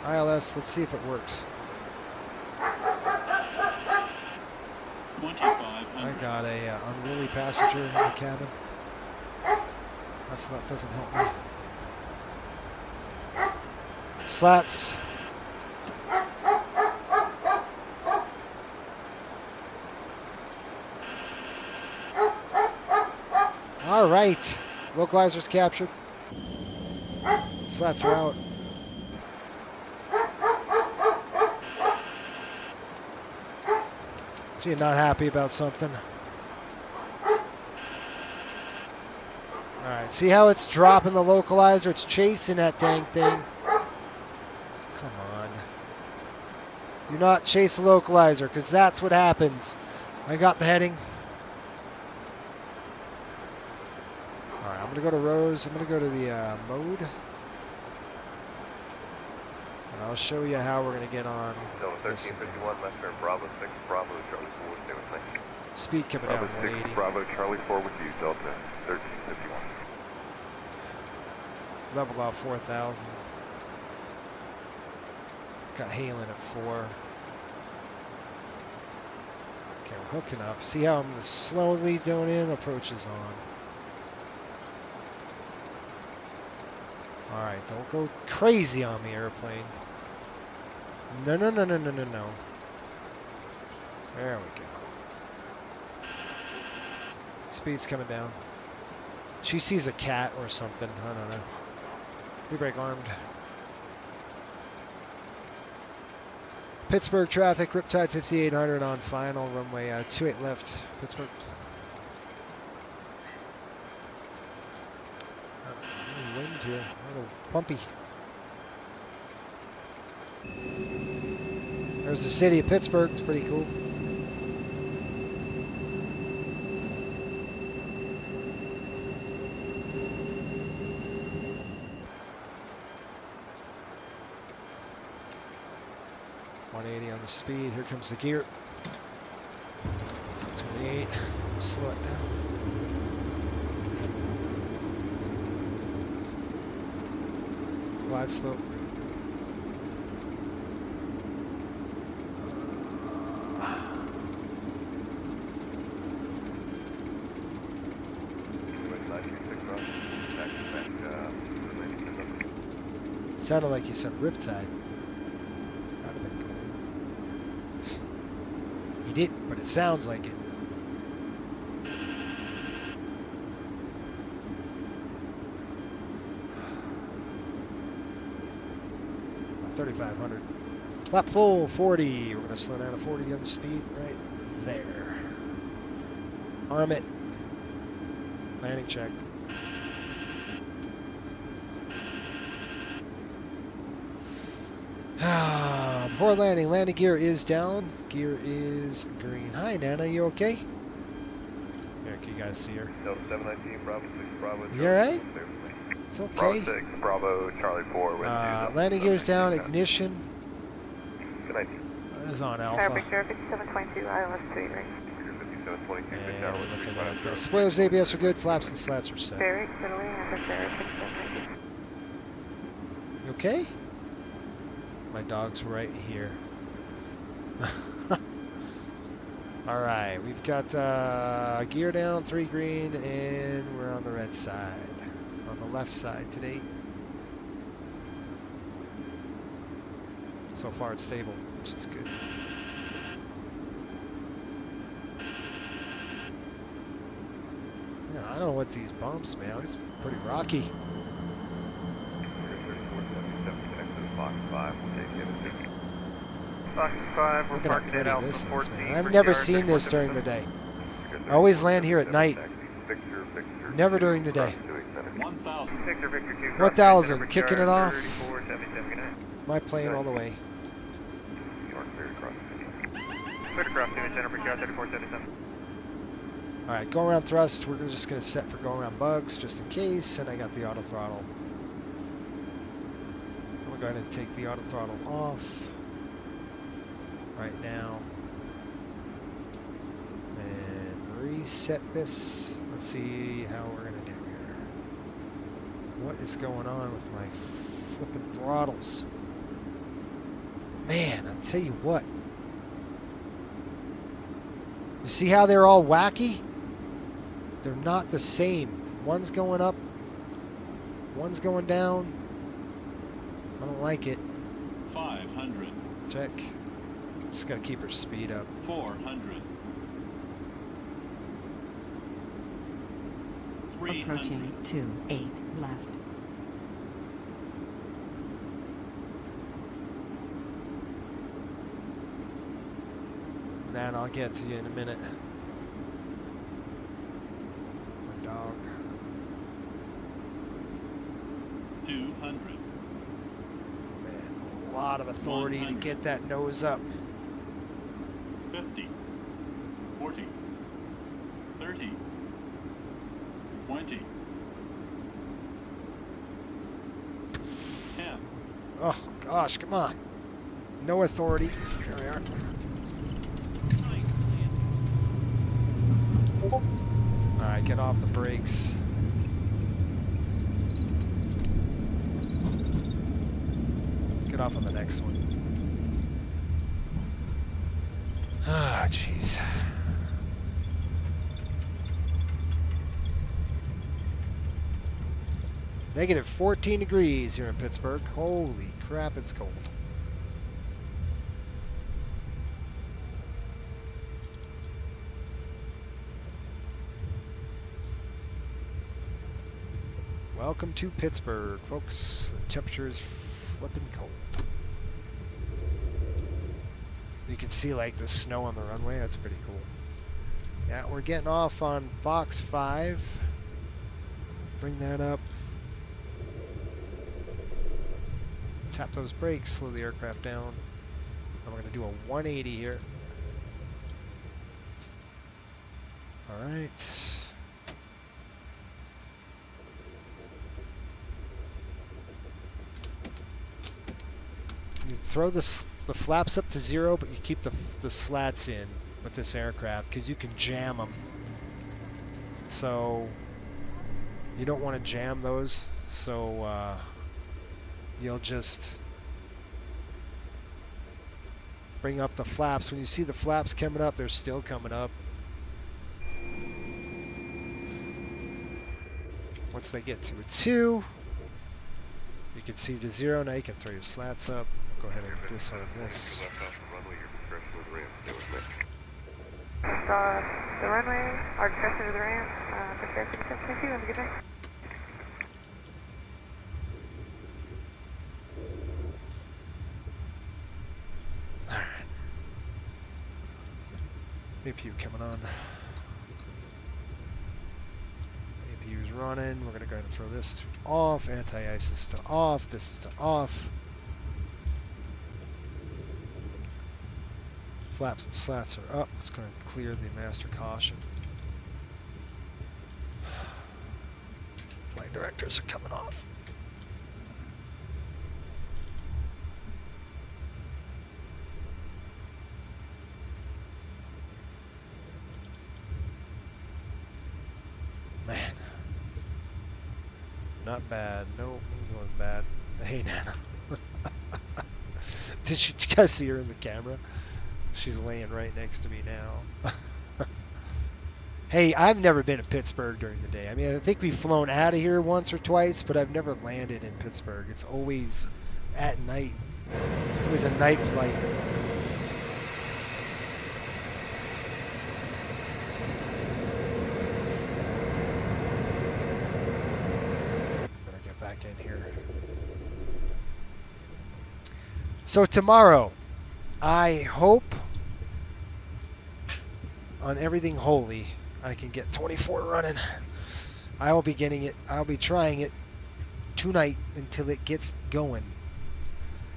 ILS. Let's see if it works. I got a unruly passenger in the cabin. That doesn't help me. Slats. All right. Localizers captured. Slats are out. So you're not happy about something. Alright, see how it's dropping the localizer? It's chasing that dang thing. Come on. Do not chase the localizer, because that's what happens. I got the heading. Alright, I'm going to go to Rose. I'm going to go to the mode. And I'll show you how we're going to get on.
Delta 1351, left turn Bravo 6, Bravo Charlie 4, stay with me.
Speed coming down, 180.
Bravo Charlie 4 with you, Delta 1351.
Level off 4,000. Got Halen at 4. Okay, we're hooking up. See how I'm slowly doing in? Approach is on. Alright, don't go crazy on me, airplane. No, no, no, no, no, no, no. There we go. Speed's coming down. She sees a cat or something. I don't know. Pre-brake armed. Pittsburgh traffic, Riptide 5800 on final, runway 28 left, Pittsburgh. Wind here, a little bumpy. There's the city of Pittsburgh, it's pretty cool. On the speed, here comes the gear. 28, slow it down. Glide slope. Sounded like you said Riptide. Didn't, but it sounds like it. 3,500. Lap full, 40. We're going to slow down to 40 on the speed right there. Arm it. Landing check. Before landing, landing gear is down. Gear is green. Hi, Nana. You okay? Here, can you guys see her?
No, 719, Bravo 6, Bravo.
You alright? It's okay.
Bravo 6, Bravo, Charlie 4.
Landing gear's down. Ignition.
Good night.
Is on Alpha.
Airport 5722, ILS 3 right.
5722,
and we're looking at spoilers and ABS are good. Flaps and slats are set.
Barry, Italy, Airport 5722.
You okay? My dog's right here. All right, we've got gear down, 3 green, and we're on the red side. On the left side today. So far it's stable, which is good. Yeah, I don't know what's these bumps, man. It's pretty rocky.
Fox 5, we'll take it.
Fox 5, we're parking at Alpha 14.
I've never seen this during the day. I always land here at night. Never during the day. 1,000, kicking it off. My plane all the way. Alright, go around thrust. We're just going to set for go around bugs just in case. And I got the auto throttle. I'm going to take the auto throttle off right now and reset this. Let's see how we're going to do here. What is going on with my flipping throttles? Man, I'll tell you what. You see how they're all wacky? They're not the same. One's going up, one's going down. I don't like it.
500.
Check. Just gotta keep her speed up.
400.
Approaching 28 left.
Then I'll get to you in a minute. My dog.
200.
A lot of authority 100. To get that nose up.
50, 40, 30, 20, 10.
Oh gosh, come on. No authority. There we are. Alright, get off the brakes. Get off on the next one. Ah, jeez. Negative 14 degrees here in Pittsburgh. Holy crap, it's cold. Welcome to Pittsburgh, folks. The temperature is flipping cold. You can see like the snow on the runway. That's pretty cool. Yeah, we're getting off on Fox 5. Bring that up. Tap those brakes, slow the aircraft down. And we're going to do a 180 here. All right. You throw the flaps up to 0, but you keep the slats in with this aircraft because you can jam them. So you don't want to jam those. So you'll just bring up the flaps. When you see the flaps coming up, they're still coming up. Once they get to a 2, you can see the 0. Now you can throw your slats up. Go ahead and disarm this.
The runway, our discussion of the ramp, Pittsburgh 722, have a good night.
Alright. APU coming on. APU's running. We're going to go ahead and throw this to off. Anti-ice is to off. This is to off. Flaps and slats are up. It's going to clear the master caution. Flight directors are coming off. Man. Not bad. Nope, it wasn't bad. Hey, Nana. Did you guys see her in the camera? She's laying right next to me now. Hey, I've never been to Pittsburgh during the day. I mean, I think we've flown out of here once or twice, but I've never landed in Pittsburgh. It's always at night. It's always a night flight. Better get back in here. So tomorrow, I hope on everything holy I can get 24 running. I will be getting it. I'll be trying it tonight until it gets going.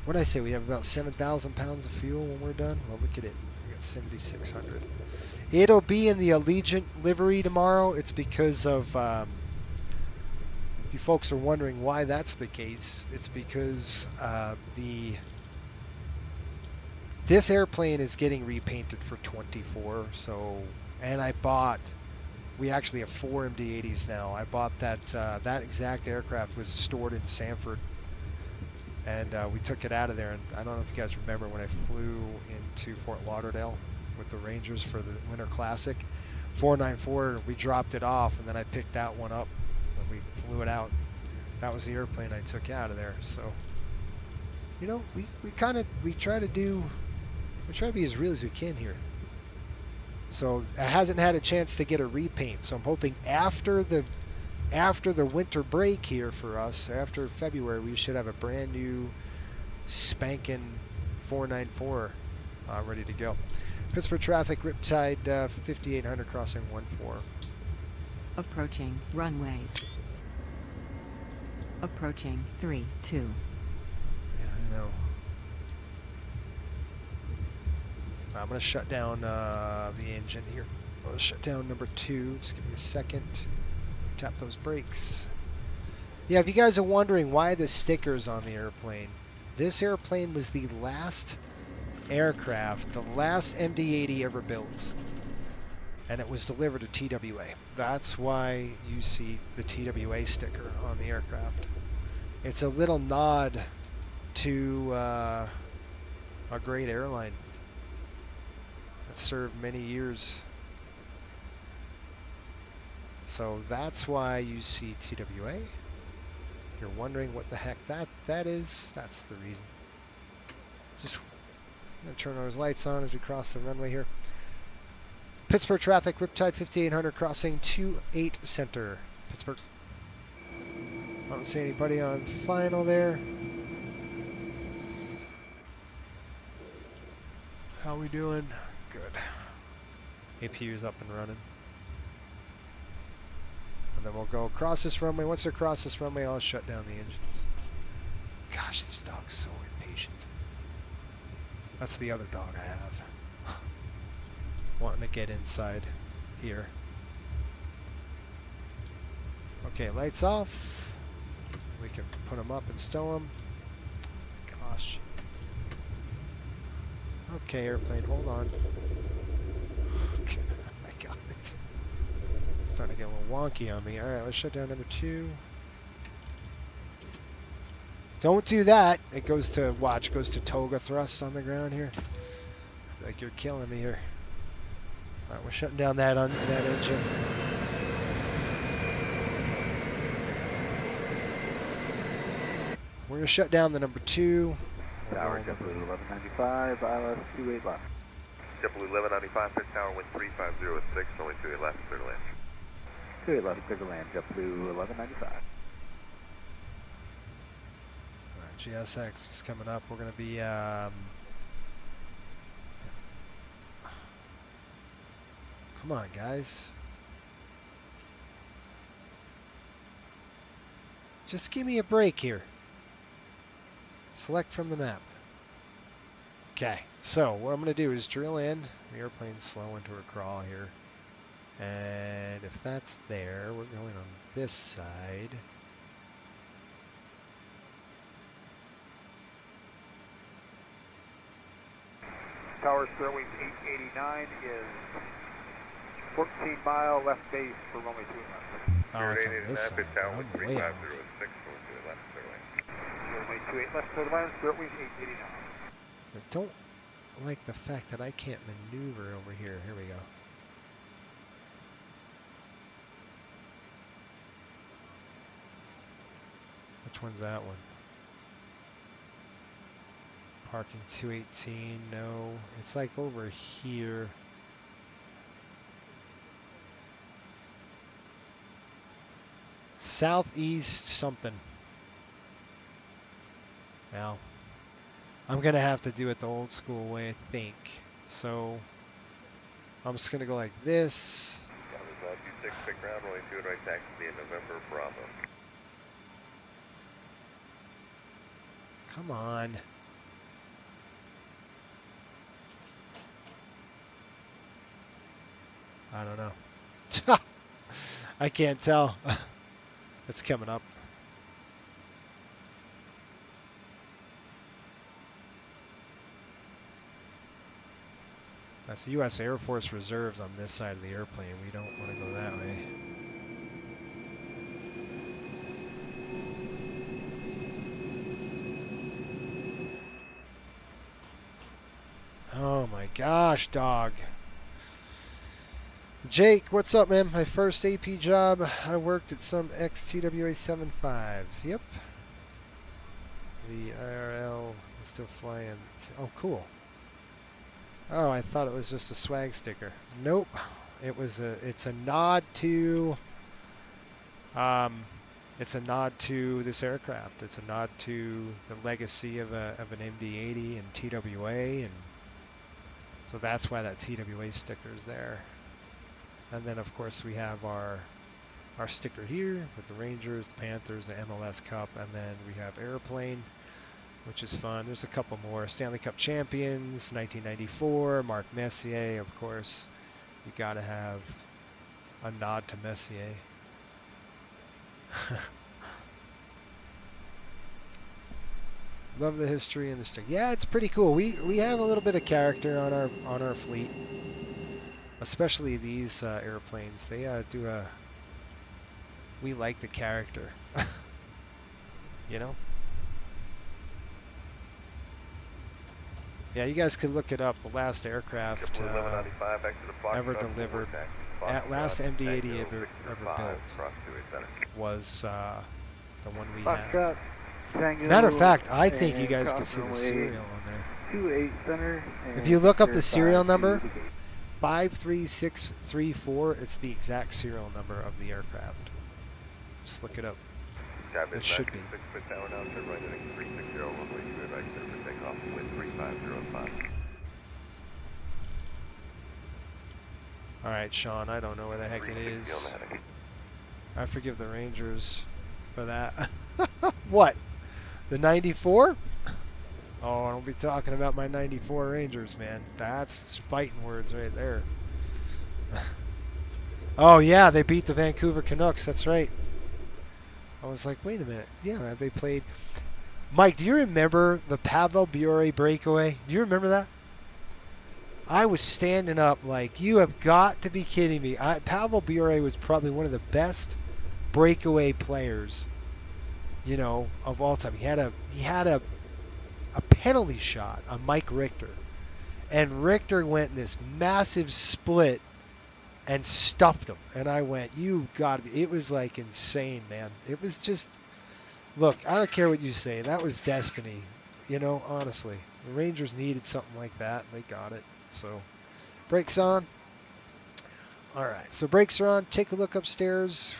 What did I say? We have about 7,000 pounds of fuel when we're done. Well, look at it. We got 7,600. It'll be in the Allegiant livery tomorrow. It's because of, if you folks are wondering why that's the case, it's because this airplane is getting repainted for 24, so, and we actually have 4 MD-80s now. I bought that, that exact aircraft was stored in Sanford, and we took it out of there, and I don't know if you guys remember when I flew into Fort Lauderdale with the Rangers for the Winter Classic, 494, we dropped it off, and then I picked that one up, and we flew it out. That was the airplane I took out of there, so, you know, we try to be as real as we can here. So it hasn't had a chance to get a repaint. So I'm hoping after the winter break here for us, after February, we should have a brand new spanking 494 ready to go. Pittsburgh traffic, Riptide 5800 crossing 14.
Approaching runways. Approaching 32.
Yeah, I know. I'm going to shut down the engine here. I'm going to shut down number 2. Just give me a second. Tap those brakes. Yeah, if you guys are wondering why the sticker's on the airplane, this airplane was the last aircraft, the last MD-80 ever built. And it was delivered to TWA. That's why you see the TWA sticker on the aircraft. It's a little nod to a great airline that served many years. So that's why you see TWA. If you're wondering what the heck that is, that's the reason. Just gonna turn those lights on as we cross the runway here. Pittsburgh traffic, Riptide 5800 crossing 28 center. Pittsburgh. I don't see anybody on final there. How we doing? Good. APU's up and running. And then we'll go across this runway. Once they're across this runway, I'll shut down the engines. Gosh, this dog's so impatient. That's the other dog I have. Wanting to get inside here. Okay, lights off. We can put them up and stow them. Gosh. Okay, airplane, hold on. I got it. Starting to get a little wonky on me. Alright, let's shut down number 2. Don't do that. It goes to, watch, goes to toga thrust on the ground here. Like you're killing me here. Alright, we're shutting down that engine. We're going to shut down the number 2.
Tower, JetBlue 1195, ILS 28 left. JetBlue 1195, pitch tower, wind 3506, only 28 left, clear to land. 28 left, clear to land, JetBlue 1195.
Alright, GSX is coming up. We're going to be, come on, guys. Just give me a break here. Select from the map. Okay, so what I'm going to do is drill in. The airplane's slow into a crawl here. And if that's there, we're going on this side.
Tower Airways 889 is 14 mile left base for runway 29.
Oh, it's on this side. I'm way off.
Runway 28 left, clear to land, Airways 889.
I don't like the fact that I can't maneuver over here. Here we go. Which one's that one? Parking 218, no. It's like over here. Southeast something. Now, I'm going to have to do it the old school way, I think. So, I'm just going to go like this.
26, pick ground, rolling 2 and right taxi in November, Bravo.
Come on. I don't know. I can't tell. It's coming up. That's U.S. Air Force Reserves on this side of the airplane. We don't want to go that way. Oh my gosh, dog. Jake, what's up, man? My first AP job, I worked at some ex-TWA 75s. Yep. The IRL is still flying. Oh, cool. Oh, I thought it was just a swag sticker. Nope. It's a nod to this aircraft. It's a nod to the legacy of an MD-80 and TWA, and so that's why that TWA sticker is there. And then of course we have our sticker here with the Rangers, the Panthers, the MLS Cup, and then we have airplane, which is fun. There's a couple more. Stanley Cup champions, 1994, Marc Messier, of course. You gotta have a nod to Messier. Love the history and the sticker. Yeah, it's pretty cool. We have a little bit of character on our fleet, especially these airplanes. They we like the character, you know. Yeah, you guys could look it up. The last aircraft ever delivered, last MD-80 ever built, was the one we have. Matter of fact, I think you guys could see the serial on there.
28 center.
If you look up the serial number, 53634, it's the exact serial number of the aircraft. Just look it up. It should be. All right, Sean, I don't know where the heck it is. I forgive the Rangers for that. What? The 94? Oh, don't be talking about my 94 Rangers, man. That's fighting words right there. Oh, yeah, they beat the Vancouver Canucks. That's right. I was like, wait a minute. Yeah, they played. Mike, do you remember the Pavel Bure breakaway? Do you remember that? I was standing up like, you have got to be kidding me. Pavel Bure was probably one of the best breakaway players, you know, of all time. He had a penalty shot on Mike Richter, and Richter went in this massive split and stuffed him. And I went, you got to be. It was like insane, man. It was just, look, I don't care what you say. That was destiny, you know, honestly. The Rangers needed something like that, and they got it. So, brakes on. All right, so brakes are on. Take a look upstairs.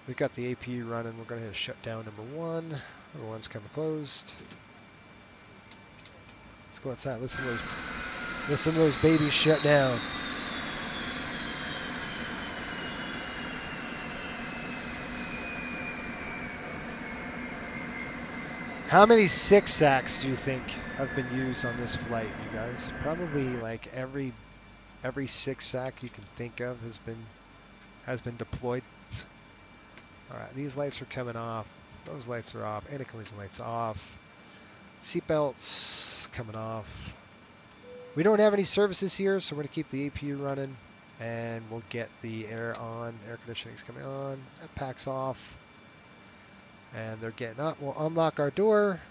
We've got the APU running. We're going to hit shutdown number 1. Number 1's coming closed. Let's go outside. Listen to those babies shut down. How many 6-sacks do you think have been used on this flight, you guys? Probably like every 6-sack you can think of has been deployed. All right, these lights are coming off. Those lights are off. Anti-collision lights off. Seatbelts coming off. We don't have any services here, so we're going to keep the APU running, and we'll get the air on. Air conditioning is coming on. That packs off. And they're getting up. We'll unlock our door.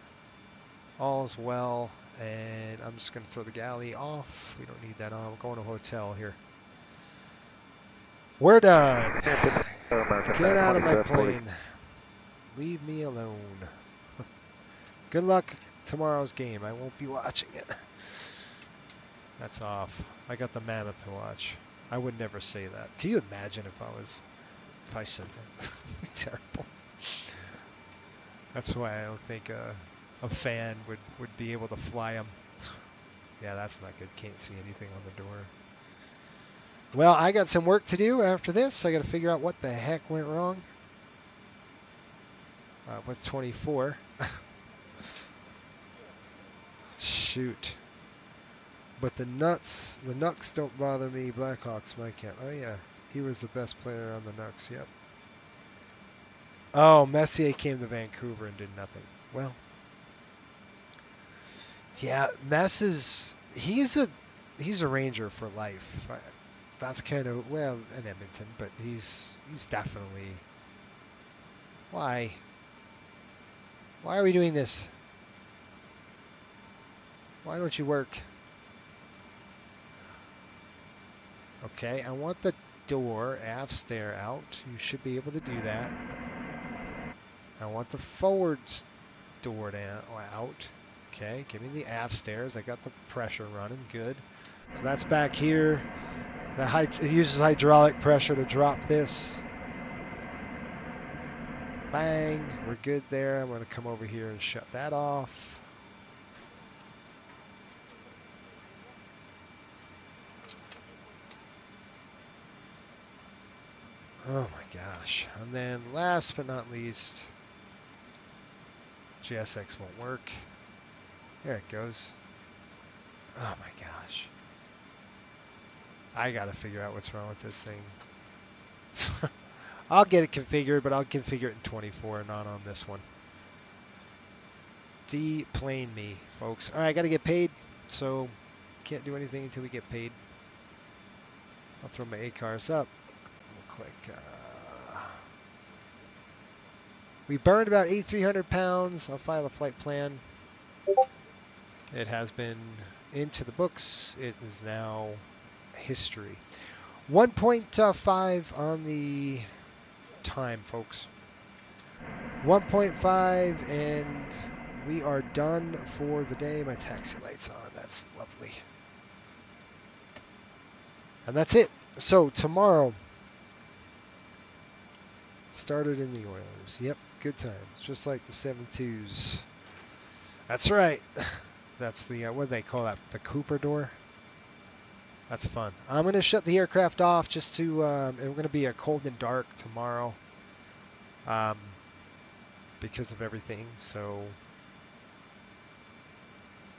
All is well. And I'm just going to throw the galley off. We don't need that on. We're going to a hotel here. We're done. Get out of my plane. Leave me alone. Good luck tomorrow's game. I won't be watching it. That's off. I got the Mammoth to watch. I would never say that. Can you imagine if I said that? Terrible. That's why I don't think a fan would be able to fly them. Yeah, that's not good. Can't see anything on the door. Well, I got some work to do after this. I got to figure out what the heck went wrong with 24. Shoot. But the Nucks don't bother me. Blackhawks, my cat. Oh, yeah. He was the best player on the Nucks. Yep. Oh, Messier came to Vancouver and did nothing. Well, yeah, he's a Ranger for life. That's kind of, well, in Edmonton, but he's definitely. Why are we doing this? Why don't you work? Okay, I want the door, aft stair out. You should be able to do that. I want the forward door down, out. Okay, give me the aft stairs. I got the pressure running. Good. So that's back here. It uses hydraulic pressure to drop this. Bang. We're good there. I'm going to come over here and shut that off. Oh my gosh. And then last but not least, GSX won't work. There it goes. Oh my gosh. I gotta figure out what's wrong with this thing. I'll get it configured, but I'll configure it in 24, not on this one. Deplane me, folks. Alright, I gotta get paid, so can't do anything until we get paid. I'll throw my ACARs up. We'll click. We burned about 8,300 pounds. I'll file a flight plan. It has been into the books. It is now history. 1.5 on the time, folks. 1.5, and we are done for the day. My taxi light's on. That's lovely. And that's it. So tomorrow, started in the Oilers. Yep, good times. Just like the 7-2s. That's right. That's the, what do they call that? The Cooper door? That's fun. I'm going to shut the aircraft off just to, and we're going to be a cold and dark tomorrow because of everything. So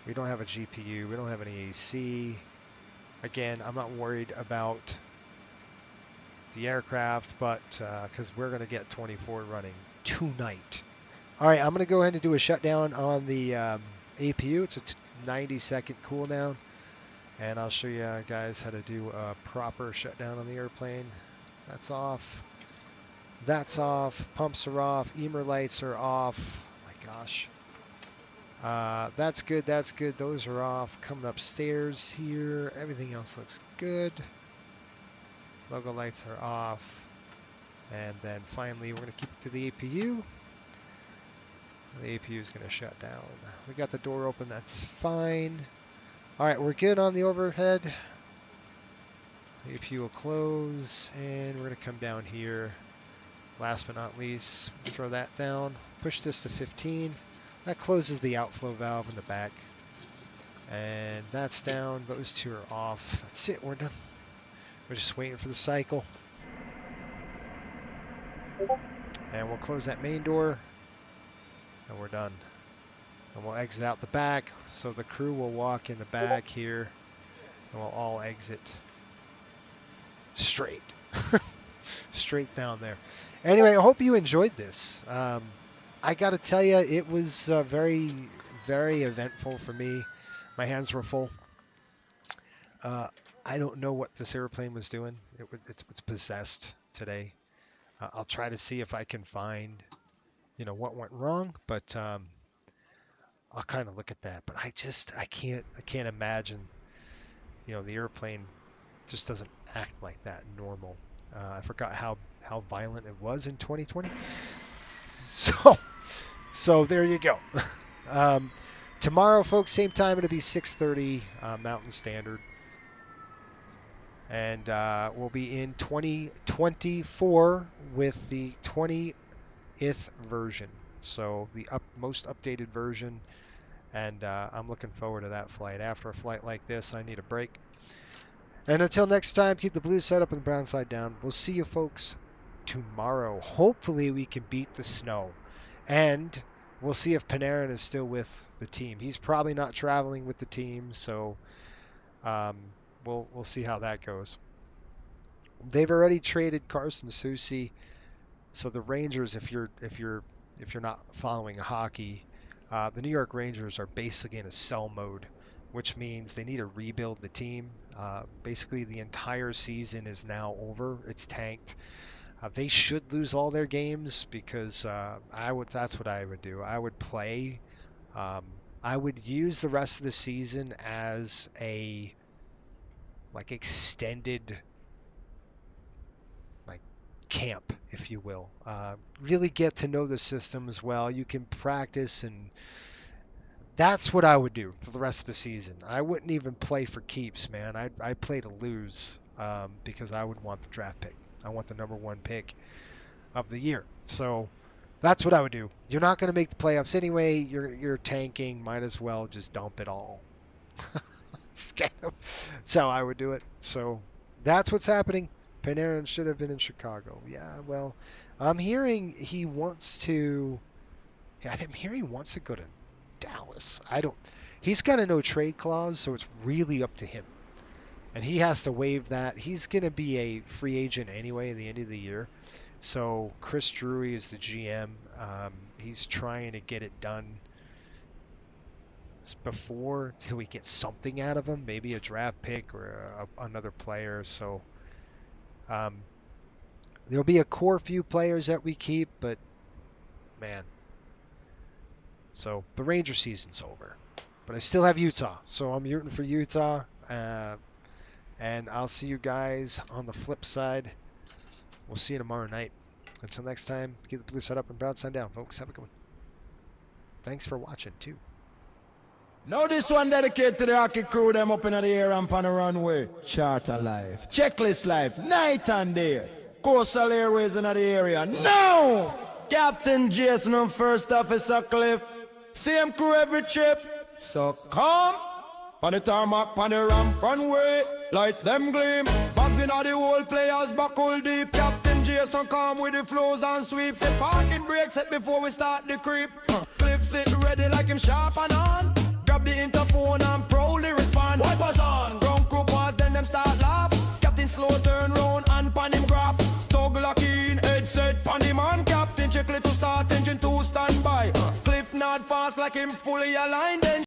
we don't have a GPU. We don't have any AC. Again, I'm not worried about the aircraft, but because we're going to get 24 running tonight. All right, I'm going to go ahead and do a shutdown on the APU. It's a 90-second cooldown. And I'll show you guys how to do a proper shutdown on the airplane. That's off. That's off. Pumps are off. Emer lights are off. Oh my gosh. That's good. That's good. Those are off. Coming upstairs here. Everything else looks good. Logo lights are off. And then finally, we're going to keep it to the APU. The APU is going to shut down. We got the door open. That's fine. All right, we're good on the overhead. The APU will close, and we're going to come down here. Last but not least, throw that down. Push this to 15. That closes the outflow valve in the back. And that's down. Those two are off. That's it. We're done. We're just waiting for the cycle. And we'll close that main door. And we're done. And we'll exit out the back, so the crew will walk in the back here, and we'll all exit straight. Straight down there. Anyway, I hope you enjoyed this. I got to tell you, it was very, very eventful for me. My hands were full. I don't know what this airplane was doing. It's possessed today. I'll try to see if I can find, what went wrong, but I'll kind of look at that, but I can't imagine, the airplane just doesn't act like that normal. I forgot how violent it was in 2020. So there you go. Tomorrow, folks, same time, it'll be 6:30 Mountain Standard. And we'll be in 2024 with the 20th version. So the most updated version. And I'm looking forward to that flight. After a flight like this, I need a break. And until next time, keep the blue side up and the brown side down. We'll see you folks tomorrow. Hopefully we can beat the snow. And we'll see if Panarin is still with the team. He's probably not traveling with the team, so we'll see how that goes. They've already traded Carson Soucy. So the Rangers, if you're not following hockey, the New York Rangers are basically in a sell mode, which means they need to rebuild the team. Basically, the entire season is now over. It's tanked. They should lose all their games because that's what I would do. I would play. I would use the rest of the season as a extended camp, if you will. Really get to know the system as well. You can practice, and that's what I would do for the rest of the season. I wouldn't even play for keeps, man. I'd play to lose because I would want the draft pick. I want the #1 pick of the year. So that's what I would do. You're not going to make the playoffs anyway. You're tanking. Might as well just dump it all. That's how I would do it. So that's what's happening. Panarin should have been in Chicago. Yeah, well, I'm hearing he wants to. Yeah, I'm hearing he wants to go to Dallas. He's got a no trade clause, so it's really up to him, and he has to waive that. He's going to be a free agent anyway at the end of the year. So Chris Drury is the GM. He's trying to get it done before till we get something out of him, maybe a draft pick or another player. So. There'll be a core few players that we keep, but man. So the Ranger season's over, but I still have Utah, so I'm rooting for Utah. And I'll see you guys on the flip side. We'll see you tomorrow night. Until next time, keep the blue side up and brown side down, folks. Have a good one. Thanks for watching too.
Now this one dedicated to the hockey crew, them up in the air and on the runway. Charter life, checklist life, night and day. Coastal Airways in the area. Now! Captain Jason and First Officer Cliff. Same crew every trip. So come On the tarmac, on the ramp, runway, lights them gleam. Bags in all the whole players buckle deep. Captain Jason come with the flows and sweeps. Say parking brake set before we start the creep. Cliff sit ready like him sharp and on. Grab the interphone and proudly respond. Wipers on. Ground crew pause, then them start laugh. Captain slow turn round and pan him graph. Toggle lock in, head set pan him on. Captain check to start, engine 2 stand by. Cliff nod fast like him fully aligned. Then